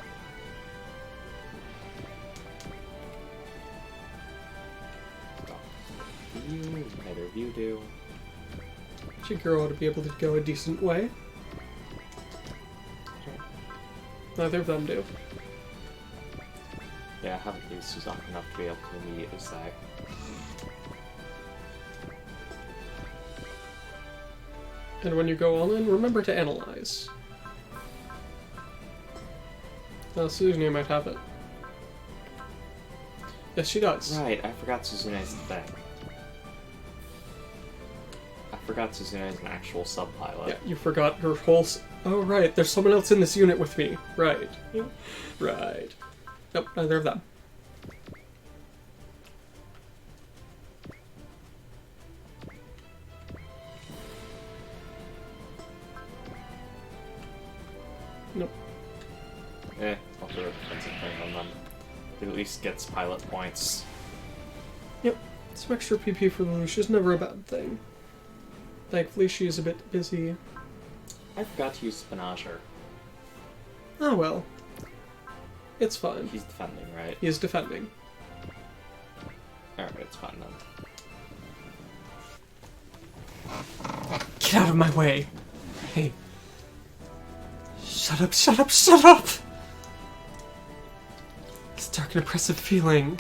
Neither of you do. Jigoku ought to be able to go a decent way. Neither of them do. Yeah, I haven't used Suzaku enough to be able to immediately say. And when you go all in, remember to analyze. Suzune might have it. Yes, she does. Right, I forgot Suzune's the thing. I forgot Suzune's an actual sub-pilot. Yeah, you forgot her whole... Oh, right, there's someone else in this unit with me. Right. Right. Nope, neither of them. Nope. I'll throw a defensive thing on them. It at least gets pilot points. Yep, some extra PP for Lelouch is never a bad thing. Thankfully, she is a bit busy. I forgot to use Banagher. Oh well. It's fine. He's defending, right? He is defending. Alright, it's fine then. Get out of my way! Hey. Shut up, shut up, shut up! This dark and oppressive feeling.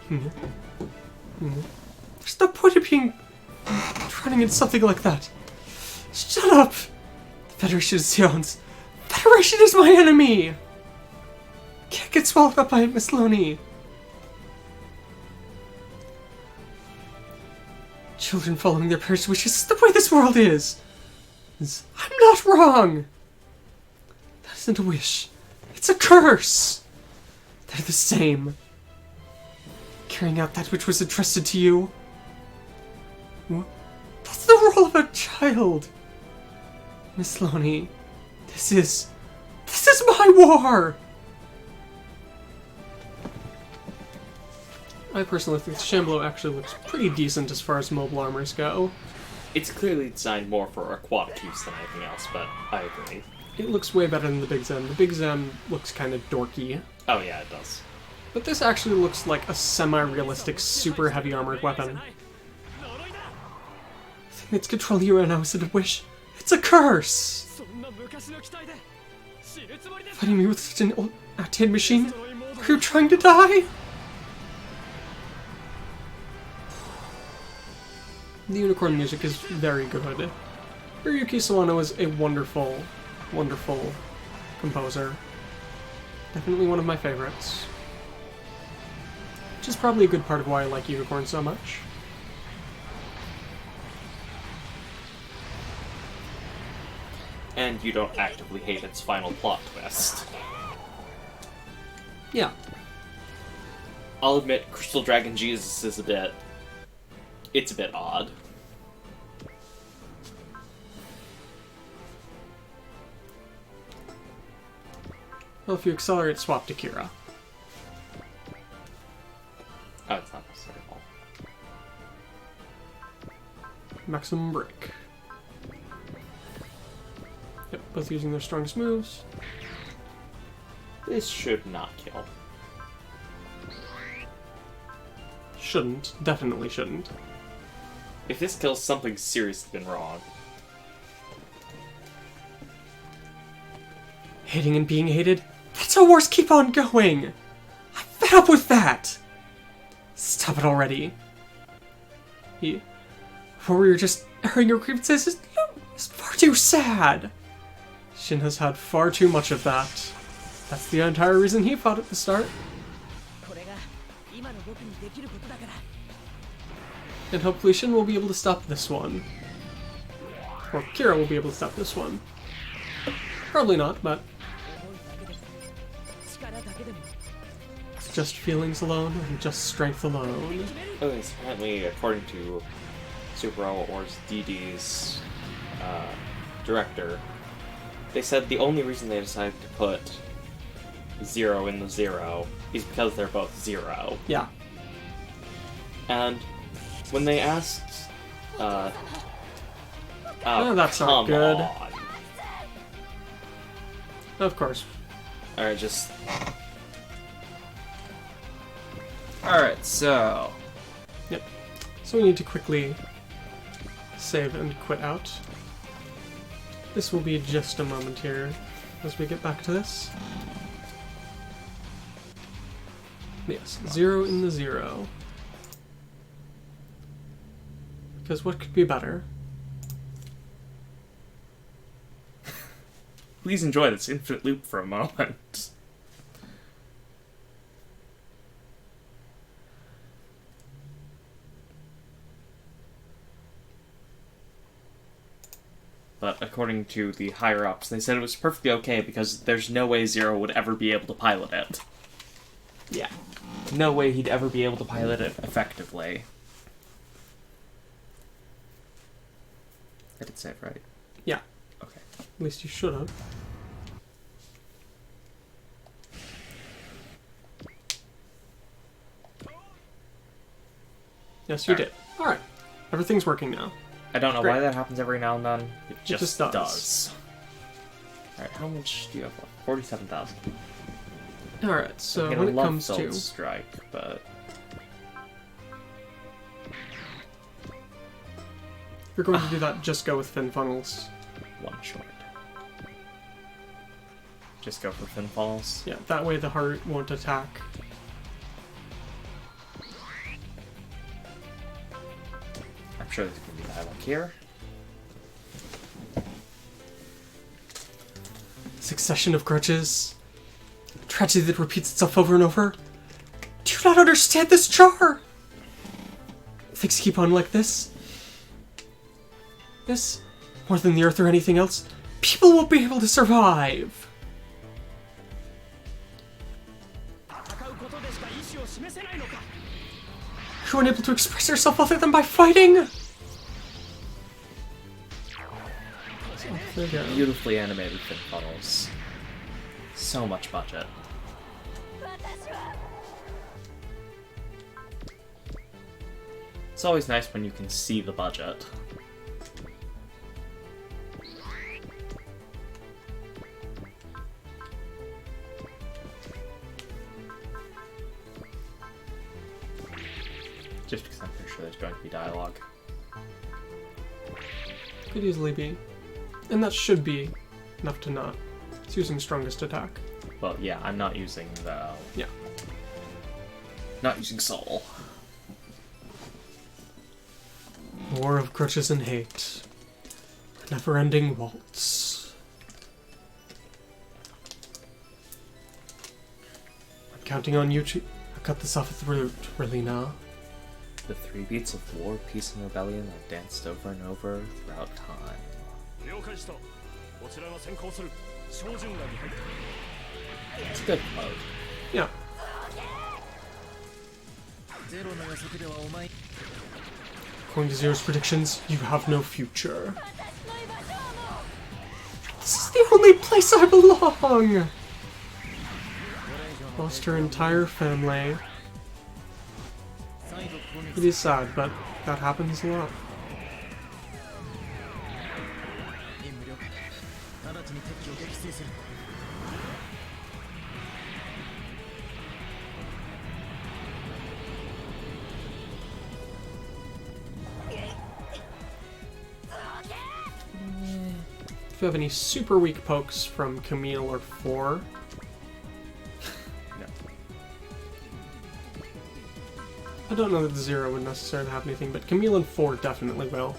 There's no point in being running in something like that. Shut up! The Federation is Zeon's. Federation is my enemy! Can't get swallowed up by it, Miss Loney. Children following their parents' wishes is the way this world is. I'm not wrong! That isn't a wish. It's a curse! They're the same. Carrying out that which was entrusted to you. That's the role of a child. Miss Loney, this is my war! I personally think the Shamblo actually looks pretty decent as far as mobile armors go. It's clearly designed more for aquatic use than anything else, but I agree. It looks way better than the Big Zem. The Big Zem looks kind of dorky. Oh yeah, it does. But this actually looks like a semi-realistic, super heavy armored weapon. The thing that's controlling you right now isn't a wish. It's a curse! Fighting me with such an old, outdated machine? Are you trying to die? The unicorn music is very good. Ryuki Sawano is a wonderful, wonderful composer. Definitely one of my favorites. Which is probably a good part of why I like Unicorn so much. And you don't actively hate its final plot twist. Yeah. I'll admit, Crystal Dragon Jesus is it's a bit odd. Well, if you accelerate, swap to Kira. Oh, it's not necessary at all. Maximum break. Yep, both using their strongest moves. This should not kill. Shouldn't. Definitely shouldn't. If this kills, something's seriously been wrong. Hating and being hated? That's how wars keep on going! I'm fed up with that! Stop it already. Before we were just airing your grievances, it's far too sad. Shin has had far too much of that. That's the entire reason he fought at the start. And hopefully Shin will be able to stop this one. Or Kira will be able to stop this one. Probably not, but... just feelings alone and just strength alone. Okay, so apparently, according to Super Robot Wars DD's director, they said the only reason they decided to put 0 in the 0 is because they're both 0. Yeah. And when they asked, Oh, that's not good. On. Of course. Alright, just... Alright, so... Yep. So we need to quickly save and quit out. This will be just a moment here as we get back to this. Yes, 0 in the 0. Because what could be better? Please enjoy this infinite loop for a moment. But according to the higher-ups, they said it was perfectly okay because there's no way Zero would ever be able to pilot it. Yeah. No way he'd ever be able to pilot it effectively. I did say it right. Yeah. Okay. At least you should have. Yes, you did. Alright. Everything's working now. I don't know Great. why that happens every now and then. It just does. does. Alright, how much do you have left? 47,000. Alright, so I'm when it love comes to... Soul Strike, but... If you're going to do that, just go with fin funnels. one short. Just go for fin falls. Yeah, that way the heart won't attack. I'm sure there's going to be dialogue here. Succession of grudges. Tragedy that repeats itself over and over. Do you not understand this, Char? If things keep on like this, more than the Earth or anything else, people won't be able to survive. You're unable to express yourself other than by fighting? There you go. Beautifully animated fin funnels. So much budget. It's always nice when you can see the budget. Just because I'm pretty sure there's going to be dialogue. Could easily be. And that should be enough to not. It's using strongest attack. Well, yeah, I'm not using the... Yeah. Not using Soul. War of grudges and hate. A never-ending waltz. I'm counting on you to cut this off at the root, really now. The 3 beats of war, peace, and rebellion are danced over and over throughout time. It's a good quote. Yeah. According to Zero's predictions, you have no future. This is the only place I belong! Lost her entire family. It is sad, but that happens a lot. If you have any super weak pokes from Camille or 4, No. I don't know that the 0 would necessarily have anything, but Camille and 4 definitely will.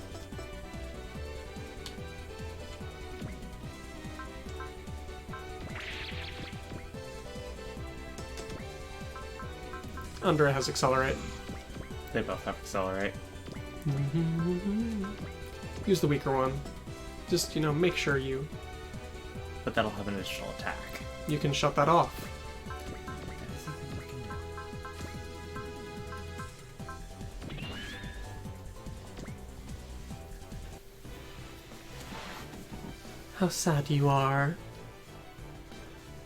Andre has Accelerate. They both have Accelerate. Use the weaker one. Just, you know, make sure you But that'll have an additional attack. can shut that off. How sad you are.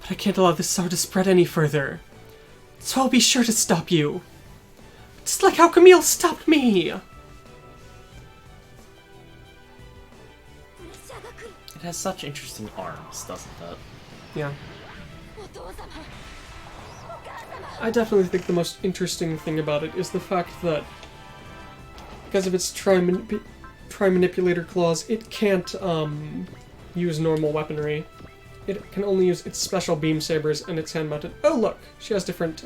But I can't allow this sorrow to spread any further. So I'll be sure to stop you. Just like how Camille stopped me! It has such interesting arms, doesn't it? Yeah. I definitely think the most interesting thing about it is the fact that because of its tri-manipulator claws, it can't use normal weaponry. It can only use its special beam sabers and its hand-mounted. Oh look, she has different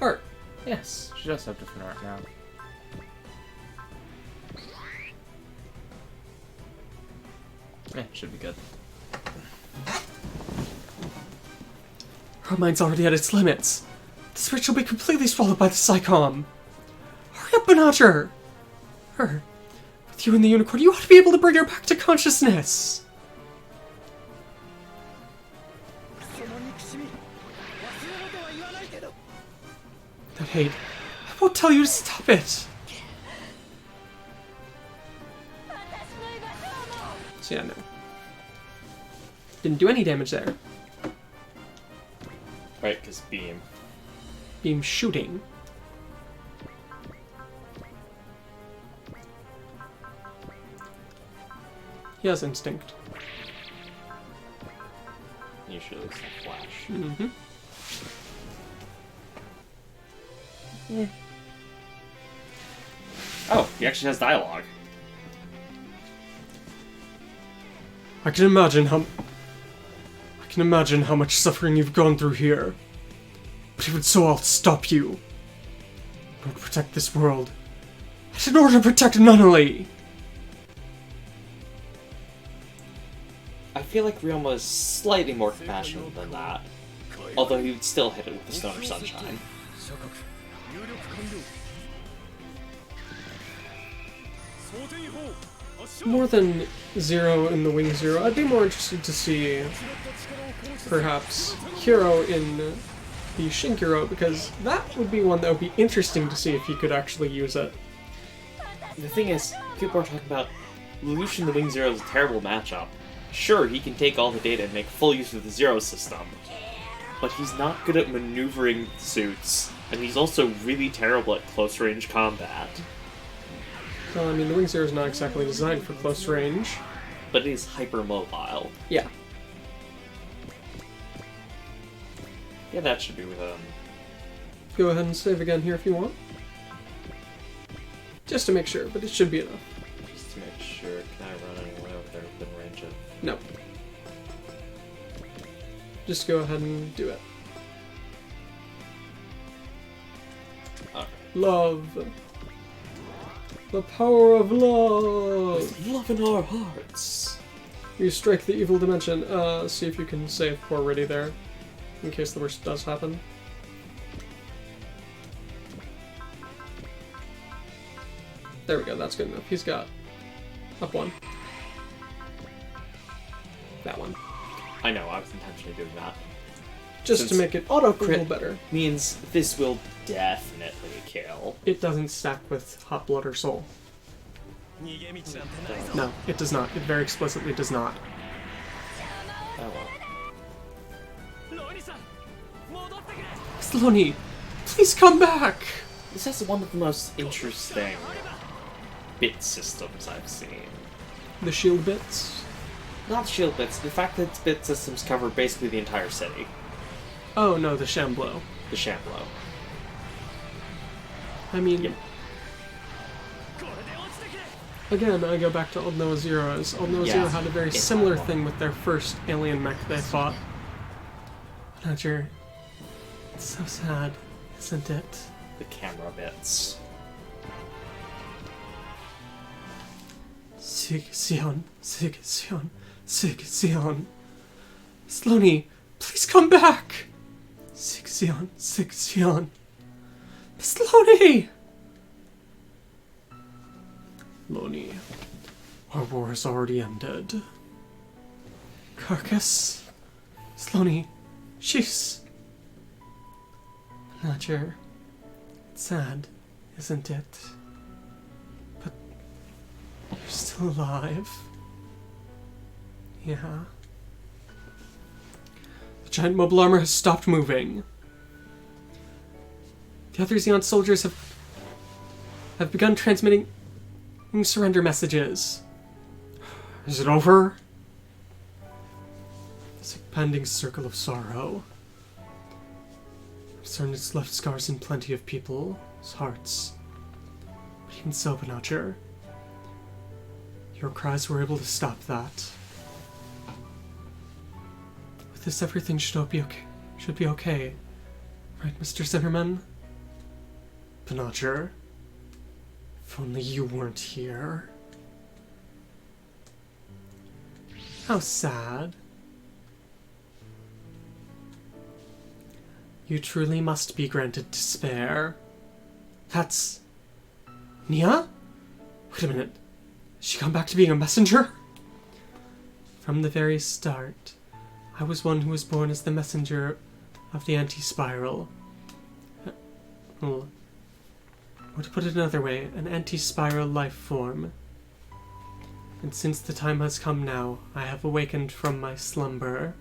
art. Yes, she does have different art now. Yeah, should be good. Her mind's already at its limits. This witch will be completely swallowed by the Psychom. Hurry up, Banagher! Her. With you and the unicorn, you ought to be able to bring her back to consciousness! That hate. I won't tell you to stop it! So yeah, no. Didn't do any damage there. Right, because beam. Beam shooting. He has instinct. Usually it's a flash. Mm-hmm. Yeah. Oh, he actually has dialogue. I can imagine can imagine how much suffering you've gone through here. But even so, I'll stop you. In order to protect this world. And in order to protect Nunnally! I feel like Ryoma is slightly more compassionate than that, although he would still hit it with the Stoner Sunshine. More than Zero in the Wing Zero, I'd be more interested to see perhaps Hero in the Shinkiro, because that would be one that would be interesting to see if he could actually use it. The thing is, people are talking about Lelouch the Wing Zero is a terrible matchup. Sure, he can take all the data and make full use of the Zero system, but he's not good at maneuvering suits, and he's also really terrible at close-range combat. Well, I mean, the Wing Zero is not exactly designed for close range. But it is hyper-mobile. Yeah. Yeah, that should be with him. Go ahead and save again here if you want. Just to make sure, but it should be enough. Just to make sure, can I run anywhere without within range of... No. Just go ahead and do it. Okay. Love. The power of love! Love in our hearts! You strike the evil dimension. See if you can save poor Riddhe there, in case the worst does happen. There we go, that's good enough. He's got up one. That one. I know, I was intentionally doing that. Just to make it auto-crit better. Means this will definitely kill. It doesn't stack with Hot Blood or Soul. No, it does not. It very explicitly does not. Oh well. Slony, please come back! This has one of the most interesting bit systems I've seen. The shield bits? Not shield bits, the fact that its bit systems cover basically the entire city. Oh no, the Shamblo. The Shamblo. I mean... Yep. Again, I go back to Old Noah Zero's. Old Noah Zero had a very similar thing with their first alien mech they fought. Not sure. It's so sad, isn't it? The camera bits. Zeon. Slony, please come back! Zeon. Slony! Loni, our war has already ended. Carcass? Slony, she's... Not sure. It's sad, isn't it? But you're still alive. Yeah. The giant mobile armor has stopped moving. The other Zeon soldiers have begun transmitting surrender messages. Is it over? This impending circle of sorrow. I'm certain it's left scars in plenty of people's hearts. But even so, Banagher, your cries were able to stop that. With this, everything should be okay. Right, Mr. Zinnerman? Banagher? If only you weren't here. How sad. You truly must be granted despair. That's... Nia? Wait a minute. Has she come back to being a messenger? From the very start, I was one who was born as the messenger of the anti-spiral. Or to put it another way, an anti-spiral life form. And since the time has come now, I have awakened from my slumber.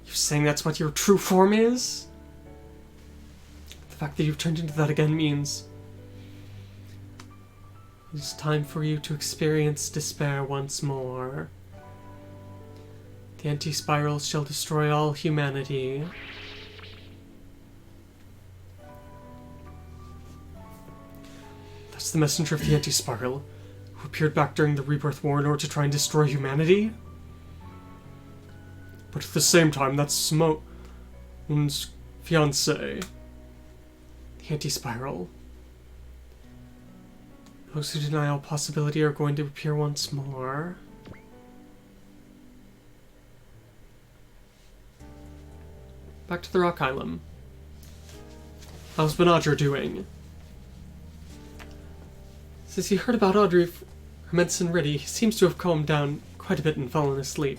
You're saying that's what your true form is? The fact that you've turned into that again means it's time for you to experience despair once more. The anti-spiral shall destroy all humanity. That's the messenger of the anti-spiral, who appeared back during the Rebirth War in order to try and destroy humanity? But at the same time, that's Simone's fiancé. The anti-spiral. Those who deny all possibility are going to appear once more. Back to the Rock Island. How's Banagher doing? Since he heard about Audrey Remnants and Riddhe, he seems to have calmed down quite a bit and fallen asleep.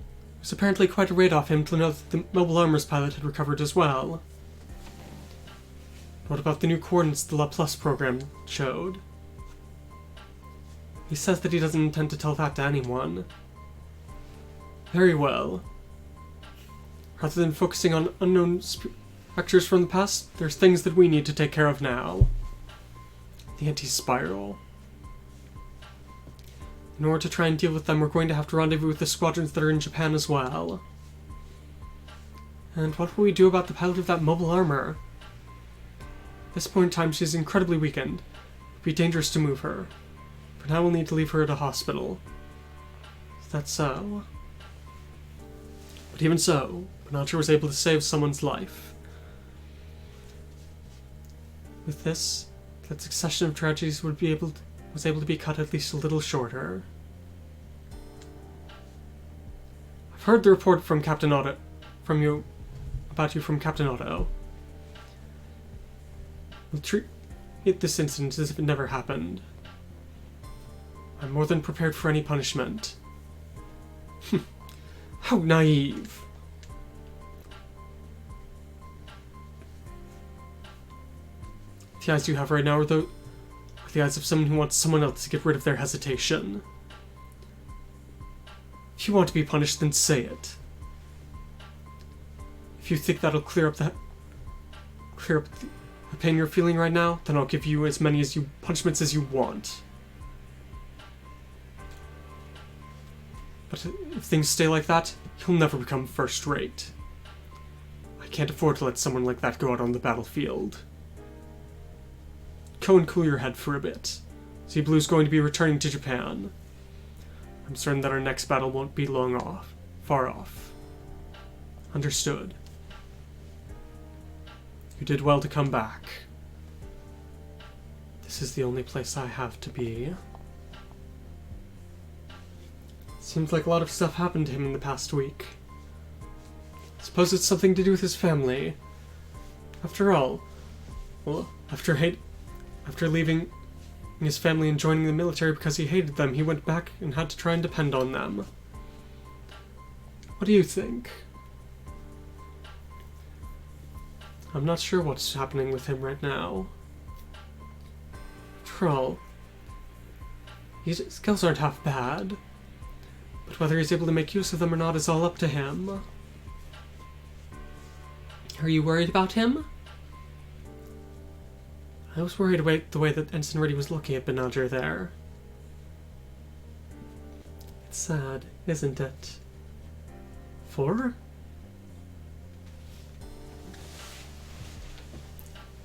It was apparently quite a raid off him to know that the mobile armors pilot had recovered as well. What about the new coordinates the Laplace program showed? He says that he doesn't intend to tell that to anyone. Very well. Rather than focusing on unknown specters from the past, there's things that we need to take care of now. The anti-spiral. In order to try and deal with them, we're going to have to rendezvous with the squadrons that are in Japan as well. And what will we do about the pilot of that mobile armor? At this point in time, she's incredibly weakened. It would be dangerous to move her. For now, we'll need to leave her at a hospital. Is that so? But even so, Banagher was able to save someone's life. With this, that succession of tragedies was able to be cut at least a little shorter. I've heard the report from Captain Otto, about you from Captain Otto. We'll treat this incident as if it never happened. I'm more than prepared for any punishment. How naive. The eyes you have right now are the eyes of someone who wants someone else to get rid of their hesitation. If you want to be punished, then say it. If you think that'll clear up the pain you're feeling right now, then I'll give you as many punishments as you want. But if things stay like that, you'll never become first-rate. I can't afford to let someone like that go out on the battlefield. Go and cool your head for a bit. Sea Blue's going to be returning to Japan. I'm certain that our next battle won't be far off. Understood. You did well to come back. This is the only place I have to be. Seems like a lot of stuff happened to him in the past week. Suppose it's something to do with his family. After all, well, after leaving his family and joining the military because he hated them, he went back and had to try and depend on them. What do you think? I'm not sure what's happening with him right now. After all, his skills aren't half bad. But whether he's able to make use of them or not is all up to him. Are you worried about him? I was worried about the way that Ensign Riddhe was looking at Banagher there. It's sad, isn't it?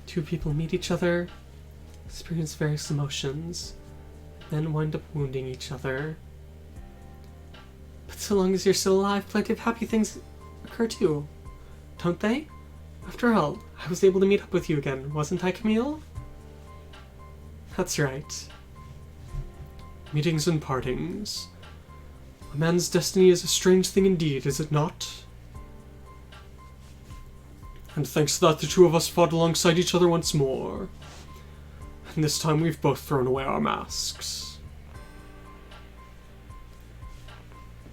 Two people meet each other, experience various emotions, then wind up wounding each other. But so long as you're still alive, plenty of happy things occur too, don't they? After all, I was able to meet up with you again, wasn't I, Camille? That's right. Meetings and partings. A man's destiny is a strange thing indeed, is it not? And thanks to that, the two of us fought alongside each other once more. And this time we've both thrown away our masks.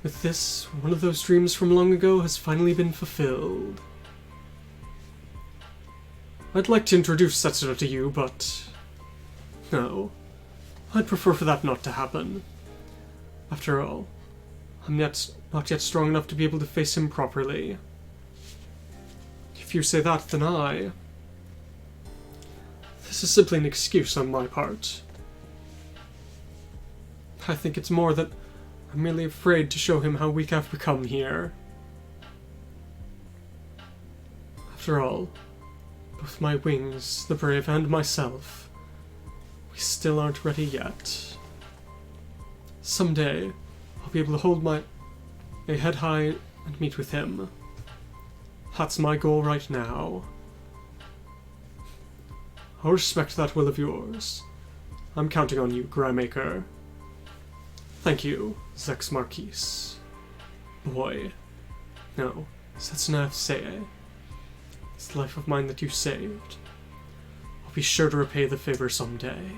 With this, one of those dreams from long ago has finally been fulfilled. I'd like to introduce Setsuno to you, but... no. I'd prefer for that not to happen. After all, I'm not yet strong enough to be able to face him properly. If you say that, then I... This is simply an excuse on my part. I think it's more that I'm merely afraid to show him how weak I've become here. After all, both my wings, the brave, and myself, we still aren't ready yet. someday I'll be able to hold a head high and meet with him. That's my goal right now. I'll respect that will of yours. I'm counting on you, Grandmaker. Thank you, Zex Marquise. Boy. No, Setsuna Seye. It's the life of mine that you saved. I'll be sure to repay the favor someday.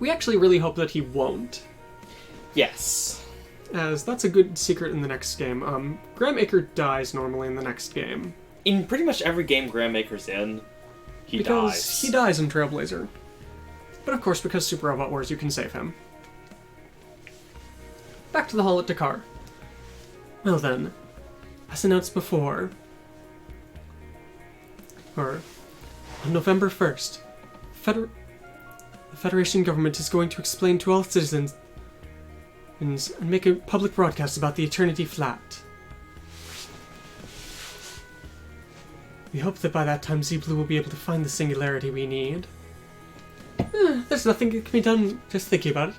We actually really hope that he won't, Yes. as that's a good secret in the next game. Grandmaker dies normally in the next game. In pretty much every game Grandmaker's in, he Because dies. he dies in Trailblazer. But of course, because Super Robot Wars, you can save him. Back to the hall at Dakar. Well then, as announced before, on November 1st, the Federation government is going to explain to all citizens and make a public broadcast about the Eternity Flat. We hope that by that time Z-Blue will be able to find the singularity we need. There's nothing that can be done just thinking about it.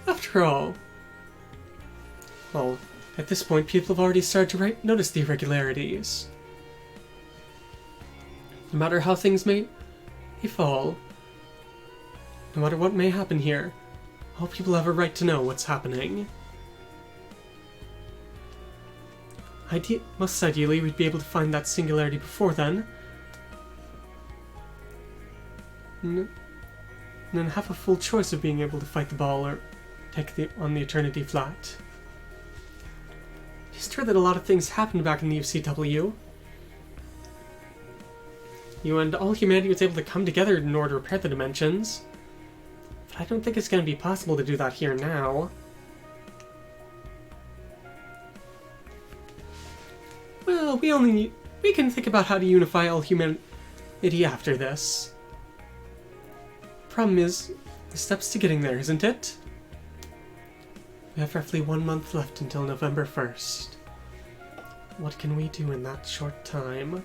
After all, well, at this point people have already started to notice the irregularities. No matter how things may fall, no matter what may happen here, all people have a right to know what's happening. Most ideally, we'd be able to find that singularity before then, and then have a full choice of being able to fight the ball or take on the Eternity Flat. It's true that a lot of things happened back in the UCW. You and all humanity was able to come together in order to repair the dimensions. But I don't think it's going to be possible to do that here now. Well, we can think about how to unify all humanity after this. Problem is, the steps to getting there, isn't it? We have roughly 1 month left until November 1st. What can we do in that short time?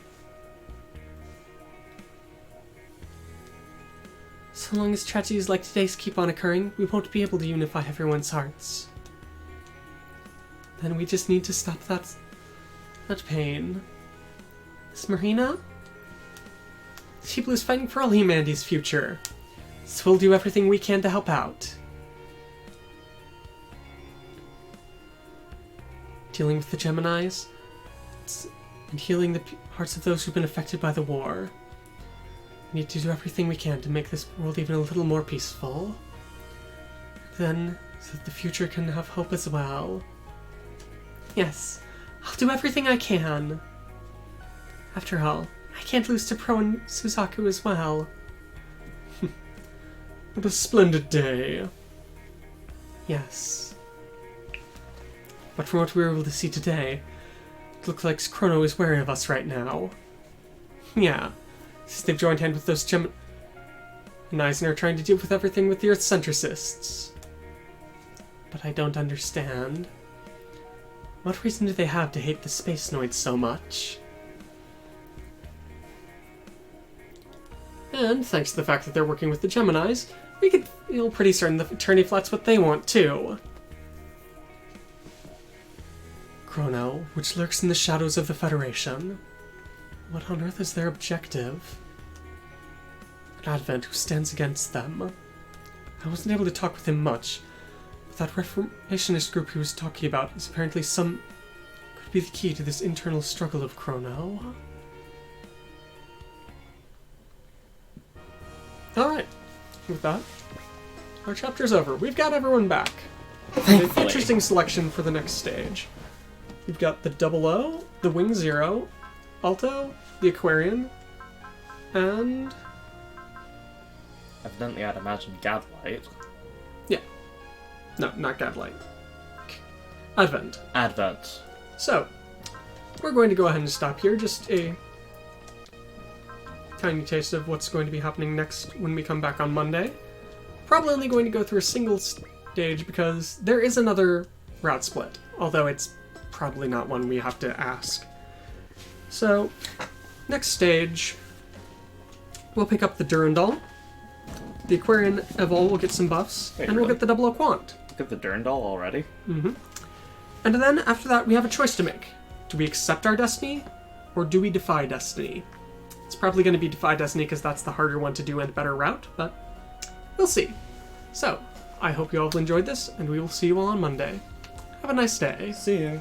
So long as tragedies like today's keep on occurring, we won't be able to unify everyone's hearts. Then we just need to stop that pain. Miss Marina? Z-Blue's fighting for all humanity's future. So we'll do everything we can to help out. Dealing with the Geminis, and healing the hearts of those who've been affected by the war. We need to do everything we can to make this world even a little more peaceful. Then, so that the future can have hope as well. Yes, I'll do everything I can. After all, I can't lose to Pro and Suzaku as well. What a splendid day. Yes. But from what we were able to see today, it looks like Chrono is wary of us right now. Yeah, since they've joined hand with those Geminis and are trying to deal with everything with the Earth centricists. But I don't understand. What reason do they have to hate the Space Noids so much? And thanks to the fact that they're working with the Geminis, we could feel pretty certain the Eternity Flat's what they want too. Chrono, which lurks in the shadows of the Federation. What on earth is their objective? An Advent who stands against them. I wasn't able to talk with him much, but that Reformationist group he was talking about is apparently could be the key to this internal struggle of Chrono. Alright, with that, our chapter's over. We've got everyone back. An Thankfully. interesting selection for the next stage. We've got the Double O, the Wing Zero, Alto, the Aquarian, and... Evidently, I'd imagine Gadlight. No, not Gadlight. Advent. Advent. So, we're going to go ahead and stop here. Just a tiny taste of what's going to be happening next when we come back on Monday. Probably only going to go through a single stage because there is another route split, although it's probably not one we have to ask. So, next stage, we'll pick up the Durandal, The Aquarian Evol will get some buffs, Wait, and we'll really? get the double Quant. Look at the Durandal already. And then after that, we have a choice to make. Do we accept our destiny, or do we defy destiny? It's probably going to be defy destiny because that's the harder one to do and better route, but we'll see. So, I hope you all have enjoyed this, and we will see you all on Monday. Have a nice day. See ya.